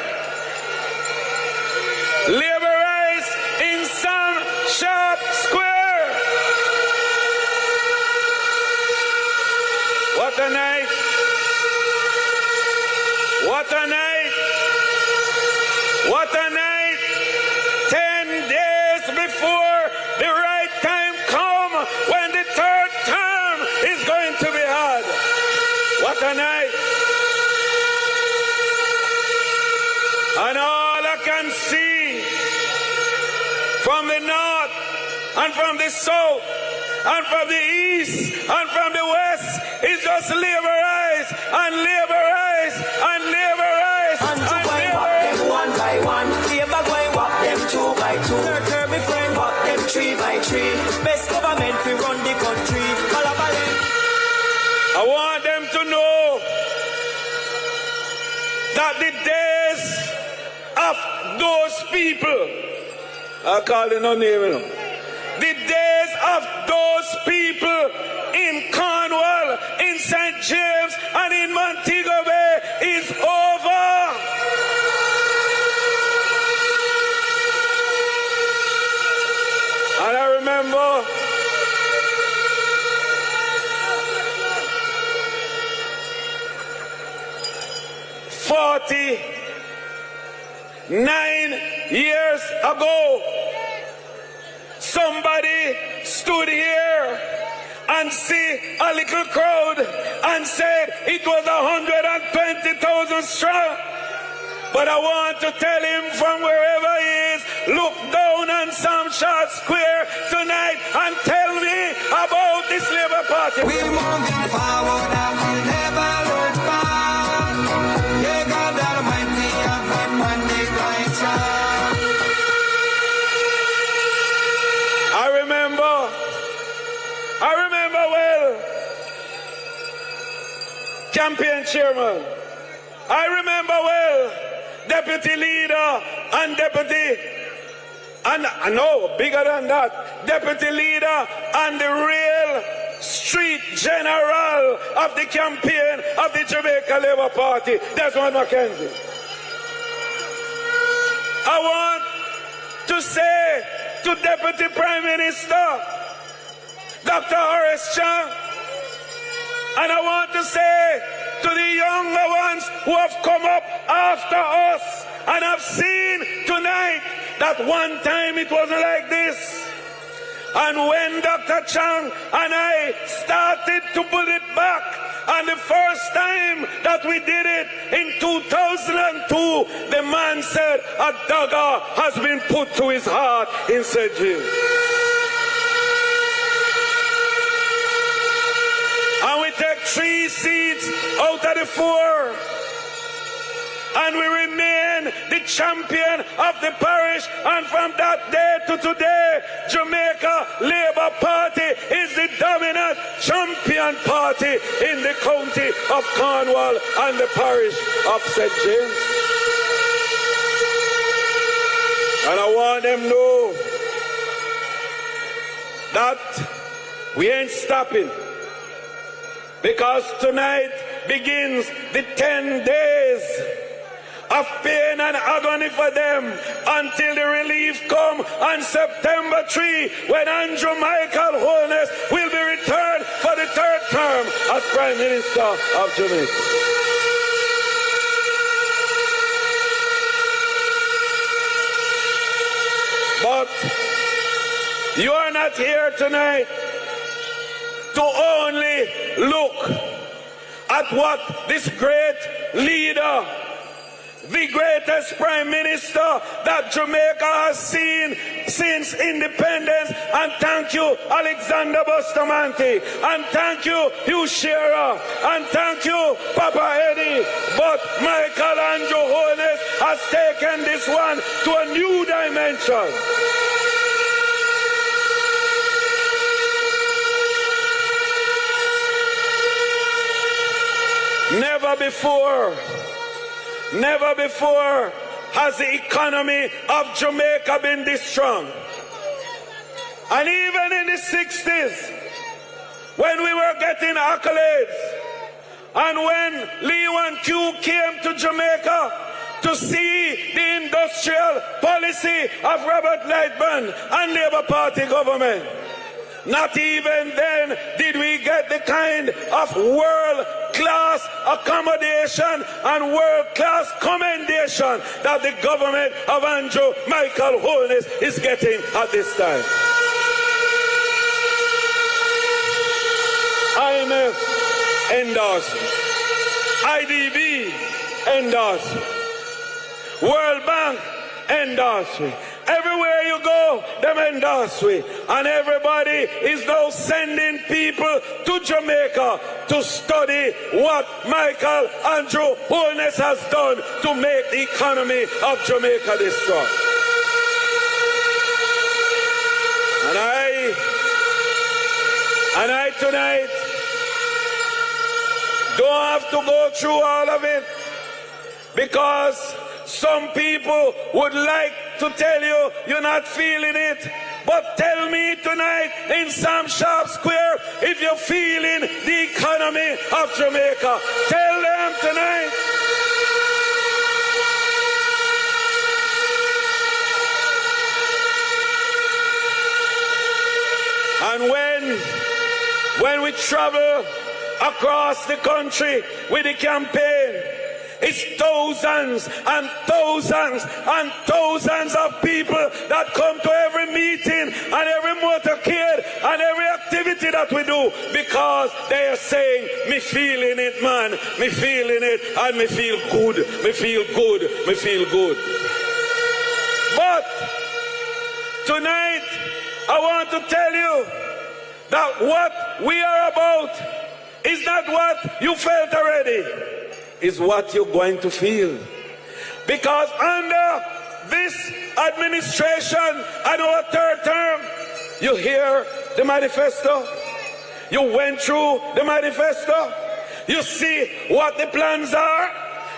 Labor rights in Sam Sharpe Square. What a night. What a night. What a night. 10 days before the right time come when the third term is going to be had. What a night. And all I can see from the north and from the south and from the east and from the west is just labor rights and labor rights and labor rights and labor rights. One by one, labor going walk them 2 by 2. Third me friend walk them 3 by 3. Best government we run the country. I want them to know that the days of those people, I call it no name, the days of those people in Cornwall, in St. James, and in Montego Bay is over. And I remember "49 years ago, somebody stood here and see a little crowd and said it was 120,000 strong. But I want to tell him from wherever he is, look down on Sam Sharpe Square tonight and tell me about this Labour Party. We moving forward and we'll never look back. Yeah, God Almighty, have him on the right track. I remember well, campaign chairman. I remember well, deputy leader and deputy, and no, bigger than that, deputy leader and the real street general of the campaign of the Jamaica Labour Party, Desmond Mackenzie. I want to say to Deputy Prime Minister Dr. Horace Chang, and I want to say to the younger ones who have come up after us and have seen tonight that one time it wasn't like this. And when Dr. Chang and I started to put it back, and the first time that we did it in 2002, the man said a dagger has been put to his heart in St. James. And we take 3 seats out of the 4. And we remain the champion of the parish. And from that day to today, Jamaica Labour Party is the dominant champion party in the county of Cornwall and the parish of St. James. And I want them to know that we ain't stopping. Because tonight begins the 10 days of pain and agony for them until the relief come on September 3 when Andrew Holness will be returned for the 3rd term as Prime Minister of Jamaica. But you are not here tonight to only look at what this great leader, the greatest Prime Minister that Jamaica has seen since independence, and thank you Alexander Bustamante, and thank you Hugh Shearer, and thank you Papa Eddie, but Michael Andrew Holness has taken this one to a new dimension. Never never before has the economy of Jamaica been this strong. And even in the 60s, when we were getting accolades, and when Lee and Q came to Jamaica to see the industrial policy of Robert Lightman and Labour Party government, not even then did we get the kind of world-class accommodation and world-class commendation that the government of Andrew Michael Holness is getting at this time. IMF endorsement, IDB endorsement, World Bank endorsement. Everywhere you go, them endorse we. And everybody is now sending people to Jamaica to study what Michael Andrew Holness has done to make the economy of Jamaica this strong. And I tonight don't have to go through all of it, because some people would like to tell you you're not feeling it. But tell me tonight in Sam Sharpe Square if you're feeling the economy of Jamaica. Tell them tonight. And when we travel across the country with the campaign, it's thousands and thousands and thousands of people that come to every meeting and every motorcade and every activity that we do, because they are saying, me feeling it, man, me feeling it, and me feel good, me feel good, me feel good. But tonight, I want to tell you that what we are about is not what you felt already, is what you're going to feel. Because under this administration and our third term, you hear the manifesto, you went through the manifesto, you see what the plans are,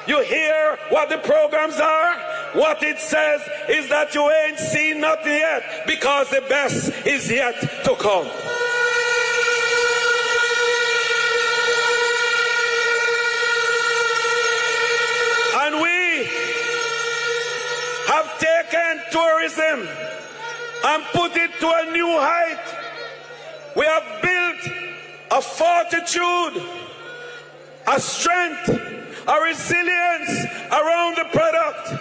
you hear what the programs are. What it says is that you ain't seen nothing yet, because the best is yet to come. And we have taken tourism and put it to a new height. We have built a fortitude, a strength, a resilience around the product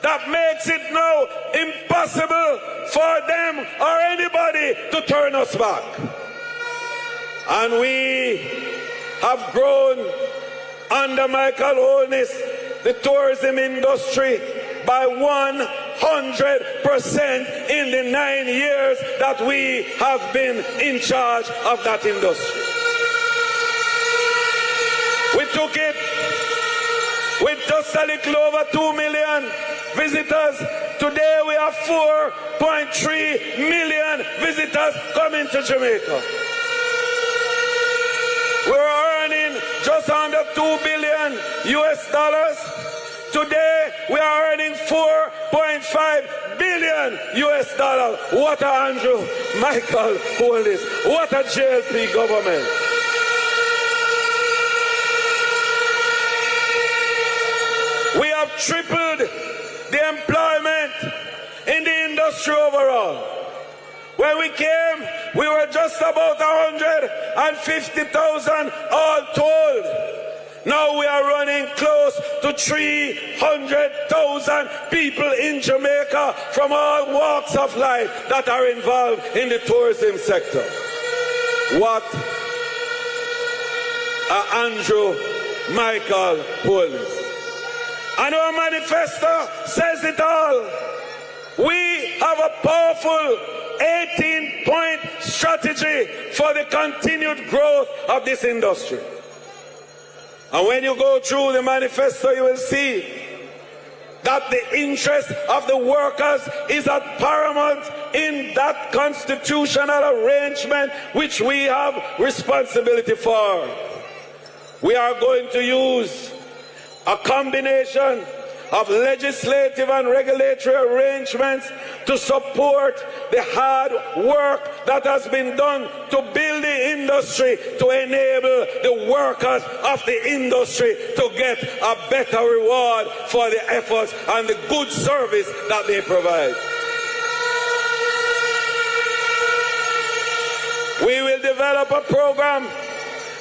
that makes it now impossible for them or anybody to turn us back. And we have grown under Michael Holness the tourism industry by 100% in the 9 years that we have been in charge of that industry. We took it with just a little over 2 million visitors. Today we have 4.3 million visitors coming to Jamaica. We're earning just under $2 billion US. Today we are earning 4.5 billion US. What a Andrew Michael Holness. What a JLP government. We have tripled the employment in the industry overall. When we came, we were just about 150,000 all told. Now we are running close to 300,000 people in Jamaica from all walks of life that are involved in the tourism sector. What Andrew Michael Holness. And our manifesto says it all. We have a powerful 18-point strategy for the continued growth of this industry. And when you go through the manifesto, you will see that the interest of the workers is at paramount in that constitutional arrangement which we have responsibility for. We are going to use a combination of legislative and regulatory arrangements to support the hard work that has been done to build the industry, to enable the workers of the industry to get a better reward for the efforts and the good service that they provide. We will develop a program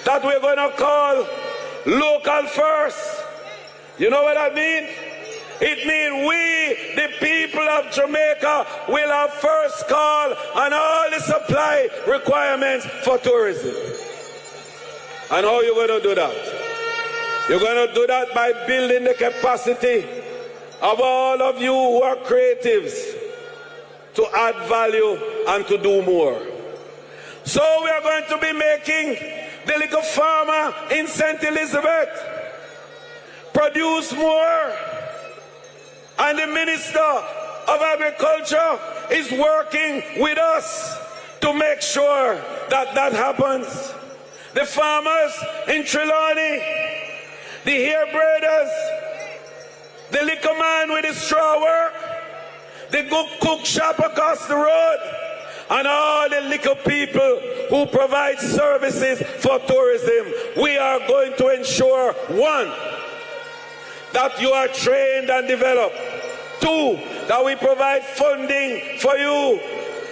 that we're going to call Local First. You know what that means? It means we, the people of Jamaica, will have first call on all the supply requirements for tourism. And how are you going to do that? You're going to do that by building the capacity of all of you who are creatives to add value and to do more. So we are going to be making the little farmer in St. Elizabeth produce more. And the Minister of Agriculture is working with us to make sure that that happens. The farmers in Trelawney, the hair braiders, the liquor man with the straw work, the good cook shop across the road, and all the little people who provide services for tourism. We are going to ensure, one, that you are trained and developed. Two, that we provide funding for you.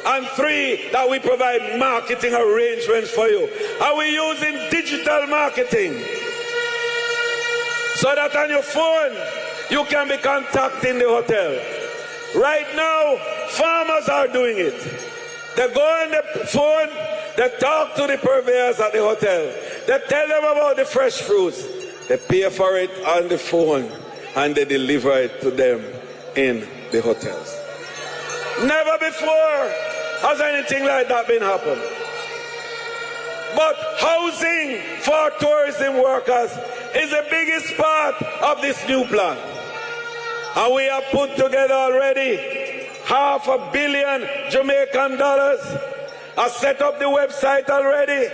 And three, that we provide marketing arrangements for you. Are we using digital marketing? So that on your phone, you can be contacting the hotel. Right now, farmers are doing it. They go on the phone, they talk to the purveyors at the hotel. They tell them about the fresh fruits. They pay for it on the phone and they deliver it to them in the hotels. Never before has anything like that been happening. But housing for tourism workers is the biggest part of this new plan. And we have put together already $500 million Jamaican dollars. I set up the website already.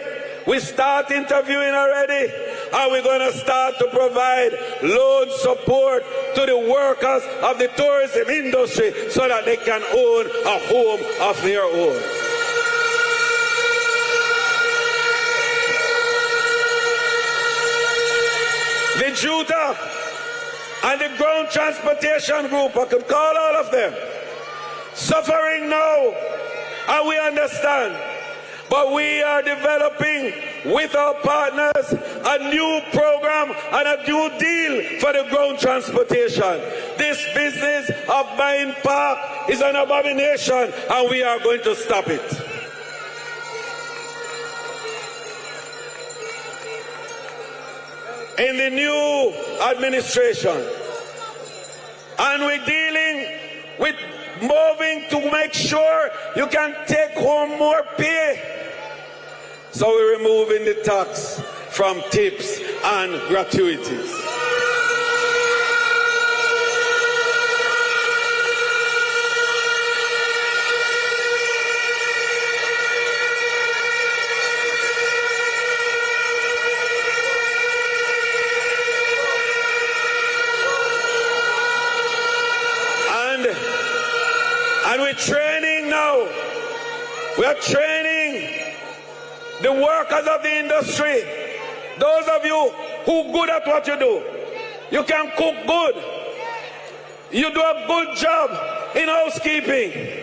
We start interviewing already. And we're going to start to provide loan support to the workers of the tourism industry so that they can own a home of their own. The JUTA and the ground transportation group, I could call all of them, suffering now, and we understand. But we are developing with our partners a new program and a new deal for the ground transportation. This business of buying park is an abomination, and we are going to stop it. In the new administration, and we're dealing with moving to make sure you can take home more pay. So we're removing the tax from tips and gratuities. And we're training now. We are training the workers of the industry. Those of you who are good at what you do. You can cook good. You do a good job in housekeeping.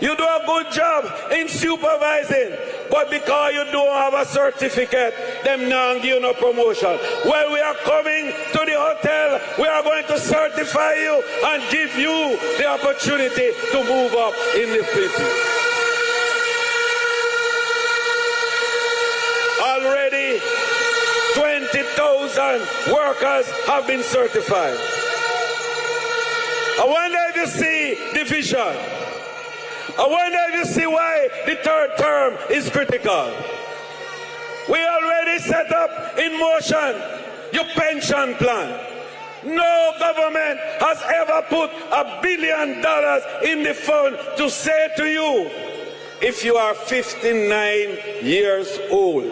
You do a good job in supervising. But because you don't have a certificate, them now give you no promotion. Well, we are coming to the hotel. We are going to certify you and give you the opportunity to move up in the business. Already, 20,000 workers have been certified. I wonder if you see the vision. I wonder if you see why the third term is critical. We already set up in motion your pension plan. No government has ever put $1 billion in the fund to say to you, if you are 59 years old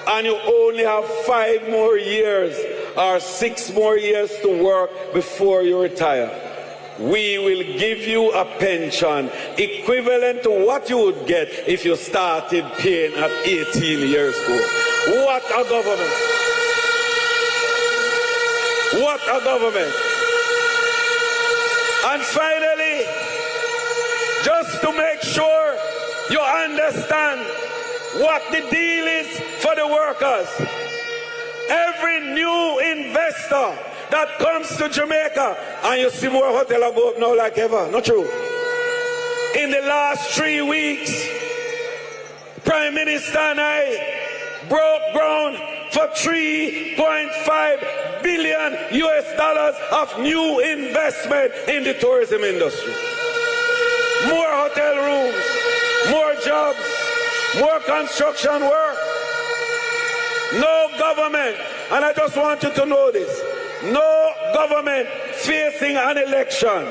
and you only have 5 more years or 6 more years to work before you retire, we will give you a pension equivalent to what you would get if you started paying at 18 years old. What a government! What a government! And finally, just to make sure you understand what the deal is for the workers, every new investor that comes to Jamaica, and you see more hotel go up now like ever, not true? In the last 3 weeks, Prime Minister and I broke ground for $3.5 billion of new investment in the tourism industry. More hotel rooms, more jobs, more construction work. No government, and I just want you to know this, no government facing an election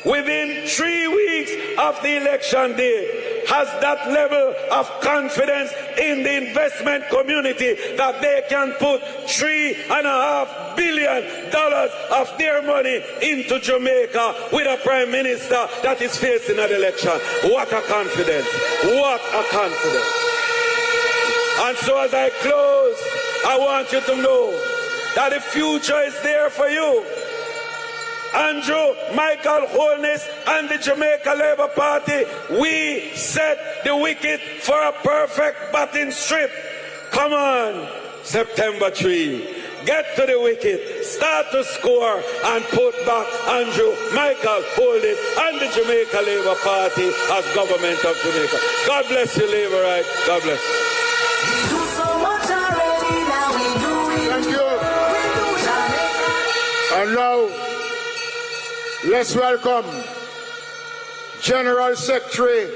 within 3 weeks of the election day has that level of confidence in the investment community that they can put $3.5 billion of their money into Jamaica with a prime minister that is facing an election. What a confidence! What a confidence! And so as I close, I want you to know that the future is there for you. Andrew, Michael Holness and the Jamaica Labour Party, we set the wicket for a perfect batting strip. Come on, September 3. Get to the wicket, start to score, and put back Andrew, Michael Holness and the Jamaica Labour Party as government of Jamaica. God bless you, Labour Right. God bless you. Do so much already, now we do it. Thank you. We do Jamaica. And now, let's welcome General Secretary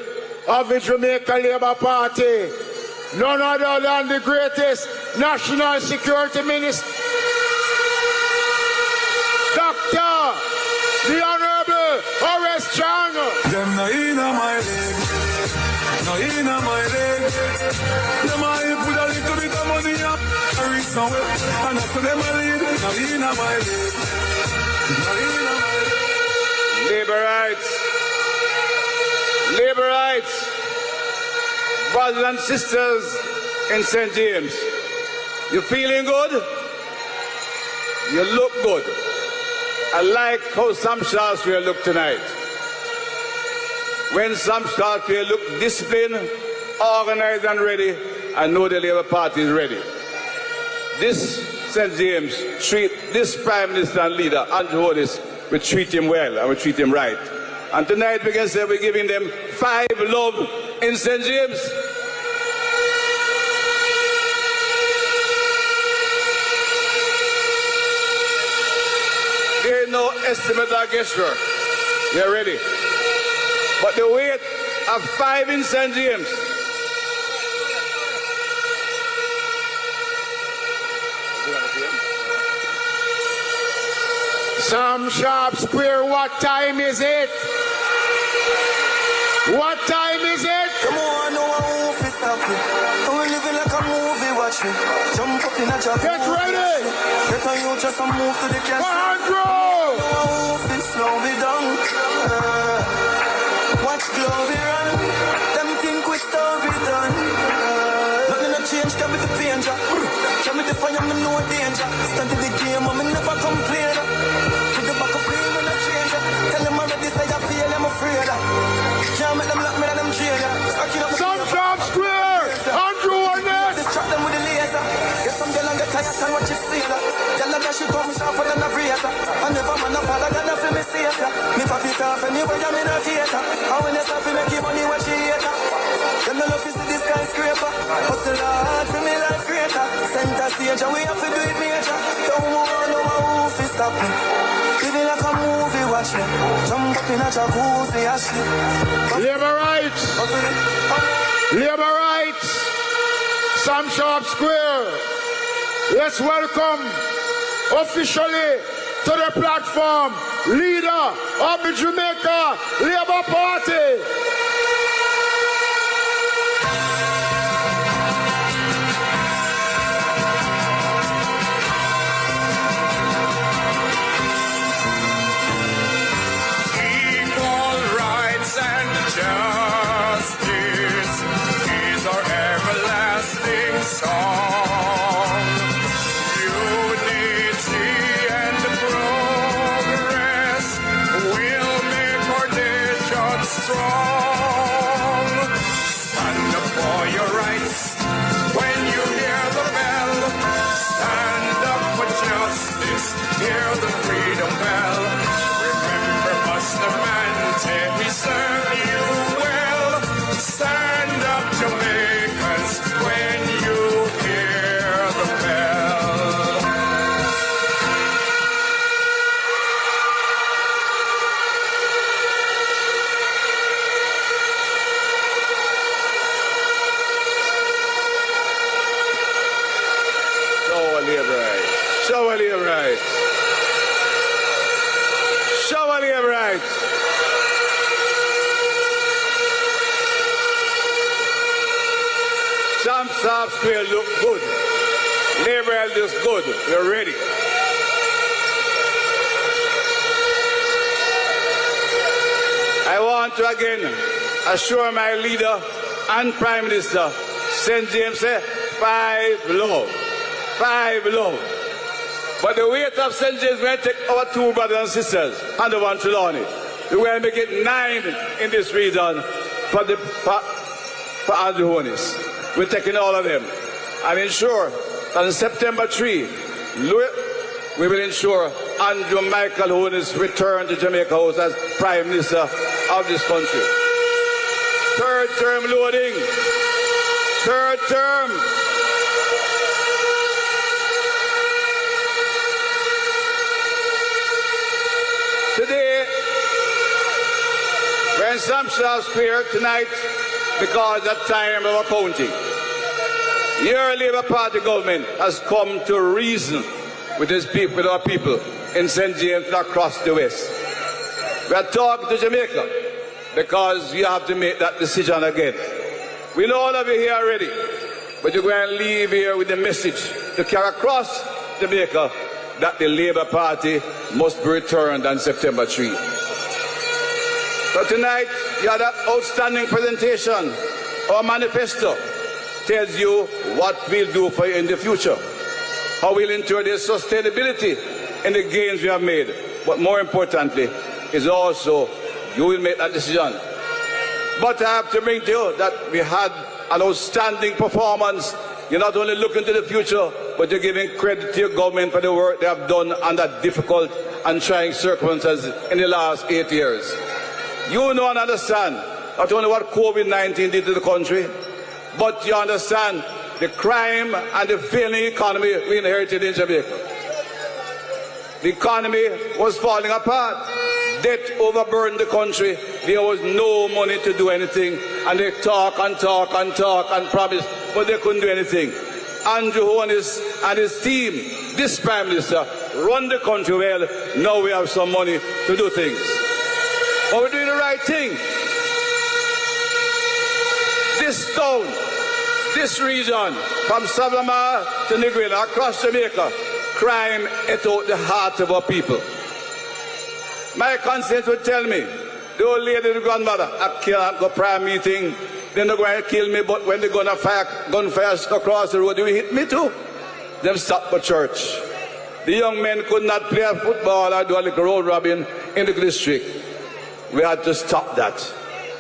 of the Jamaica Labour Party, none other than the greatest National Security Minister, Dr. the Honorable Horace Chang. Them no inna my leg, no inna my leg. Them a hit with a little bit of money and carry somewhere, and after them a lead, no inna my leg, no inna my leg. Labour rights, brothers and sisters in St. James. You feeling good? You look good. I like how Sam Sharpe Square look tonight. When Sam Sharpe Square look disciplined, organized and ready, I know the Labour Party is ready. This St. James treat this Prime Minister and leader, Andrew Holness, we treat him well and we treat him right. And tonight we can say we're giving them 5 love in St. James. There is no estimate or guesswork. We are ready. But the weight of 5 in St. James. Sam Sharpe Square, what time is it? What time is it? Come on, no one move it, stop it. We living like a movie, watch me. Jump up in a job. Get ready. Get on you, just a move to the cash. Andrew! No one move it, slow me down. Watch glory run. Them think we story done. Nothing to change, can be the danger. Can be the fire, me no danger. Stand in the game, I never complain. To the back of me, when I change. Tell them already, say I feel I'm afraid. Can't make them lock me and them jail. Sam Sharpe Square! Andrew Holness! Distract them with the laser. Get some girl and get tired and watch it sailor. Girl and she come sharper than a razor. I never man a father, God feel me savior. Me pop it off anyway, I'm in a theater. And when you start to make your money, watch it later. Them no love to see this skyscraper. Hustle hard for me life greater. Center stage and we have to do it major. Don't move on, no one who stop me. Living like a movie, watch me. Jump up in a jacuzzi, Ashley. Labour rights! Labour rights! Sam Sharpe Square. Let's welcome officially to the platform leader of the Jamaica Labour Party. wrong. Stand up for your rights when you hear the bell. Stand up for justice, hear the freedom bell. Remember Bustamante, he served you well. Stand up, Jamaicans, when you hear the bell. Shower your rights. Shower your rights. Sam Sharpe Square look good. Labour is good. We're ready. I want to again assure my leader and Prime Minister, St. James, 5 love. 5 love. But the weight of St. James will take our 2 brothers and sisters and the 1 Trelawney. We will make it 9 in this region for Andrew Holness. We're taking all of them and ensure that on September 3, we will ensure Andrew Michael Holness return to Jamaica House as Prime Minister of this country. 3rd term loading. 3rd term. Today, we're in Sam Sharpe Square tonight because of time of accounting. Your Labour Party government has come to reason with our people in St. James and across the West. We are talking to Jamaica because you have to make that decision again. We know all of you here already, but you're going to leave here with the message to carry across Jamaica that the Labour Party must be returned on September 3. So tonight, you had that outstanding presentation. Our manifesto tells you what we'll do for you in the future, how we'll ensure the sustainability in the gains we have made. But more importantly, is also you will make that decision. But I have to bring to you that we had an outstanding performance. You're not only looking to the future, but you're giving credit to your government for the work they have done under difficult and trying circumstances in the last 8 years. You know and understand not only what COVID-19 did to the country, but you understand the crime and the failing economy we inherited in Jamaica. The economy was falling apart. Debt overburdened the country. There was no money to do anything. And they talk and talk and talk and promise, but they couldn't do anything. Andrew Holness and his team, this Prime Minister, run the country well. Now we have some money to do things. But we're doing the right thing. This town, this region, from Savannah to Negrilla, across Jamaica, crime ate out the heart of our people. My conscience would tell me, the old lady, the grandmother, I can't go prayer meeting, then they're going to kill me, but when they're going to fire gunfire across the road, they will hit me too. Them stop for church. The young men could not play football or do a little road robin in the district. We had to stop that.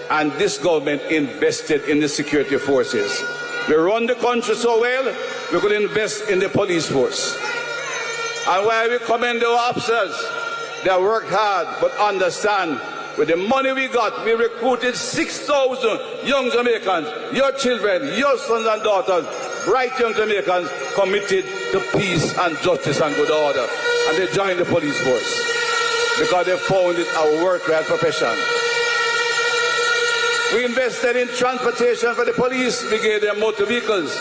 And this government invested in the security forces. We run the country so well, we could invest in the police force. And while we commend our officers, they work hard, but understand, with the money we got, we recruited 6,000 young Jamaicans, your children, your sons and daughters, bright young Jamaicans committed to peace and justice and good order. And they joined the police force because they found it a worthwhile profession. We invested in transportation for the police. We gave them motor vehicles.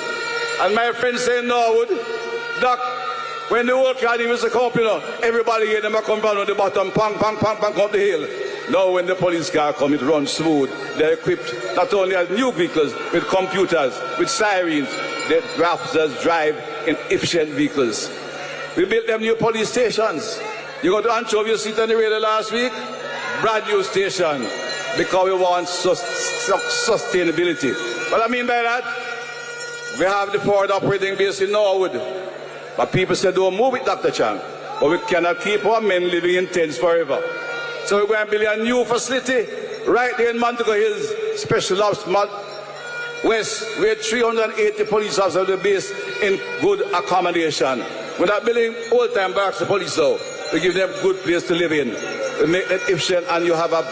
And my friends say, no, Doc, when the whole car was to come up, everybody here, them come down on the bottom, pang, pang, pang, pang, up the hill. Now when the police car come, it runs smooth. They're equipped not only as new vehicles, with computers, with sirens. The officers drive in efficient vehicles. We built them new police stations. You go to Anchovy, you see it on the radio last week? Brand new station. Because we want sustainability. What I mean by that? We have the forward operating base in Norwood. But people say, don't move it, Dr. Chang. But we cannot keep our men living in tents forever. So we're going to build a new facility right there in Montego Hills, Special Ops West, where 380 police officers will be based in good accommodation. We're not building old-time barracks for police, though. We give them good place to live in. We make them efficient, and you have a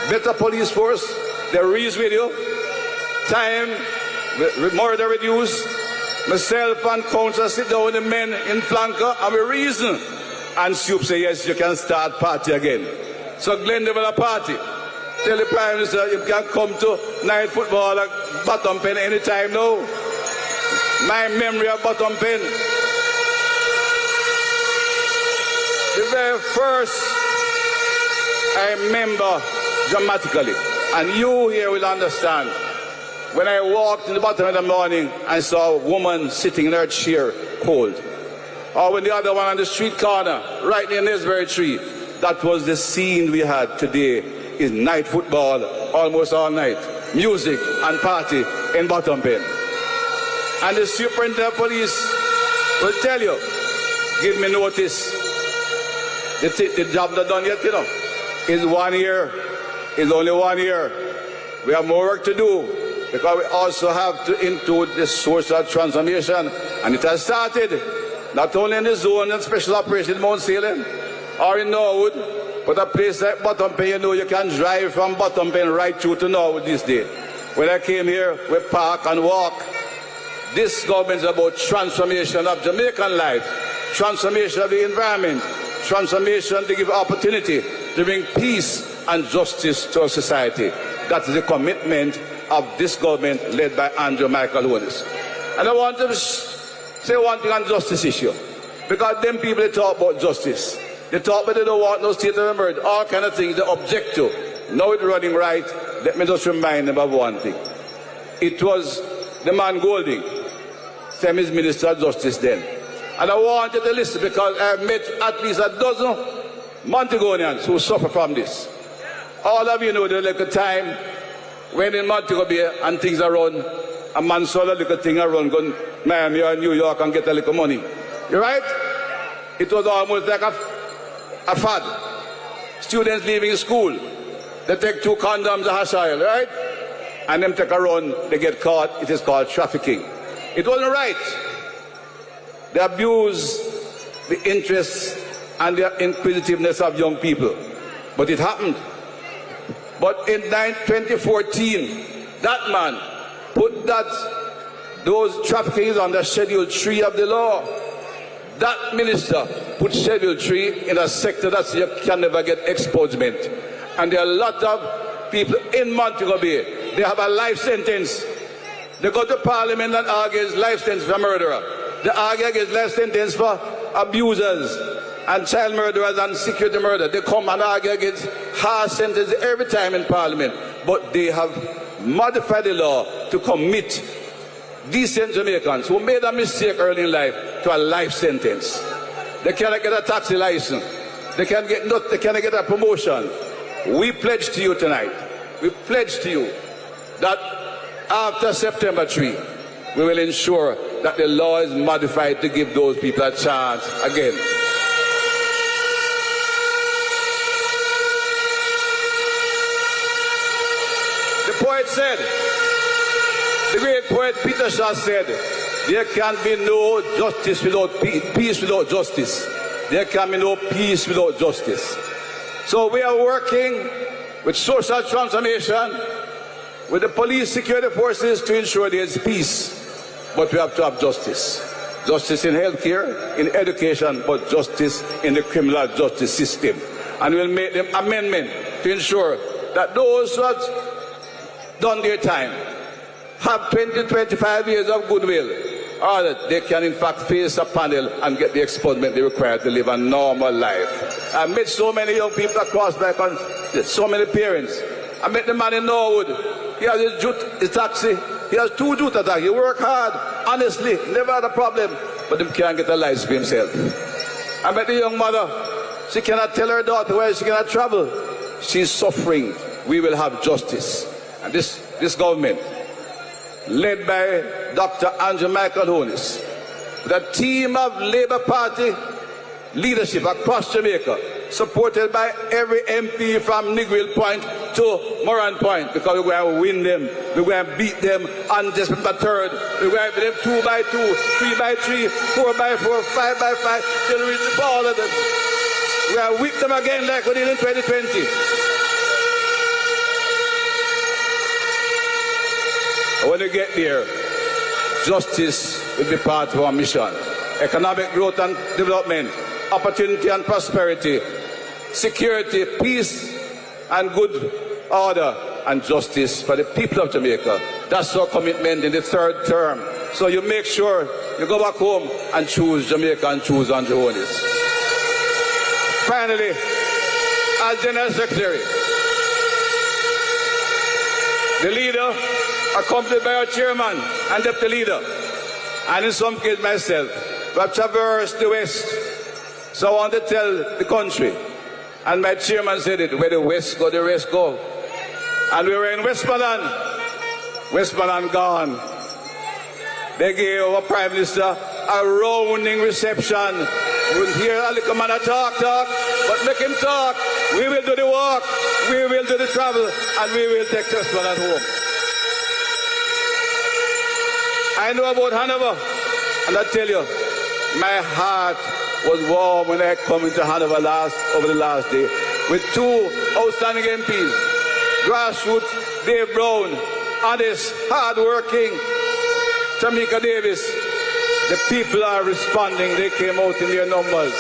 better police force. They reason with you. Time, murder reduced. Myself and council sit down with the men in flanker, and we reason. And Soup say, yes, you can start party again. So Glenn develop a party. Tell the Prime Minister you can come to night football at Bottom Pen anytime now. My memory of Bottom Pen. The very first I remember dramatically, and you here will understand, when I walked in the bottom in the morning and saw a woman sitting in her chair cold. Or when the other one on the street corner, right near Nesbury Tree. That was the scene we had today, is night football almost all night. Music and party in Bottom Pen. And the superintendent of police will tell you, give me notice. The job not done yet, you know. It's 1 year. It's only 1 year. We have more work to do because we also have to include the social transformation. And it has started not only in the zone and special operation in Mount Salem or in Norwood, but a place like Bottom Pen, you know, you can drive from Bottom Pen right through to Norwood this day. When I came here, we park and walk. This government is about transformation of Jamaican life, transformation of the environment, transformation to give opportunity to bring peace and justice to our society. That is the commitment of this government led by Andrew Holness. And I want to say one thing on justice issue. Because them people, they talk about justice. They talk about they don't want no state of emergency, all kind of things they object to. Now it's running right. Let me just remind them of one thing. It was the man Golding, Sam is Minister of Justice then. And I want you to listen because I've met at least a dozen Montegonians who suffer from this. All of you know the little time when in Montego Bay and things are run, a man saw a little thing around, go to Miami or New York and get a little money. You right? It was almost like a fad. Students leaving school, they take 2 condoms a hash oil, right? And them take a run, they get caught. It is called trafficking. It wasn't right. They abuse the interests and the inquisitiveness of young people. But it happened. But in 2014, that man put those trafficking under Schedule 3 of the law. That minister put Schedule 3 in a sector that you can never get exposement. And there are a lot of people in Montego Bay, they have a life sentence. They go to Parliament and argue against life sentence for murderer. They argue against life sentence for abusers and child murderers and security murder. They come and argue against harsh sentences every time in Parliament. But they have modified the law to commit decent Jamaicans who made a mistake early in life to a life sentence. They cannot get a taxi license. They cannot get a promotion. We pledge to you tonight, we pledge to you that after September 3, we will ensure that the law is modified to give those people a chance again. The poet said, the great poet Peter Shaw said, there can be no justice without peace without justice. There can be no peace without justice. So we are working with social transformation, with the police security forces to ensure there is peace. But we have to have justice. Justice in healthcare, in education, but justice in the criminal justice system. And we'll make them amendment to ensure that those who have done their time have 20, 25 years of goodwill, or that they can in fact face a panel and get the expungement they require to live a normal life. I met so many young people across my country, so many parents. I met the man in Norwood. He has his taxi. He has 2 jute attacks. He work hard, honestly, never had a problem, but he can't get a license for himself. I met the young mother. She cannot tell her daughter where she cannot travel. She's suffering. We will have justice. And this government, led by Dr. Andrew Holness, with a team of Labour Party leadership across Jamaica, supported by every MP from Negril Point to Moran Point, because we're going to win them, we're going to beat them on just the third, we're going to beat them 2 by 2, 3 by 3, 4 by 4, 5 by 5, till we reach the ball of them. We're going to whip them again like we did in 2020. When we get there, justice will be part of our mission. Economic growth and development, opportunity and prosperity, security, peace and good order, and justice for the people of Jamaica. That's our commitment in the third term. So you make sure you go back home and choose Jamaica and choose Andrew Holness. Finally, as General Secretary, the leader, accompanied by our chairman and deputy leader, and in some cases myself, we have traversed the West. So I want to tell the country, and my chairman said it, where the West go, the rest go. And we were in Westmoreland gone. They gave our Prime Minister a rounding reception. We wouldn't hear a little man talk, but make him talk. We will do the work, we will do the travel, and we will take Westmoreland home. I know about Hanover, and I tell you, my heart was warm when I come into Hanover over the last day with 2 outstanding MPs, grassroots Dave Brown, honest, hard-working Tamika Davis. The people are responding. They came out in their numbers,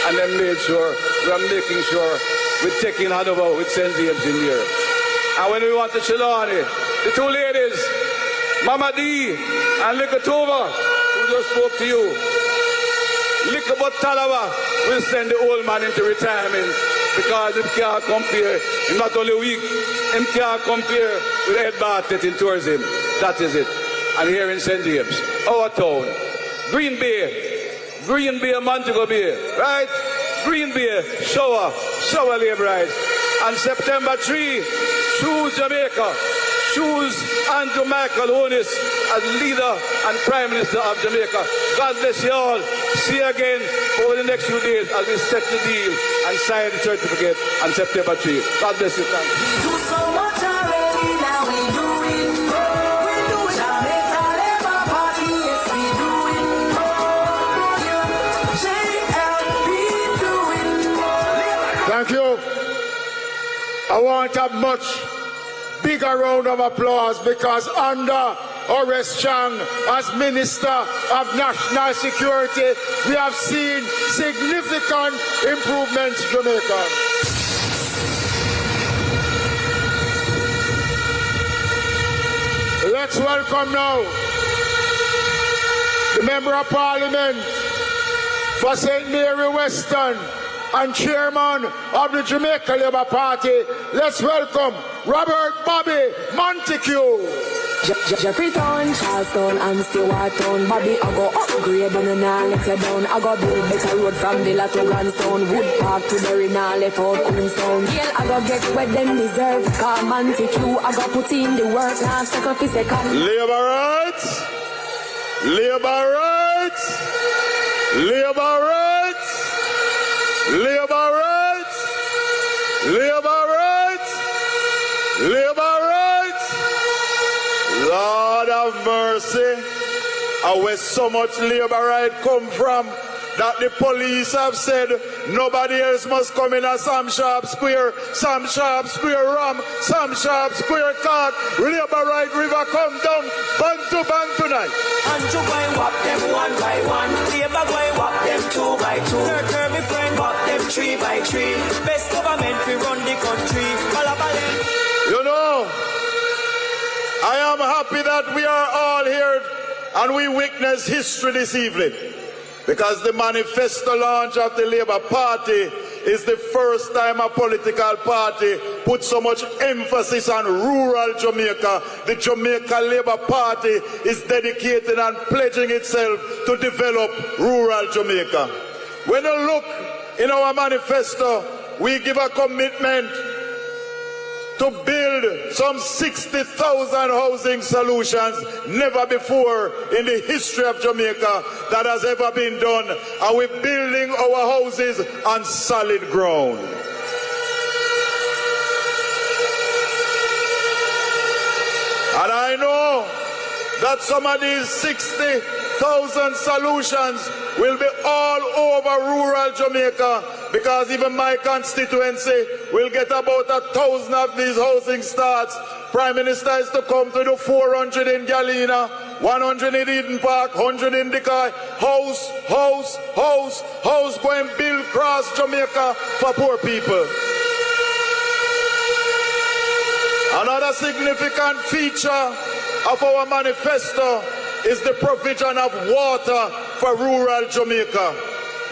and they made sure, we are making sure we're taking Hanover with St. James in here. And when we want to Trelawney, the 2 ladies, Mama D and Likatova, who just spoke to you. Likabot Talawa will send the old man into retirement because him can't compare. He's not only weak, him can't compare with Ed Bartlett in tourism. That is it. And here in St. James, our town, Green Bay, Montego Bay, right? Green Bay, shower labor rights. And September 3, choose Jamaica. Choose Andrew Holness as leader and Prime Minister of Jamaica. God bless you all. See you again over the next few days as we set the deal and sign the certificate on September 3. God bless you. Thank you. Do so much already, now we do it more. We do it. Jamaica Labour Party, yes we do it more. JLP doing more. Thank you. I want a much bigger round of applause because under Horace Chang as Minister of National Security, we have seen significant improvements in Jamaica. Let's welcome now the Member of Parliament for St. Mary Western and Chairman of the Jamaica Labour Party. Let's welcome Robert Bobby Montague. Jeffreytown, Charlestown and Stewartown. Bobby, I go upgrade and now let you down. I go build better road from Villa to Grandstone. Wood Park to Derry, now left out Queenstown. Yeah, I go get what them deserve. Call Montague, I go put in the work. Now stuck up a second. Labour rights, Labour rights, Labour rights, Labour rights, Labour rights, Labour rights. Lord of mercy, and where so much Labour right come from that the police have said nobody else must come in a Sam Sharpe Square, Sam Sharpe Square Ram, Sam Sharpe Square Court, Labour right river come down, Bantu tonight. And you go and whop them 1 by 1. Labour go and whop them 2 by 2. Third me friend whop them 3 by 3. Best government we run the country. You know, I am happy that we are all here and we witness history this evening, because the manifesto launch of the Labour Party is the first time a political party put so much emphasis on rural Jamaica. The Jamaica Labour Party is dedicated and pledging itself to develop rural Jamaica. When you look in our manifesto, we give a commitment to build some 60,000 housing solutions never before in the history of Jamaica that has ever been done. And we're building our houses on solid ground. And I know that some of these 60,000 solutions will be all over rural Jamaica, because even my constituency will get about 1,000 of these housing starts. Prime Minister is to come to do 400 in Galena, 100 in Eden Park, 100 in Decoy. House, go and build across Jamaica for poor people. Another significant feature of our manifesto is the provision of water for rural Jamaica.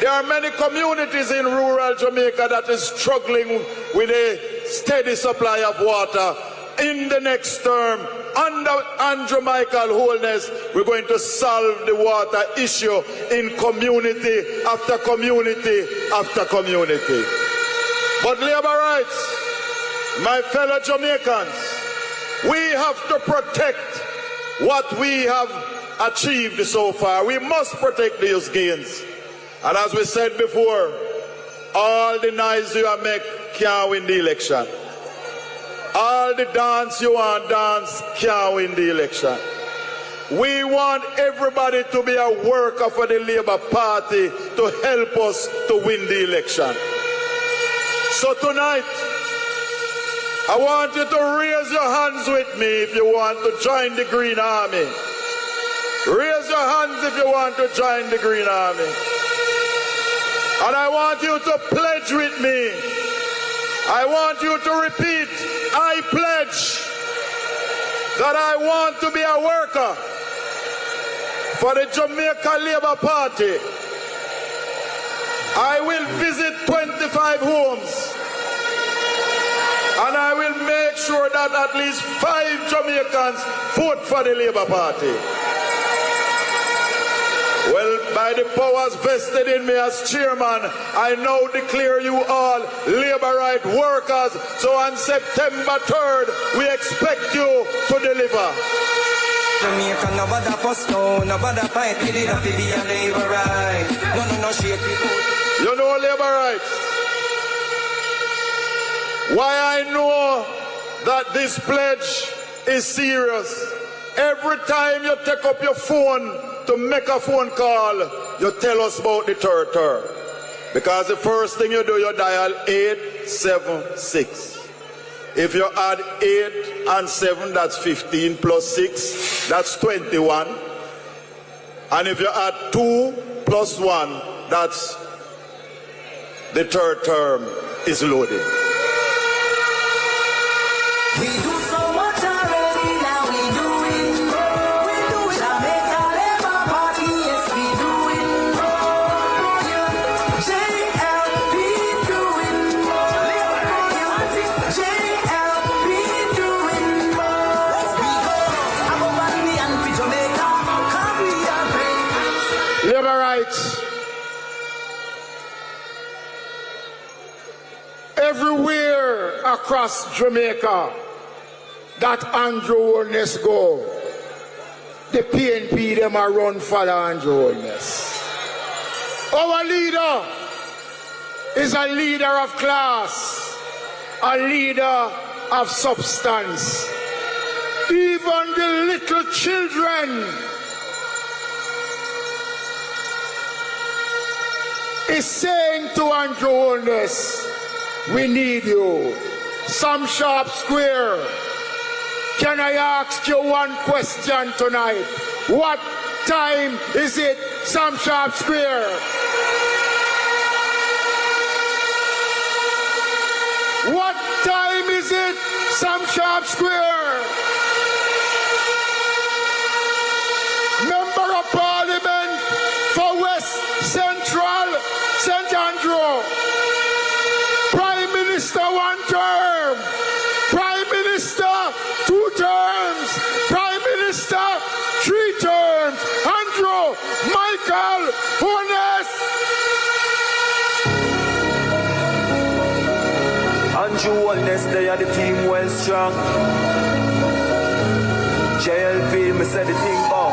There are many communities in rural Jamaica that is struggling with a steady supply of water. In the next term, under Andrew Holness, we're going to solve the water issue in community after community after community. But labor rights, my fellow Jamaicans, we have to protect what we have achieved so far. We must protect these gains. And as we said before, all the noise you make can't win the election. All the dance you want dance can't win the election. We want everybody to be a worker for the Labour Party to help us to win the election. So tonight, I want you to raise your hands with me if you want to join the Green Army. Raise your hands if you want to join the Green Army. And I want you to pledge with me. I want you to repeat, I pledge that I want to be a worker for the Jamaica Labour Party. I will visit 25 homes. And I will make sure that at least 5 Jamaicans vote for the Labour Party. Well, by the powers vested in me as chairman, I now declare you all Labour right workers. So on September 3rd, we expect you to deliver. Jamaica, nobody fuss, no, nobody fight, it have to be a Labour right. No, shake people. You know Labour rights. Why I know that this pledge is serious. Every time you take up your phone to make a phone call, you tell us about the third term. Because the first thing you do, you dial 876. If you add 8 and 7, that's 15 plus 6, that's 21. And if you add 2 plus 1, that's the third term is loaded. We do so much already, now we doing more. We do Jamaica Labour Party, yes we doing more. JLP doing more. JLP doing more. Let's go. I'm a family and for Jamaica, cause we are great. Labour rights. Everywhere across Jamaica that Andrew Holness go, the PNP them are run for Andrew Holness. Our leader is a leader of class, a leader of substance. Even the little children is saying to Andrew Holness, we need you. Sam Sharpe Square, can I ask you one question tonight? What time is it, Sam Sharpe Square? What time is it, Sam Sharpe Square? Member of Parliament for West Central, St. Andrew. Prime Minister 1 term. Prime Minister 2 terms. Prime Minister 3 terms. Andrew Holness. Andrew Holness. Holness, they are the team well strong. JLP, me say the thing up.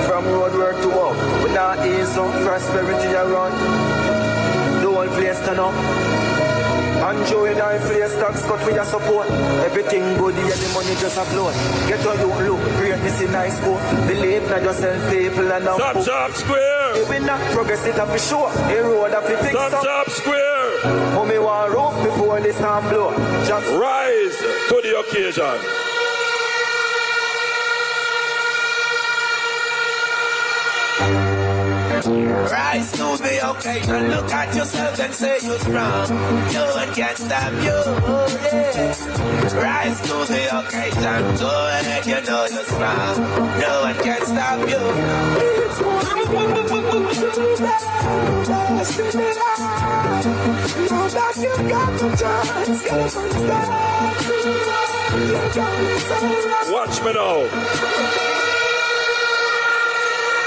From road work to work, we not ease up, prosperity around. The whole place turn up. And Joey now in place, tax cut with your support. Everything good, yeah, the money just afloat. Get on you look, greatness in nice school. Believe not yourself, people and now. Sam Sharpe Square. If we not progress it up for sure. A road up to fix up. Sam Sharpe Square. Mommy want roof before the storm blow. Just rise to the occasion. Rise to the occasion, look at yourself and say you're strong. No one can stop you, yeah. Rise to the occasion, go ahead, you know you're strong. No one can stop you. Know that you got the chance, watch me now.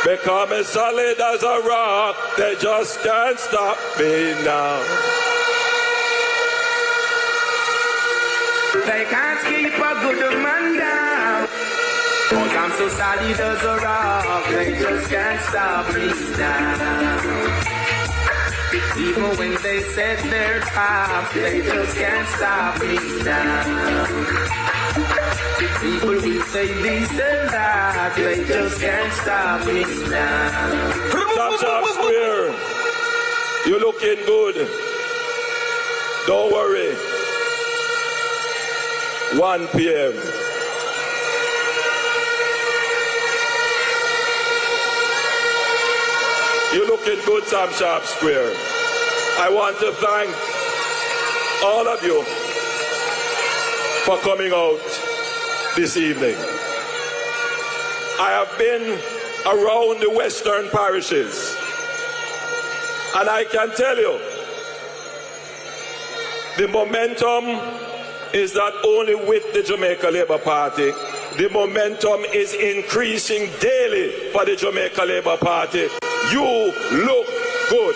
Because I'm solid as a rock, they just can't stop me now. They can't keep a good man down. Cause I'm so solid as a rock, they just can't stop me now. Even when they set their traps, they just can't stop me now. People will say this and that, they just can't stop me now. Sam Sharpe Square, you're looking good. Don't worry. 1 p.m. You're looking good, Sam Sharpe Square. I want to thank all of you for coming out this evening. I have been around the western parishes, and I can tell you, the momentum is not only with the Jamaica Labour Party, the momentum is increasing daily for the Jamaica Labour Party. You look good.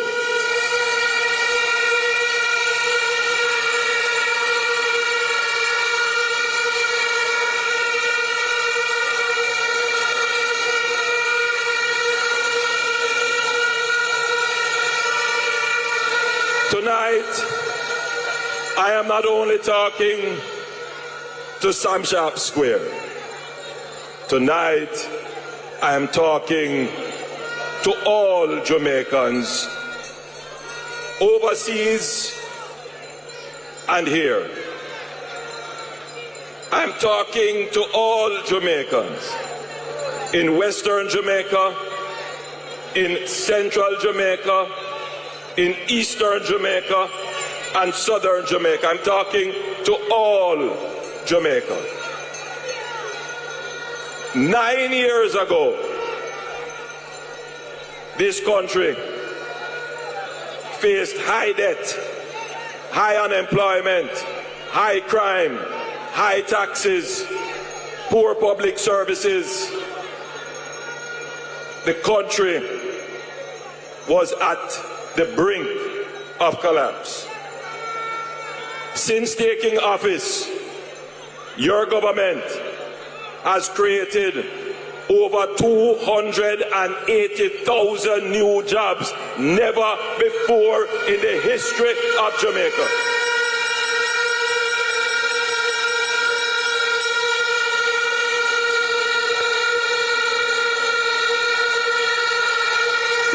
Tonight, I am not only talking to Sam Sharpe Square. Tonight, I am talking to all Jamaicans, overseas and here. I'm talking to all Jamaicans in Western Jamaica, in Central Jamaica, in Eastern Jamaica, and Southern Jamaica. I'm talking to all Jamaica. 9 years ago, this country faced high debt, high unemployment, high crime, high taxes, poor public services. The country was at the brink of collapse. Since taking office, your government has created over 280,000 new jobs, never before in the history of Jamaica.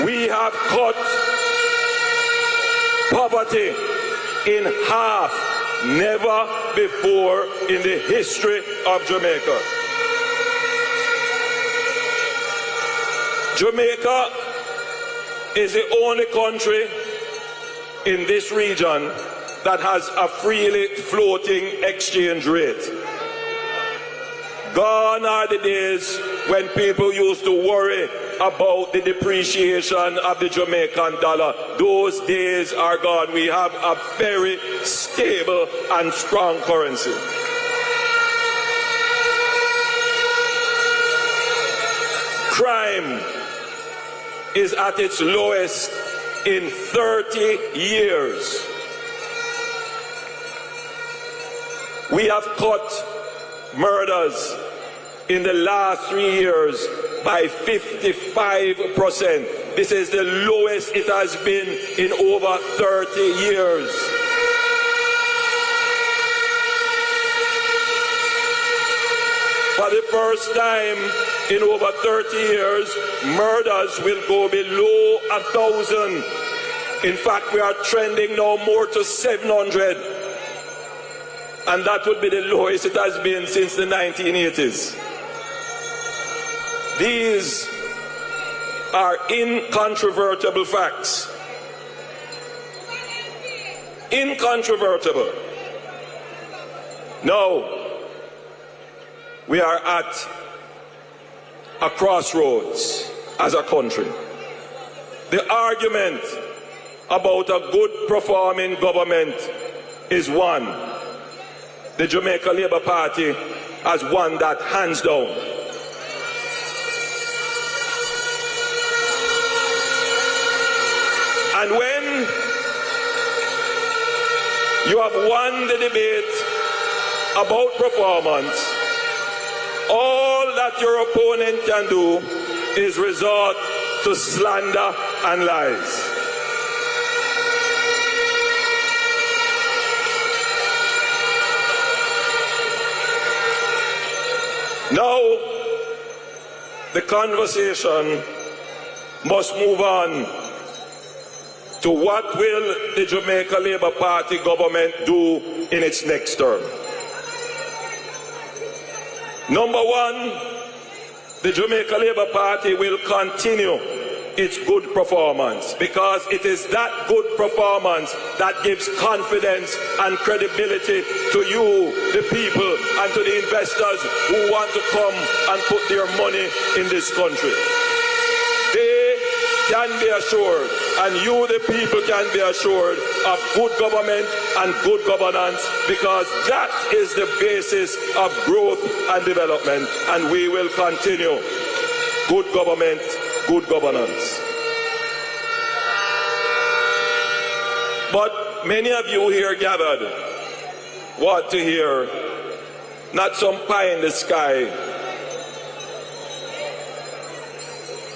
We have cut poverty in half, never before in the history of Jamaica. Jamaica is the only country in this region that has a freely floating exchange rate. Gone are the days when people used to worry about the depreciation of the Jamaican dollar. Those days are gone. We have a very stable and strong currency. Crime is at its lowest in 30 years. We have cut murders in the last 3 years by 55%. This is the lowest it has been in over 30 years. For the first time in over 30 years, murders will go below 1,000. In fact, we are trending now more to 700. And that would be the lowest it has been since the 1980s. These are incontrovertible facts. Incontrovertible. Now, we are at a crossroads as a country. The argument about a good performing government is one. The Jamaica Labour Party has won that hands down. And when you have won the debate about performance, all that your opponent can do is resort to slander and lies. Now, the conversation must move on to what will the Jamaica Labour Party government do in its next term. Number one, the Jamaica Labour Party will continue its good performance, because it is that good performance that gives confidence and credibility to you, the people, and to the investors who want to come and put their money in this country. They can be assured, and you, the people, can be assured of good government and good governance, because that is the basis of growth and development, and we will continue good government, good governance. But many of you here gathered want to hear not some pie in the sky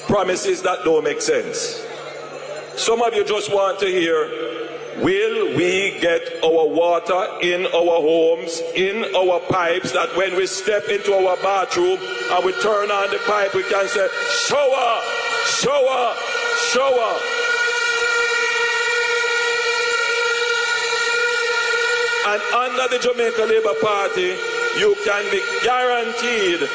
promises that don't make sense. Some of you just want to hear, will we get our water in our homes, in our pipes, that when we step into our bathroom and we turn on the pipe, we can say, shower, shower, shower. And under the Jamaica Labour Party, you can be guaranteed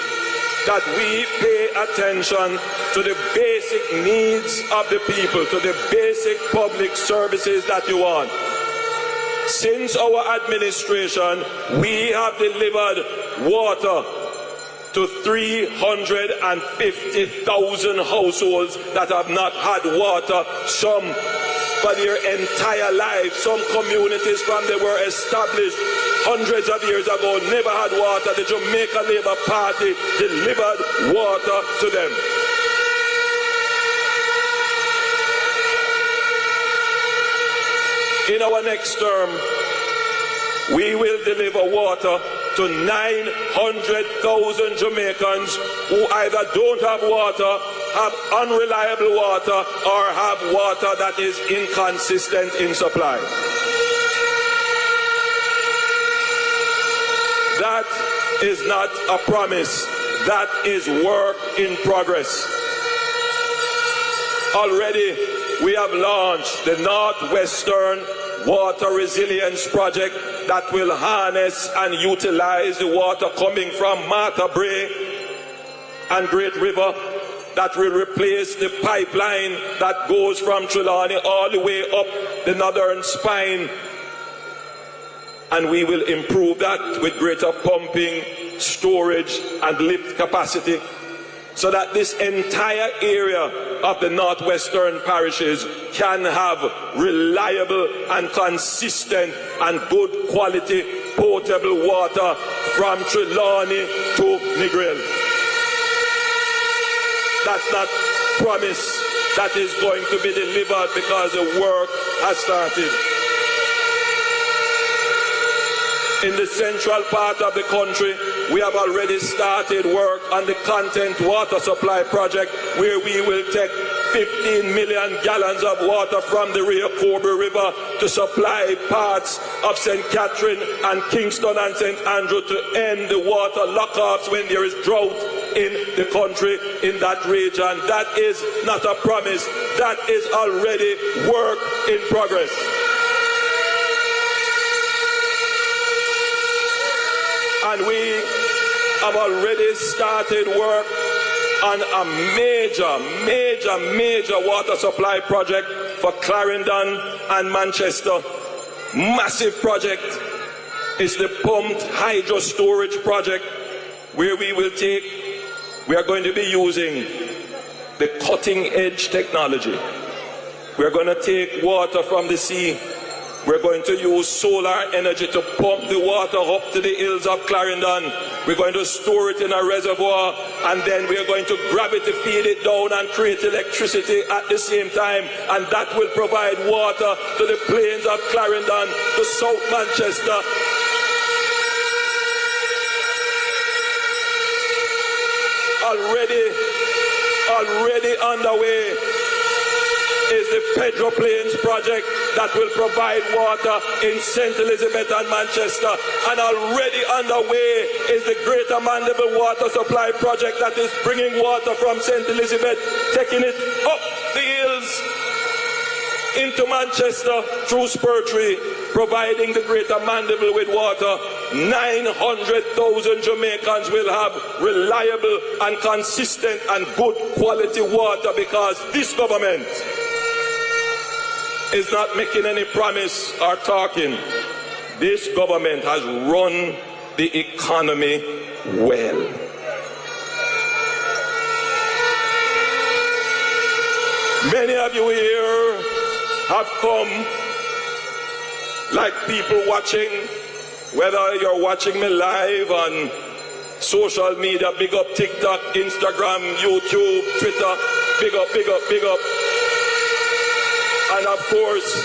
that we pay attention to the basic needs of the people, to the basic public services that you want. Since our administration, we have delivered water to 350,000 households that have not had water, some for their entire life. Some communities from they were established hundreds of years ago never had water. The Jamaica Labour Party delivered water to them. In our next term, we will deliver water to 900,000 Jamaicans who either don't have water, have unreliable water, or have water that is inconsistent in supply. That is not a promise. That is work in progress. Already, we have launched the Northwestern Water Resilience Project that will harness and utilize the water coming from Montego Bay and Great River, that will replace the pipeline that goes from Trelawney all the way up the northern spine. And we will improve that with greater pumping, storage, and lift capacity, so that this entire area of the northwestern parishes can have reliable and consistent and good quality potable water from Trelawney to Negril. That's not promise that is going to be delivered, because the work has started. In the central part of the country, we have already started work on the content water supply project, where we will take 15 million gallons of water from the Rio Cobre River to supply parts of St. Catherine and Kingston and St. Andrew to end the water lockups when there is drought in the country, in that region. That is not a promise. That is already work in progress. And we have already started work on a major water supply project for Clarendon and Manchester. Massive project. It's the pumped hydro storage project, where we are going to be using the cutting edge technology. We're going to take water from the sea. We're going to use solar energy to pump the water up to the hills of Clarendon. We're going to store it in a reservoir, and then we're going to gravity feed it down and create electricity at the same time. And that will provide water to the plains of Clarendon, to South Manchester. Already underway is the Pedro Plains project that will provide water in St. Elizabeth and Manchester. And already underway is the Greater Mandeville Water Supply project that is bringing water from St. Elizabeth, taking it up the hills into Manchester through Spurtree, providing the Greater Mandeville with water. 900,000 Jamaicans will have reliable and consistent and good quality water, because this government is not making any promise or talking. This government has run the economy well. Many of you here have come like people watching, whether you're watching me live on social media, big up TikTok, Instagram, YouTube, Twitter, big up, big up, big up. And of course,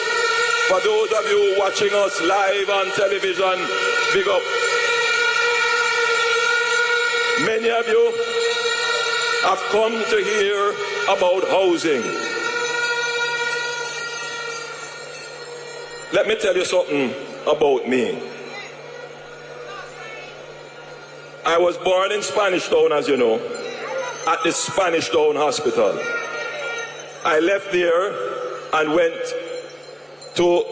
for those of you watching us live on television, big up. Many of you have come to hear about housing. Let me tell you something about me. I was born in Spanish Town, as you know, at the Spanish Town Hospital. I left there and went to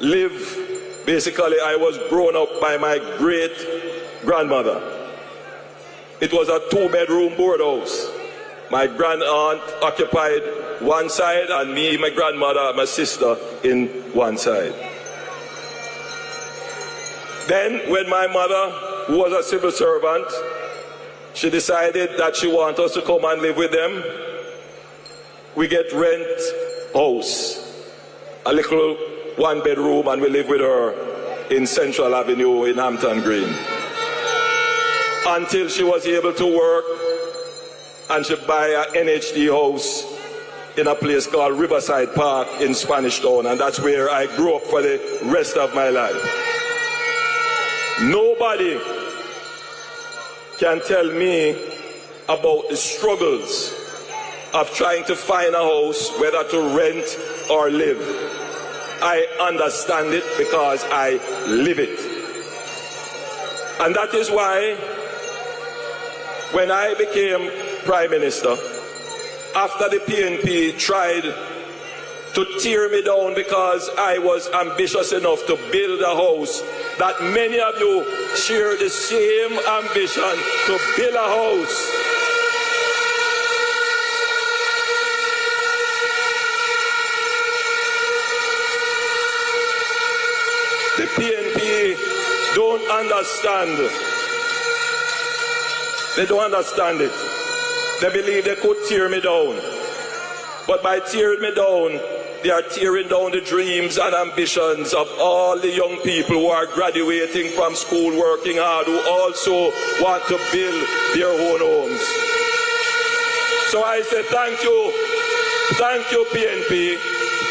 live, basically I was grown up by my great grandmother. It was a 2-bedroom board house. My grand aunt occupied one side, and me, my grandmother, my sister in one side. Then when my mother, who was a civil servant, she decided that she wanted us to come and live with them, we get rent house, a little 1-bedroom, and we live with her in Central Avenue in Hampton Green, until she was able to work and she buy an NHD house in a place called Riverside Park in Spanish Town, and that's where I grew up for the rest of my life. Nobody can tell me about the struggles of trying to find a house, whether to rent or live. I understand it because I live it. And that is why when I became Prime Minister, after the PNP tried to tear me down because I was ambitious enough to build a house, that many of you share the same ambition to build a house. The PNP don't understand. They don't understand it. They believe they could tear me down. But by tearing me down, they are tearing down the dreams and ambitions of all the young people who are graduating from school, working hard, who also want to build their own homes. So I say thank you PNP,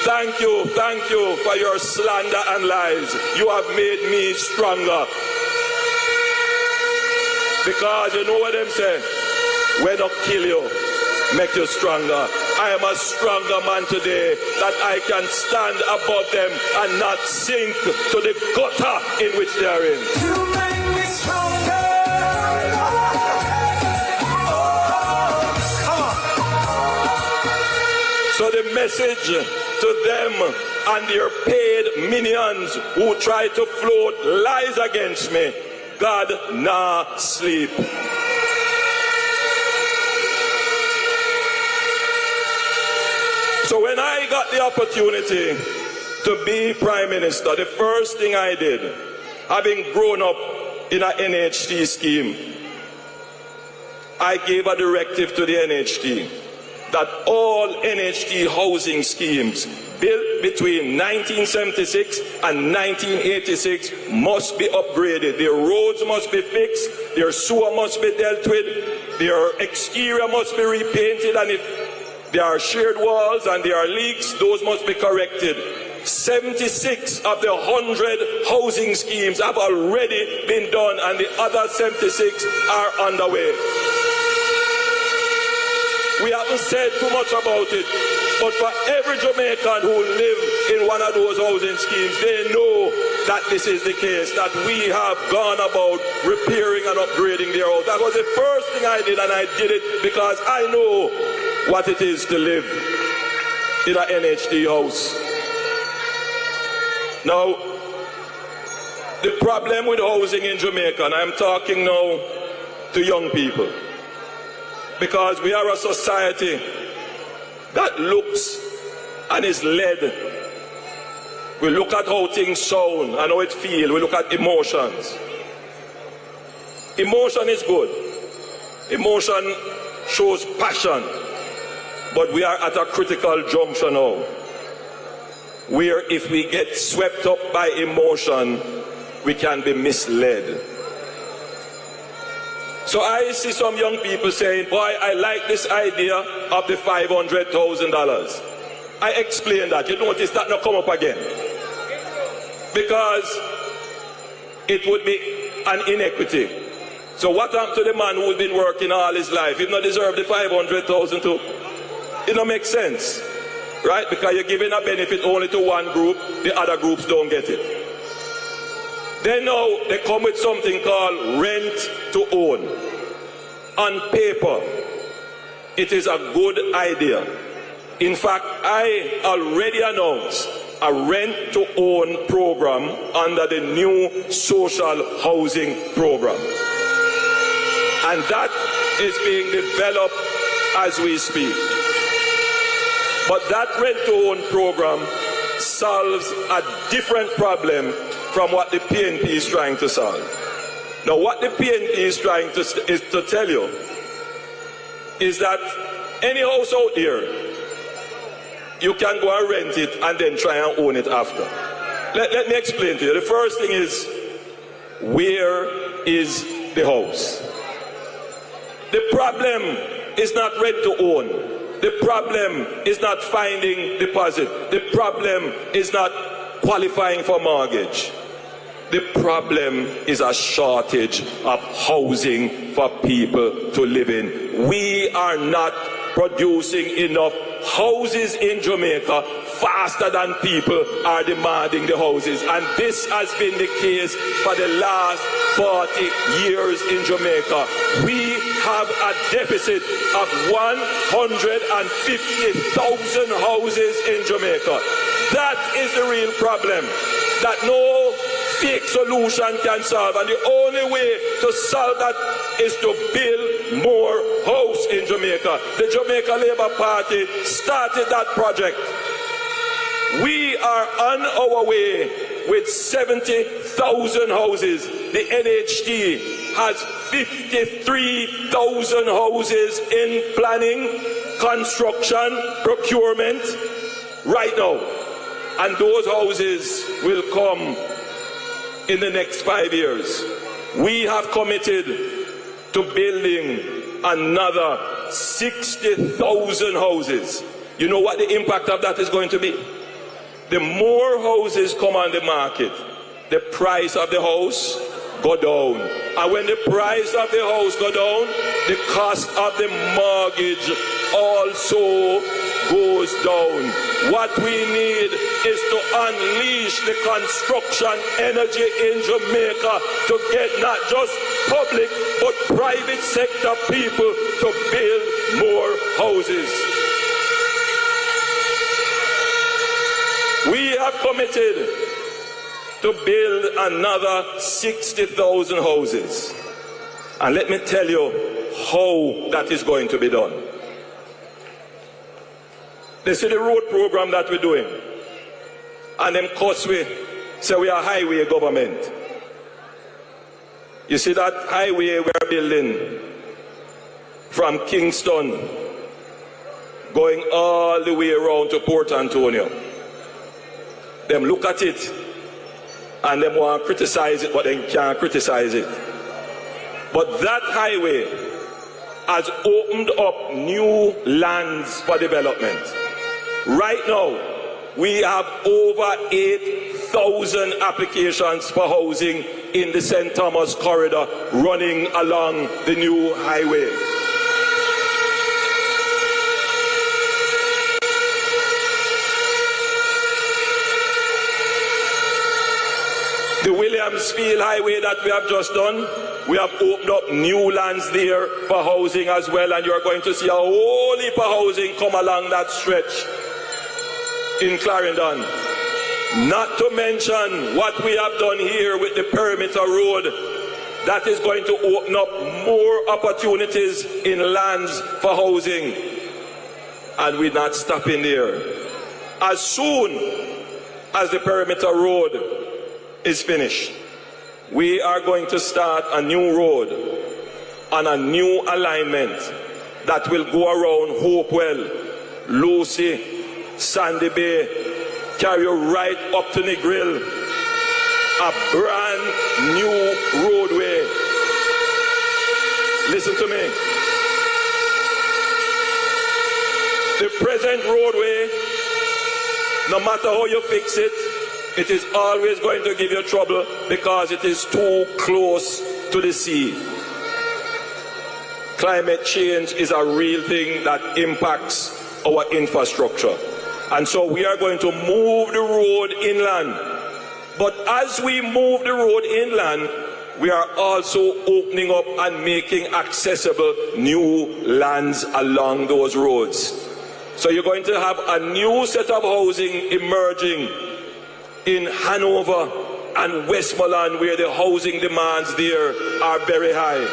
Thank you for your slander and lies. You have made me stronger. Because you know what them say? When they kill you, make you stronger. I am a stronger man today that I can stand above them and not sink to the gutter in which they are in. You make me stronger. So the message to them and their paid minions who try to float lies against me, God nah sleep. So when I got the opportunity to be Prime Minister, the first thing I did, having grown up in an NHT scheme, I gave a directive to the NHT that all NHT housing schemes built between 1976 and 1986 must be upgraded. Their roads must be fixed, their sewer must be dealt with, their exterior must be repainted, and if there are shared walls and there are leaks, those must be corrected. 76 of the 100 housing schemes have already been done, and the other 76 are underway. We haven't said too much about it, but for every Jamaican who live in one of those housing schemes, they know that this is the case, that we have gone about repairing and upgrading their house. That was the first thing I did, and I did it because I know what it is to live in an NHD house. Now, the problem with housing in Jamaica, and I'm talking now to young people, because we are a society that looks and is led. We look at how things sound and how it feels. We look at emotions. Emotion is good. Emotion shows passion. But we are at a critical junction now, where if we get swept up by emotion, we can be misled. So I see some young people saying, boy, I like this idea of the $500,000. I explained that. You notice that not come up again. Because it would be an inequity. So what happened to the man who's been working all his life? He not deserve the $500,000 too? It don't make sense. Right? Because you're giving a benefit only to one group, the other groups don't get it. Then now they come with something called rent to own. On paper, it is a good idea. In fact, I already announced a rent to own program under the new social housing program. And that is being developed as we speak. But that rent to own program solves a different problem from what the PNP is trying to solve. Now, what the PNP is trying to tell you is that any house out there, you can go and rent it and then try and own it after. Let me explain to you. The first thing is, where is the house? The problem is not rent to own. The problem is not finding deposit. The problem is not qualifying for mortgage. The problem is a shortage of housing for people to live in. We are not producing enough houses in Jamaica faster than people are demanding the houses. And this has been the case for the last 40 years in Jamaica. We have a deficit of 150,000 houses in Jamaica. That is the real problem that no fake solution can solve, and the only way to solve that is to build more house in Jamaica. The Jamaica Labour Party started that project. We are on our way with 70,000 houses. The NHT has 53,000 houses in planning, construction, procurement right now. And those houses will come in the next 5 years. We have committed to building another 60,000 houses. You know what the impact of that is going to be? the more houses come on the market, the price of the house go down. And when the price of the house go down, the cost of the mortgage also goes down. What we need is to unleash the construction energy in Jamaica to get not just public but private sector people to build more houses. We have committed to build another 60,000 houses. And let me tell you how that is going to be done. This is the road program that we're doing. And them costs we say we are highway government. You see that highway we're building from Kingston going all the way around to Port Antonio. Them look at it and them want to criticize it, but they can't criticize it. But that highway has opened up new lands for development. Right now, we have over 8,000 applications for housing in the St. Thomas corridor running along the new highway. The Williamsfield Highway that we have just done, we have opened up new lands there for housing as well, and you're going to see a whole heap of housing come along that stretch in Clarendon. Not to mention what we have done here with the perimeter road, that is going to open up more opportunities in lands for housing. And we're not stopping there. As soon as the perimeter road is finished, we are going to start a new road and a new alignment that will go around Hopewell, Lucy, Sandy Bay, carry you right up to Negril, a brand new roadway. Listen to me. The present roadway, no matter how you fix it, it is always going to give you trouble because it is too close to the sea. Climate change is a real thing that impacts our infrastructure. And so we are going to move the road inland. But as we move the road inland, we are also opening up and making accessible new lands along those roads. So you're going to have a new set of housing emerging in Hanover and Westmoreland, where the housing demands there are very high.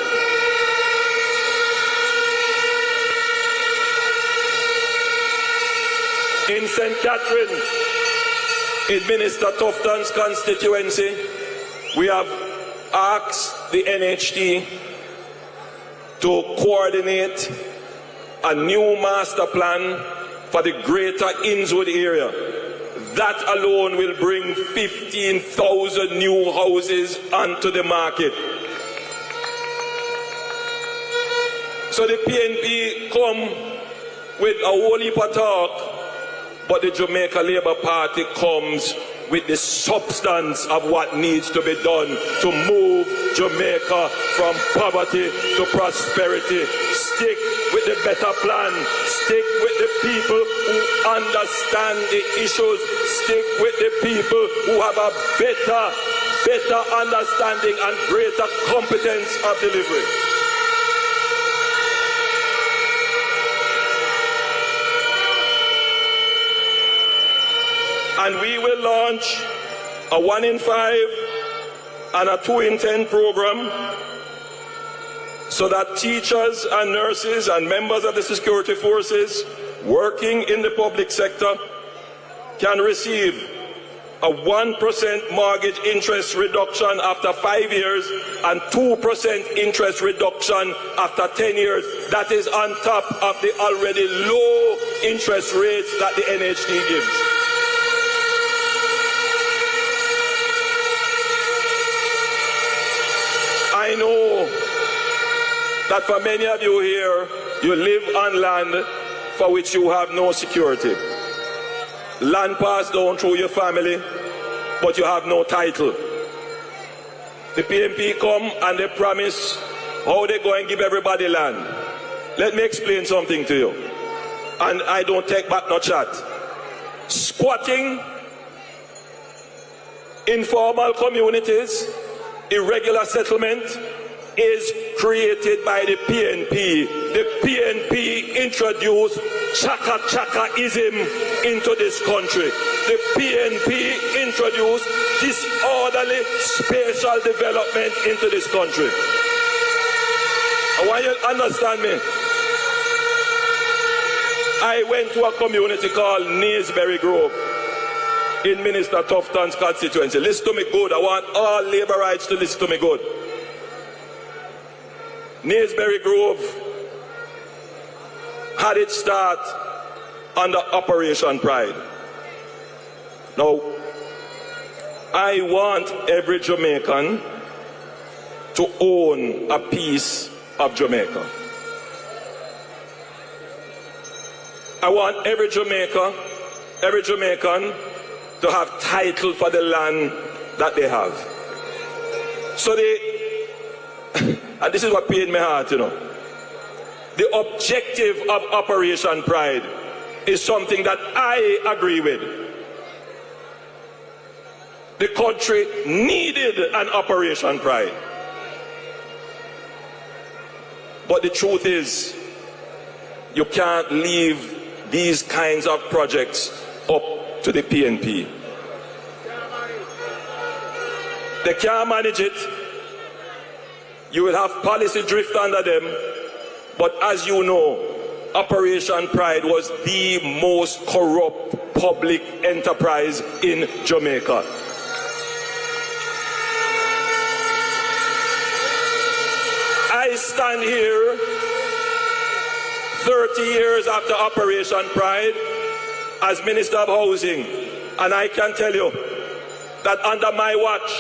In St. Catherine, in Minister Tufton's constituency, we have asked the NHT to coordinate a new master plan for the greater Innswood area. That alone will bring 15,000 new houses onto the market. So the PNP come with a whole heap of talk, but the Jamaica Labour Party comes with the substance of what needs to be done to move Jamaica from poverty to prosperity. Stick with the better plan. Stick with the people who understand the issues. Stick with the people who have a better understanding and greater competence of delivery. And we will launch a 1 in 5 and a 2 in 10 program so that teachers and nurses and members of the security forces working in the public sector can receive a 1% mortgage interest reduction after 5 years and 2% interest reduction after 10 years. That is on top of the already low interest rates that the NHD gives. I know that for many of you here, you live on land for which you have no security. land passed down through your family, but you have no title. The PNP come and they promise how they go and give everybody land. Let me explain something to you. And I don't take back no chat. Squatting, informal communities, irregular settlement is created by the PNP. The PNP introduced chaka-chaka-ism into this country. The PNP introduced disorderly spatial development into this country. I want you to understand me. I went to a community called Naysbury Grove in Minister Tufton's constituency. Listen to me good. I want all Labourites to listen to me good. Naysbury Grove had its start under Operation Pride. Now, I want every Jamaican to own a piece of Jamaica. I want every Jamaican to have title for the land that they have. So and this is what pained my heart, you know. The objective of Operation Pride is something that I agree with. The country needed an Operation Pride. But the truth is, you can't leave these kinds of projects up to the PNP. They can't manage it. You will have policy drift under them. But as you know, Operation Pride was the most corrupt public enterprise in Jamaica. I stand here 30 years after Operation Pride as Minister of Housing, and I can tell you that under my watch,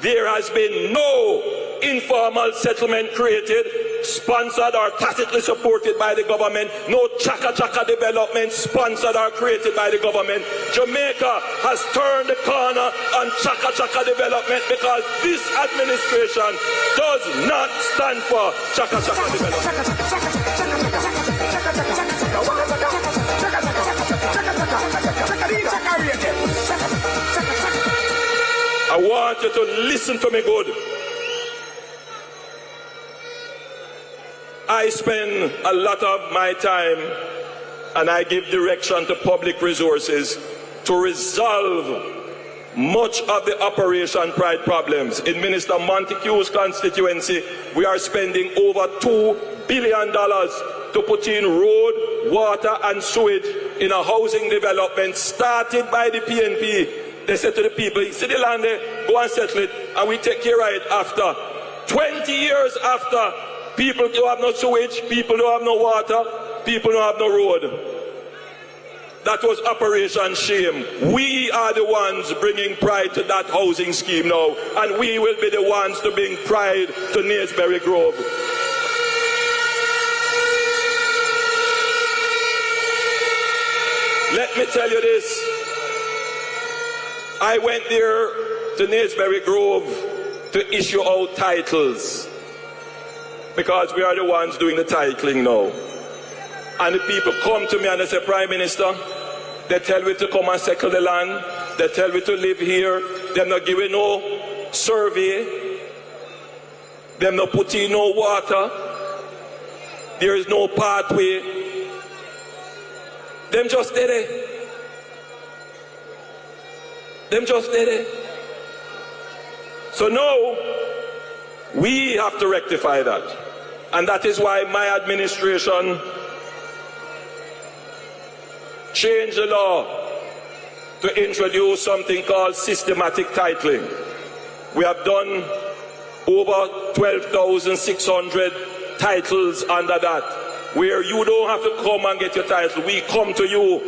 there has been no informal settlement created, sponsored or tacitly supported by the government, no chaka-chaka development sponsored or created by the government. Jamaica has turned the corner on chaka-chaka development because this administration does not stand for chaka-chaka development. I want you to listen to me good. I spend a lot of my time and I give direction to public resources to resolve much of the Operation Pride problems. In Minister Montague's constituency, we are spending over $2 billion to put in road, water and sewage in a housing development started by the PNP. They said to the people, see the land there, go and settle it, and we take care of it after. 20 years after, people don't have no sewage, people don't have no water, people don't have no road. That was Operation Shame. We are the ones bringing pride to that housing scheme now, and we will be the ones to bring pride to Naysbury Grove. Let me tell you this. I went there to Naysbury Grove to issue out titles because we are the ones doing the titling now. And the people come to me and they say, Prime Minister, they tell me to come and settle the land. They tell me to live here. They're not giving no survey. They're not putting no water. There is no pathway. Them just did it. Them just did it. So now, we have to rectify that. And that is why my administration changed the law to introduce something called systematic titling. We have done over 12,600 titles under that, where you don't have to come and get your title. We come to you.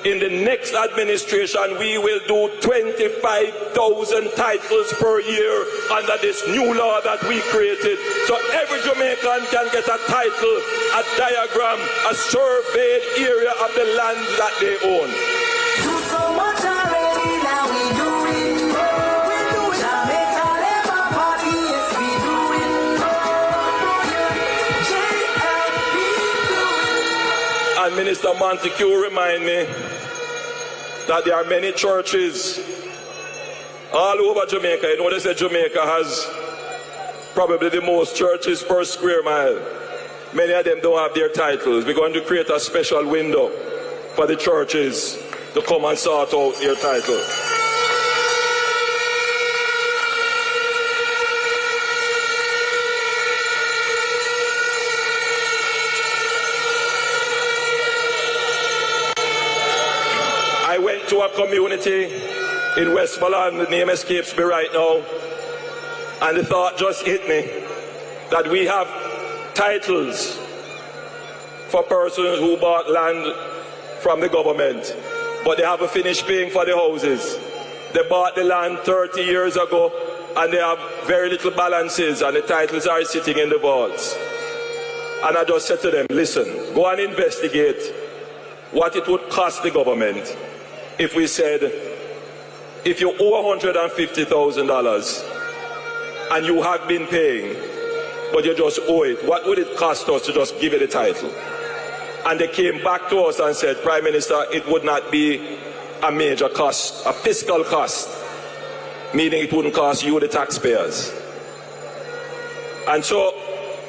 In the next administration, we will do 25,000 titles per year under this new law that we created. So every Jamaican can get a title, a diagram, a surveyed area of the land that they own. Do so much already, now we doing more. We do Jamaica Labour Party, yes we doing more. JLP doing. And Minister Montego remind me that there are many churches all over Jamaica. You know, they say Jamaica has probably the most churches per square mile. Many of them don't have their titles. We're going to create a special window for the churches to come and sort out their title. I went to a community in Westmoreland, the name escapes me right now, and the thought just hit me that we have titles for persons who bought land from the government, but they haven't finished paying for the houses. They bought the land 30 years ago, and they have very little balances, and the titles are sitting in the vaults. And I just said to them, listen, go and investigate what it would cost the government if we said, if you owe $150,000 and you have been paying, but you just owe it, what would it cost us to just give it a title? And they came back to us and said, Prime Minister, it would not be a major cost, a fiscal cost, meaning it wouldn't cost you, the taxpayers. And so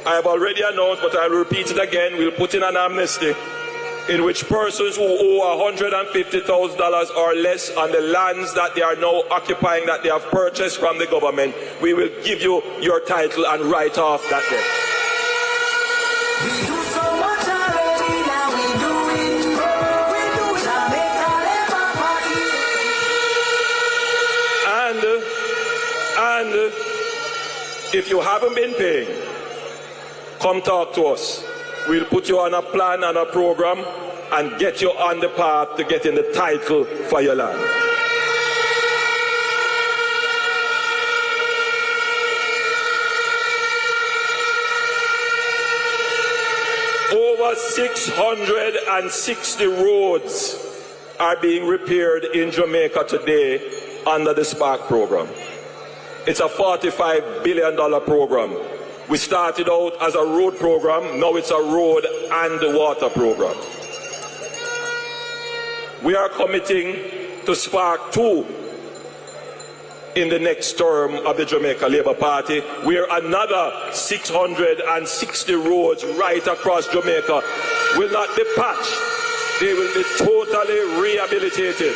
I have already announced, but I will repeat it again, we'll put in an amnesty in which persons who owe $150,000 or less on the lands that they are now occupying, that they have purchased from the government, we will give you your title and write off that debt. We do so much already, now we doing more. We do Jamaica Labour Party. And if you haven't been paying, come talk to us. We'll put you on a plan and a program and get you on the path to getting the title for your land. Over 660 roads are being repaired in Jamaica today under the Spark program. It's a $45 billion program. We started out as a road program, now it's a road and water program. We are committing to Spark 2 in the next term of the Jamaica Labour Party, where another 660 roads right across Jamaica will not be patched, they will be totally rehabilitated.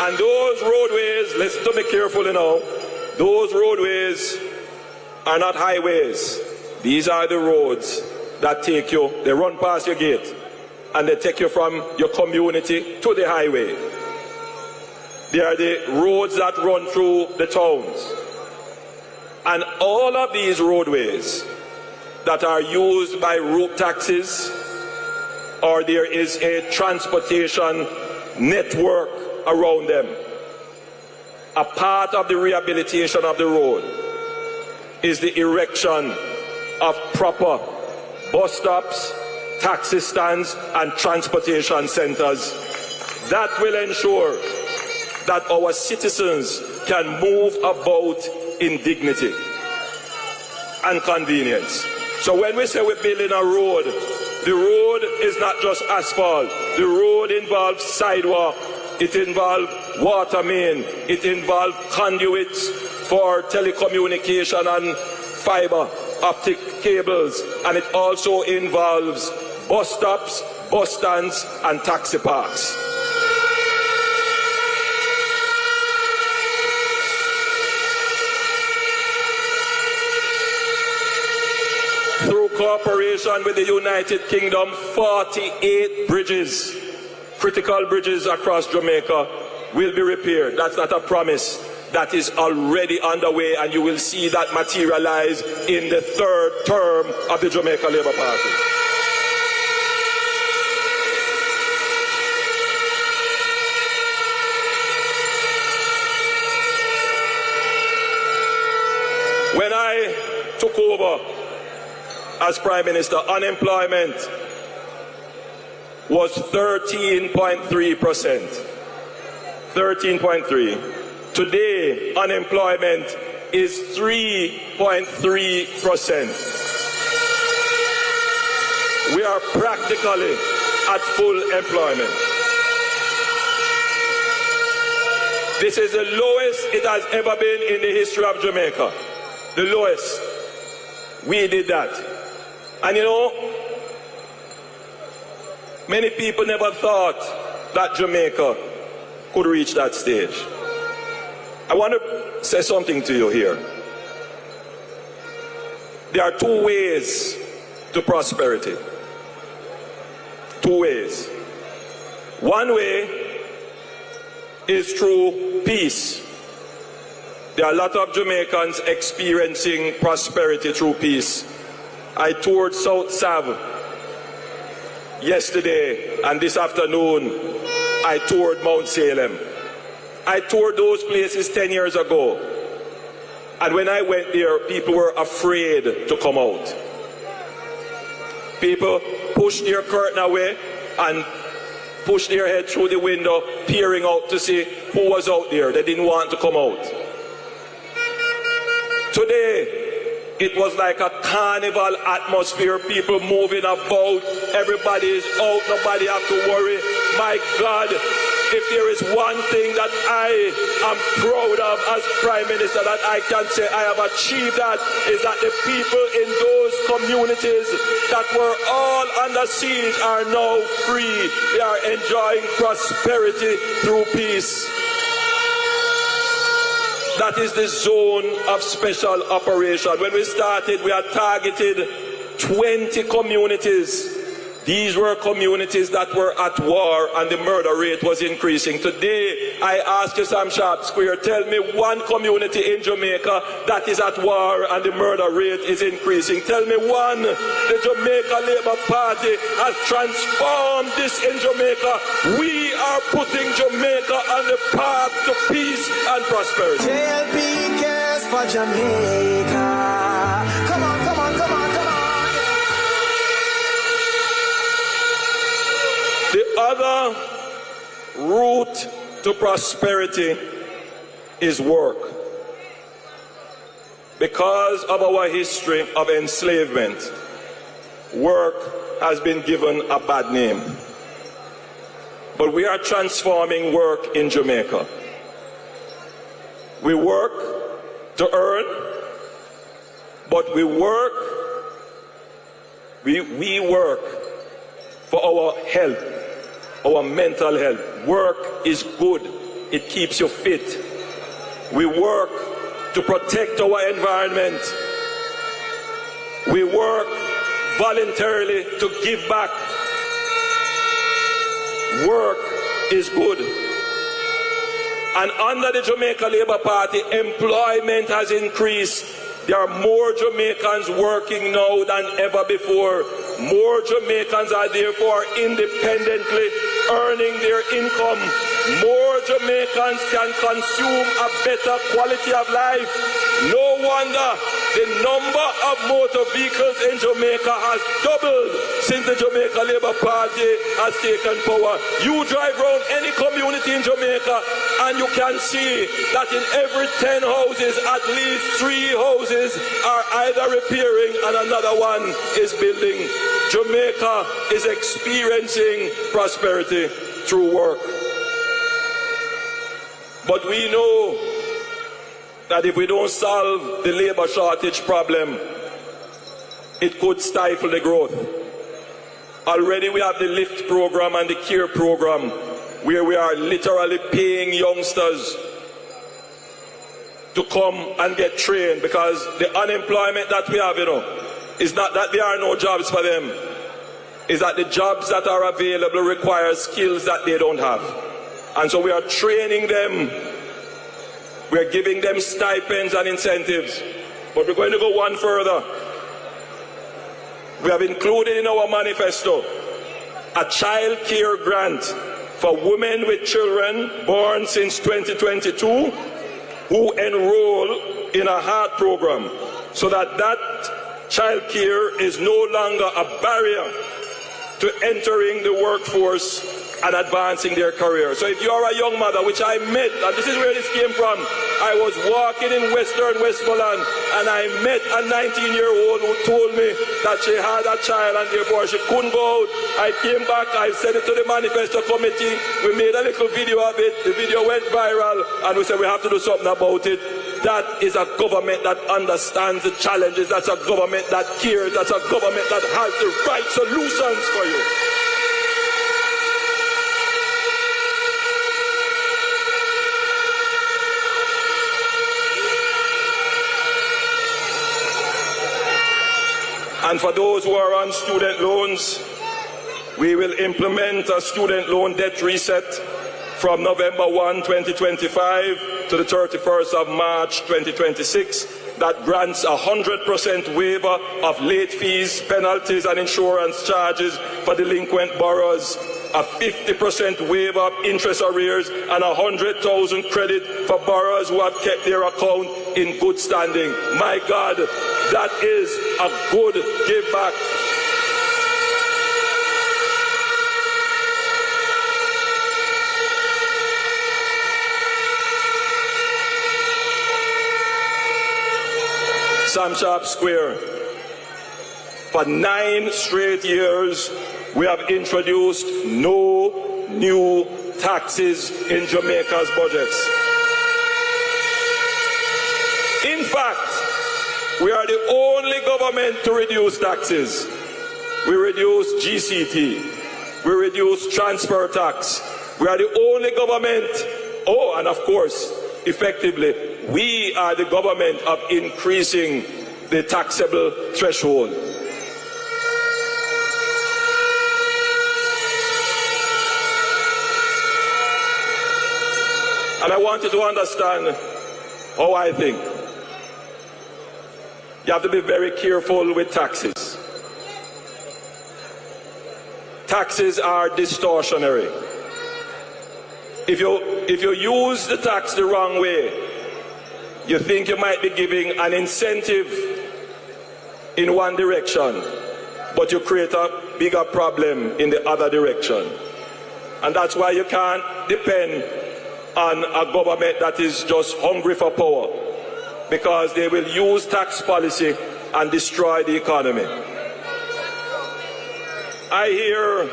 And those roadways, listen to me carefully now, those roadways are not highways. These are the roads that take you, they run past your gate, and they take you from your community to the highway. They are the roads that run through the towns. And all of these roadways that are used by road taxis, or there is a transportation network around them, a part of the rehabilitation of the road is the erection of proper bus stops, taxi stands, and transportation centers that will ensure that our citizens can move about in dignity and convenience. So when we say we're building a road, the road is not just asphalt. The road involves sidewalk, it involves water main, it involves conduits for telecommunication and fiber optic cables, and it also involves bus stops, bus stands, and taxi parks. Through cooperation with the United Kingdom, 48 bridges, critical bridges across Jamaica, will be repaired. That's not a promise. That is already underway, and you will see that materialize in the third term of the Jamaica Labour Party. When I took over as Prime Minister, unemployment was 13.3%. 13.3. Today, unemployment is 3.3%. We are practically at full employment. This is the lowest it has ever been in the history of Jamaica. The lowest. We did that. And you know, many people never thought that Jamaica could reach that stage. I want to say something to you here. There are two ways to prosperity. Two ways. One way is through peace. There are a lot of Jamaicans experiencing prosperity through peace. I toured South Sav yesterday, and this afternoon I toured Mount Salem. I toured those places 10 years ago, and when I went there, people were afraid to come out. People pushed their curtain away and pushed their head through the window, peering out to see who was out there. They didn't want to come out. Today, it was like a carnival atmosphere, people moving about, everybody is out, nobody have to worry. My God, if there is one thing that I am proud of as Prime Minister, that I can say I have achieved, that is that the people in those communities that were all under siege are now free. They are enjoying prosperity through peace. That is the zone of special operation. When we started, we had targeted 20 communities. These were communities that were at war and the murder rate was increasing. Today, I ask you, Sam Sharpe Square, tell me one community in Jamaica that is at war and the murder rate is increasing. Tell me one. The Jamaica Labour Party has transformed this in Jamaica. We are putting Jamaica on the path to peace and prosperity. JLP cares for Jamaica. Come on, come on, come on, come on. The other route to prosperity is work. Because of our history of enslavement, work has been given a bad name. But we are transforming work in Jamaica. We work to earn, but we work for our health, our mental health. Work is good. It keeps you fit. We work to protect our environment. We work voluntarily to give back. Work is good. And under the Jamaica Labour Party, employment has increased. There are more Jamaicans working now than ever before. More Jamaicans are therefore independently earning their income. More Jamaicans can consume a better quality of life. No wonder the number of motor vehicles in Jamaica has doubled since the Jamaica Labour Party has taken power. You drive around any community in Jamaica and you can see that in every 10 houses, at least 3 houses are either repairing and another one is building. Jamaica is experiencing prosperity through work. But we know that if we don't solve the labor shortage problem, it could stifle the growth. Already we have the LIFT program and the CARE program, where we are literally paying youngsters to come and get trained, because the unemployment that we have, is not that there are no jobs for them. It's that the jobs that are available require skills that they don't have. And so we are training them. We are giving them stipends and incentives. But we're going to go one further. We have included in our manifesto a child care grant for women with children born since 2022 who enroll in a heart program, so that childcare is no longer a barrier to entering the workforce and advancing their career. So if you are a young mother, which I met, and this is where this came from, I was walking in Western Westmoreland and I met a 19-year-old who told me that she had a child and therefore she couldn't go out. I came back, I sent it to the manifesto committee, we made a little video of it, the video went viral, and we said we have to do something about it. That is a government that understands the challenges, that's a government that cares, that's a government that has the right solutions for you. And for those who are on student loans, we will implement a student loan debt reset from November 1, 2025 to the 31st of March, 2026 that grants 100% waiver of late fees, penalties and insurance charges for delinquent borrowers, a 50% waiver of interest arrears and 100,000 credit for borrowers who have kept their account in good standing. My God, that is a good give back. Sam Sharpe Square. For 9 straight years, we have introduced no new taxes in Jamaica's budgets. In fact, we are the only government to reduce taxes. We reduce GCT. We reduce transfer tax. We are the only government, and of course, effectively, we are the government of increasing the taxable threshold. And I want you to understand how I think. You have to be very careful with taxes. Taxes are distortionary. If you use the tax the wrong way, you think you might be giving an incentive in one direction, but you create a bigger problem in the other direction. And that's why you can't depend on a government that is just hungry for power, because they will use tax policy and destroy the economy. I hear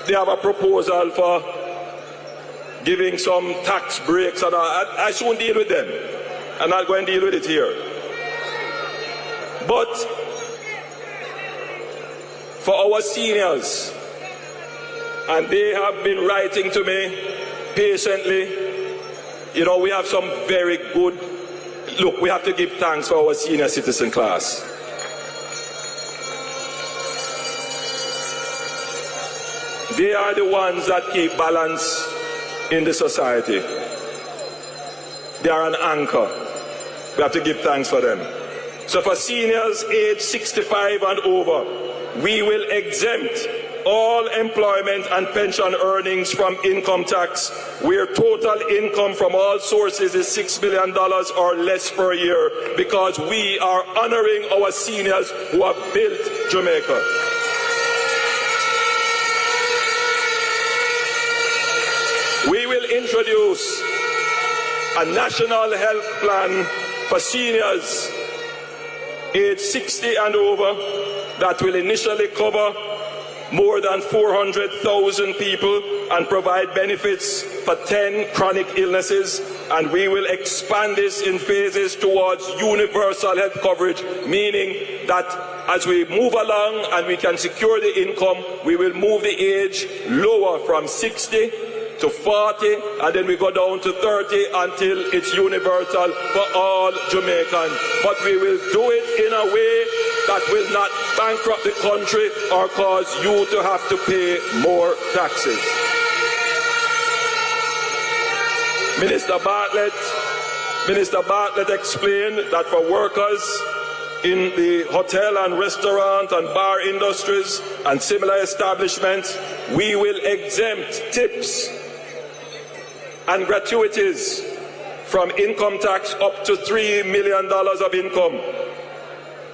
they have a proposal for giving some tax breaks, and I soon deal with them. I'm not going to deal with it here. But for our seniors, and they have been writing to me patiently, we have some very good, look, we have to give thanks for our senior citizen class. They are the ones that keep balance in the society. They are an anchor. We have to give thanks for them. So for seniors aged 65 and over, we will exempt all employment and pension earnings from income tax where total income from all sources is $6 million or less per year, because we are honoring our seniors who have built Jamaica. We will introduce a national health plan for seniors aged 60 and over that will initially cover more than 400,000 people and provide benefits for 10 chronic illnesses, and we will expand this in phases towards universal health coverage, meaning that as we move along and we can secure the income, we will move the age lower from 60 to 40, and then we go down to 30 until it's universal for all Jamaicans. But we will do it in a way that will not bankrupt the country or cause you to have to pay more taxes. Minister Bartlett explained that for workers in the hotel and restaurant and bar industries and similar establishments, we will exempt tips and gratuities from income tax up to $3 million of income.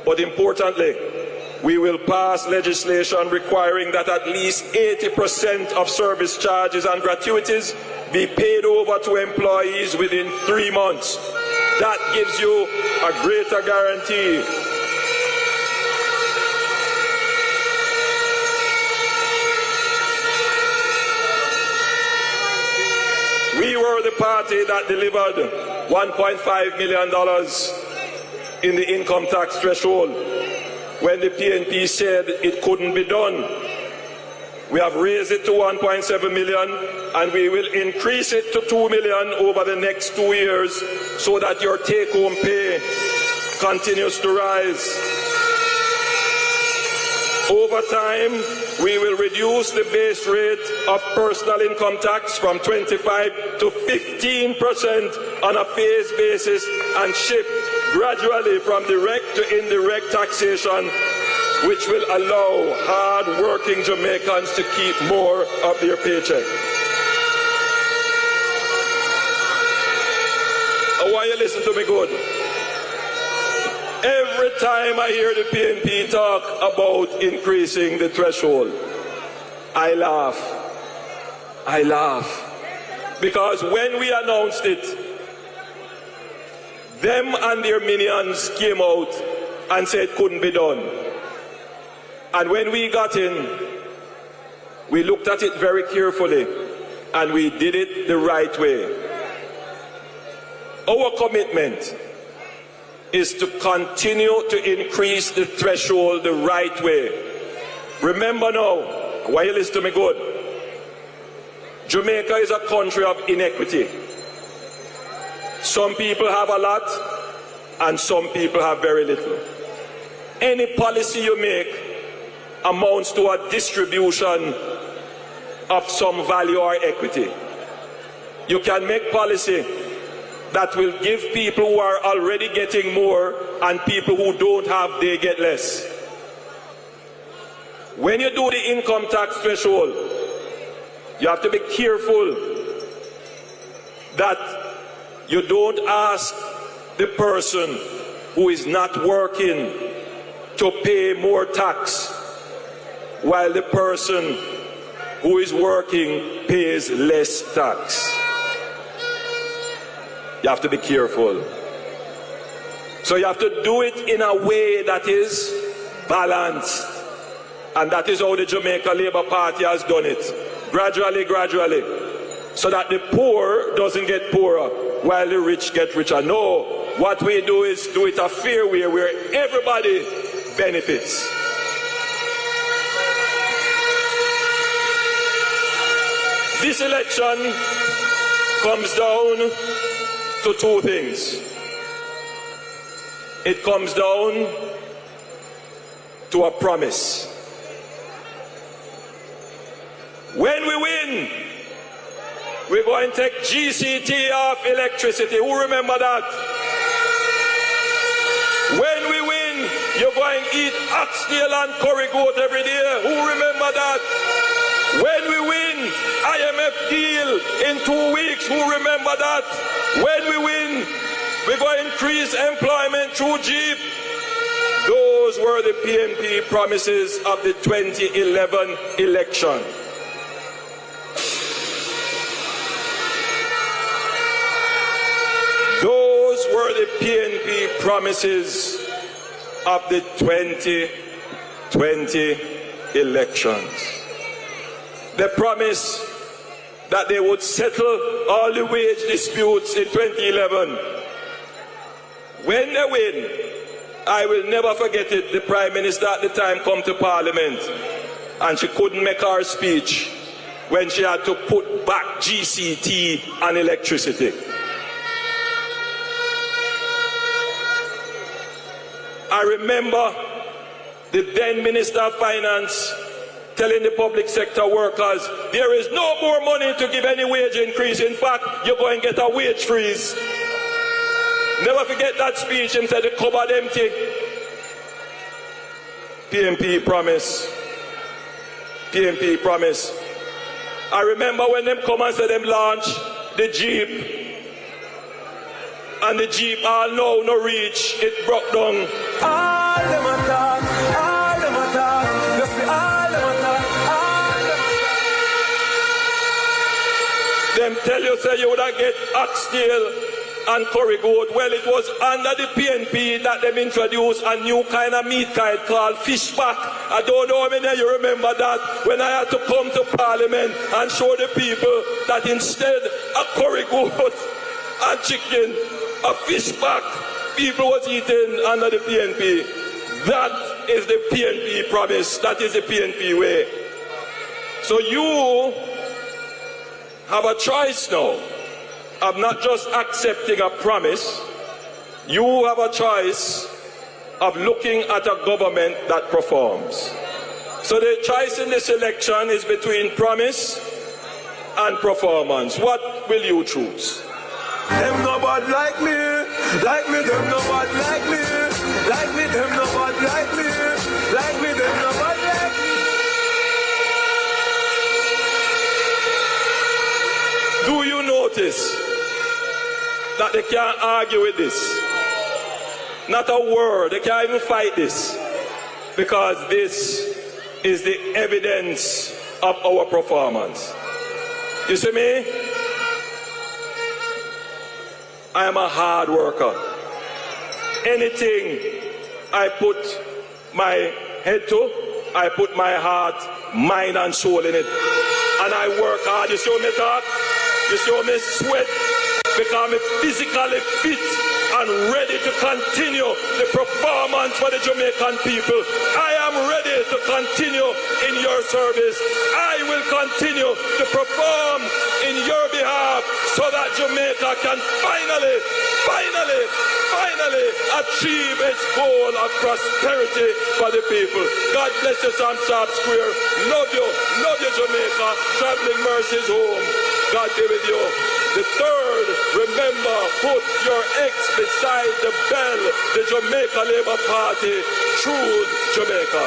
But importantly, we will pass legislation requiring that at least 80% of service charges and gratuities be paid over to employees within 3 months. That gives you a greater guarantee. We were the party that delivered $1.5 million in the income tax threshold when the PNP said it couldn't be done. We have raised it to 1.7 million and we will increase it to 2 million over the next 2 years so that your take-home pay continues to rise. Over time, we will reduce the base rate of personal income tax from 25% to 15% on a phased basis and shift gradually from direct to indirect taxation, which will allow hard-working Jamaicans to keep more of their paycheck. I want you to listen to me good. Every time I hear the PNP talk about increasing the threshold, I laugh. I laugh. Because when we announced it, them and their minions came out and said it couldn't be done. And when we got in, we looked at it very carefully and we did it the right way. Our commitment is to continue to increase the threshold the right way. Remember now, why you listen to me good? Jamaica is a country of inequity. Some people have a lot and some people have very little. Any policy you make amounts to a distribution of some value or equity. You can make policy that will give people who are already getting more and people who don't have, they get less. When you do the income tax threshold, you have to be careful that you don't ask the person who is not working to pay more tax while the person who is working pays less tax. You have to be careful. So you have to do it in a way that is balanced. And that is how the Jamaica Labour Party has done it. Gradually, gradually. So that the poor doesn't get poorer while the rich get richer. No, what we do is do it a fair way where everybody benefits. This election comes down to two things. It comes down to a promise. When we win, we're going to take GCT off electricity. Who remember that? When we win, you're going to eat oxtail and curry goat every day. Who remember that? When we win, IMF deal in 2 weeks. Who remember that? When we win, we're going to increase employment through JEEP. Those were the PNP promises of the 2011 election. Those were the PNP promises of the 2020 elections. They promised that they would settle all the wage disputes in 2011. When they win, I will never forget it, the Prime Minister at the time come to Parliament and she couldn't make her speech when she had to put back GCT and electricity. I remember the then Minister of Finance telling the public sector workers, there is no more money to give any wage increase. In fact, you're going to get a wage freeze. Never forget that speech. Him said the cupboard empty. PNP promise. PNP promise. I remember when them come and said them launch the JEEP. And the JEEP all know no reach. It broke down. all them attack, all them attack. You see all them attack, all them attack. Them tell you say you would get oxtail and curry goat. Well, it was under the PNP that them introduced a new kind of meat kind called fishback. I don't know how many of you remember that when I had to come to Parliament and show the people that instead of curry goat and chicken, a fishback, people was eating under the PNP. That is the PNP promise. That is the PNP way. So you have a choice now of not just accepting a promise. You have a choice of looking at a government that performs. So the choice in this election is between promise and performance. What will you choose? Them no bad like me, them no bad like me, them no bad like me, them no bad like me. Do you notice that they can't argue with this? Not a word, they can't even fight this, because this is the evidence of our performance. You see me? I am a hard worker. Anything I put my head to, I put my heart, mind and soul in it. And I work hard. You see me talk? You see me sweat? Because I'm physically fit and ready to continue the performance for the Jamaican people. I am ready to continue in your service. I will continue to perform in your behalf so that Jamaica can finally achieve its goal of prosperity for the people. God bless you, Sam Sharpe Square. Love you Jamaica. Traveling mercies home. God be with you. The third, remember, put your X beside the bell. The Jamaica Labour Party. Choose Jamaica.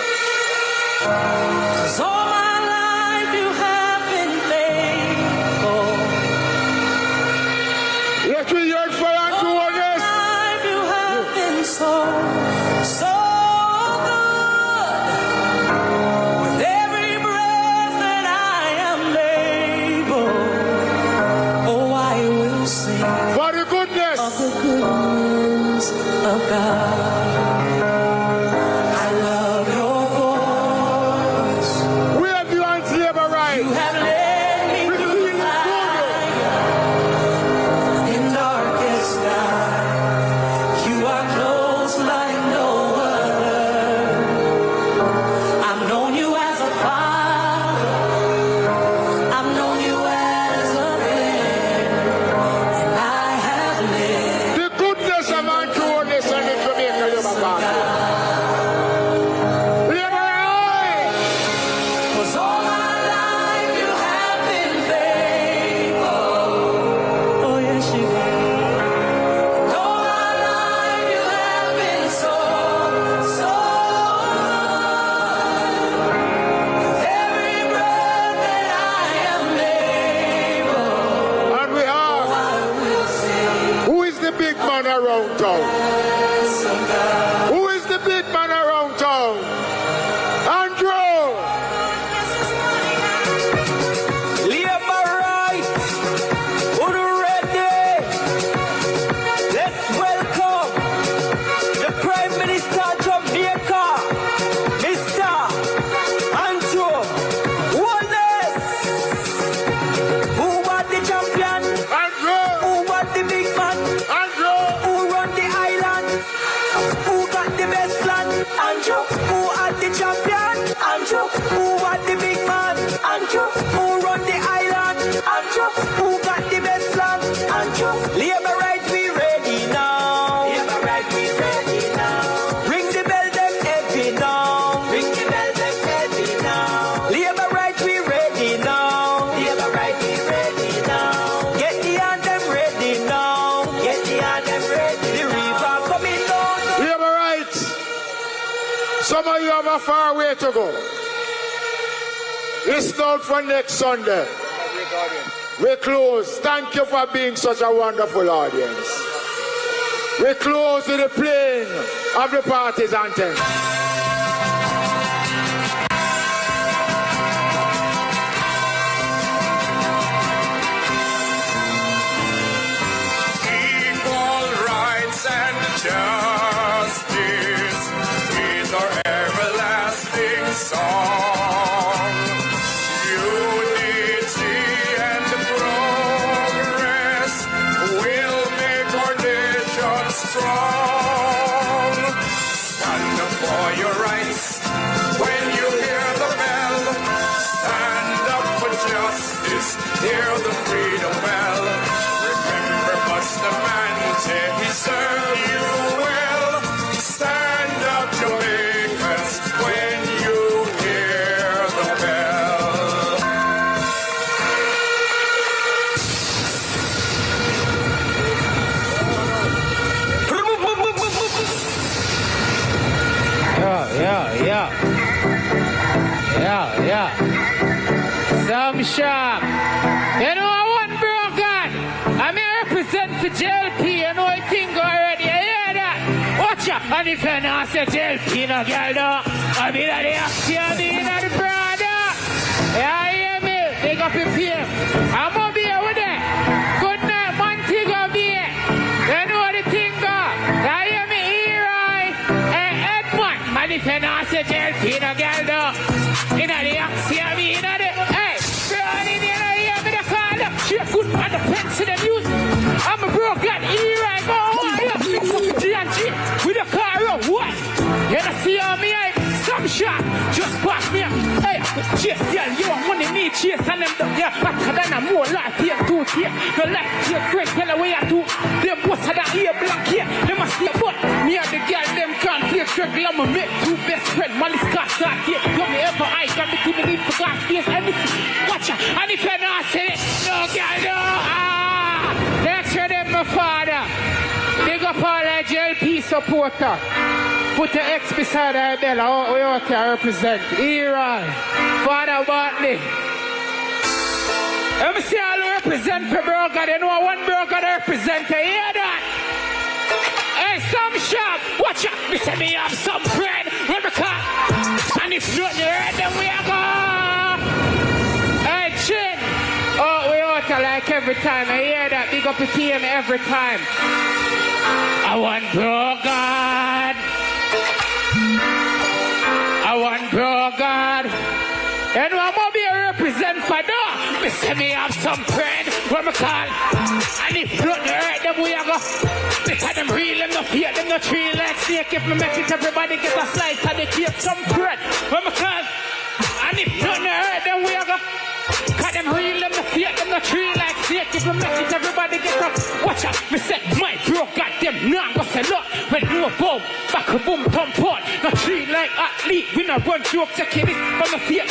So my life you have been faithful. Let me hear it for Andrew Holness. All my life you have been so good. With every breath that I am able, oh, I will sing for the goodness of the goodness of God. around town? Who is the big man around town? Andrew! Labour right, who ready? Let's welcome the Prime Minister of Jamaica, Mr. Andrew Holness. Who was the champion? Andrew! Who was the big man? Andrew! Who run the island? Who got the best land? Andrew. Who are the champion? Andrew. Who was the big man? Andrew. Who run the island? Andrew. Who got the best land? Andrew. Labour right, we ready now. Labour right, we ready now. Ring the bell, them heavy now. Ring the bell, them heavy now. Labour right, we ready now. Labour right, we ready now. Get the anthem ready now. Get the anthem ready. The river coming down. Labour right. Some of you have a far way to go. Listen out for next Sunday. We close. Thank you for being such a wonderful audience. we close with the playing of the party's anthem. Justice is our everlasting song. Unity and progress will make our nation strong. Stand up for your rights when you hear the bell. Stand up for justice, hear the freedom bell. Remember Bustamante, he served you well. Stand up, Jamaicans, when you hear the bell. Yeah. Sam Sharpe. You know what, broken? I'm here represent for JLP. You know I think already. You hear that? Watch out. And if you not say JLP, no girl, no. I mean, the action, I mean, the brother. Yeah, hear me? Take up your PM. I'm going to be here with it. Good night, Montego Bay. You know the thing, go. You hear me? Here, Edmund. And if you not say JLP, no girl, no. You know the action, I mean, hey, brother, you know, hear me? The call up. She good on the pencil and music. I'm a broken here I go. G&G with a car on what? You don't see how me I some shot. Just pass me up. Hey, chase girl, you want money me chase and them down. Yeah, better than a more life here, two here. The life here, great, tell away I do. Them both of that ear black here. They must be a butt. Me and the girl, them can't feel struggle. I'm a make two best friend. Molly Scott start here. Come me ever I got me to believe for God's face. Anything. Watch out. And if you're not saying it, no girl, no. That's for them, my father. Big up all the JLP supporter. Put the X beside her bell. We out here represent. Iran. Father Bartley. Let me see all who represent for broker. They know one broker to represent. You hear that? Hey, Sam Sharpe. Watch out. Me say me have some friend. When we come. And if not, you heard them, we are go. Hey, Chin. Oh, we out here like every time. I hear that. Big up the PM every time. I want broken. I want broken. And I'm going to be a represent for that. Me say me have some friend. When we call. And if not, you heard them, we are go. Because them real, them no fear, them no tree like snake. If me make it, everybody get a slice and they keep some bread. When we call. And if not, you heard them, we are go. Cause them real, them no fear, them no tree like snake. If we make it, everybody get up. Watch out, me say, my bro got them now, but say look. When you a boom, back a boom, thump on. No tree like athlete, we no run joke, check it. But no fear,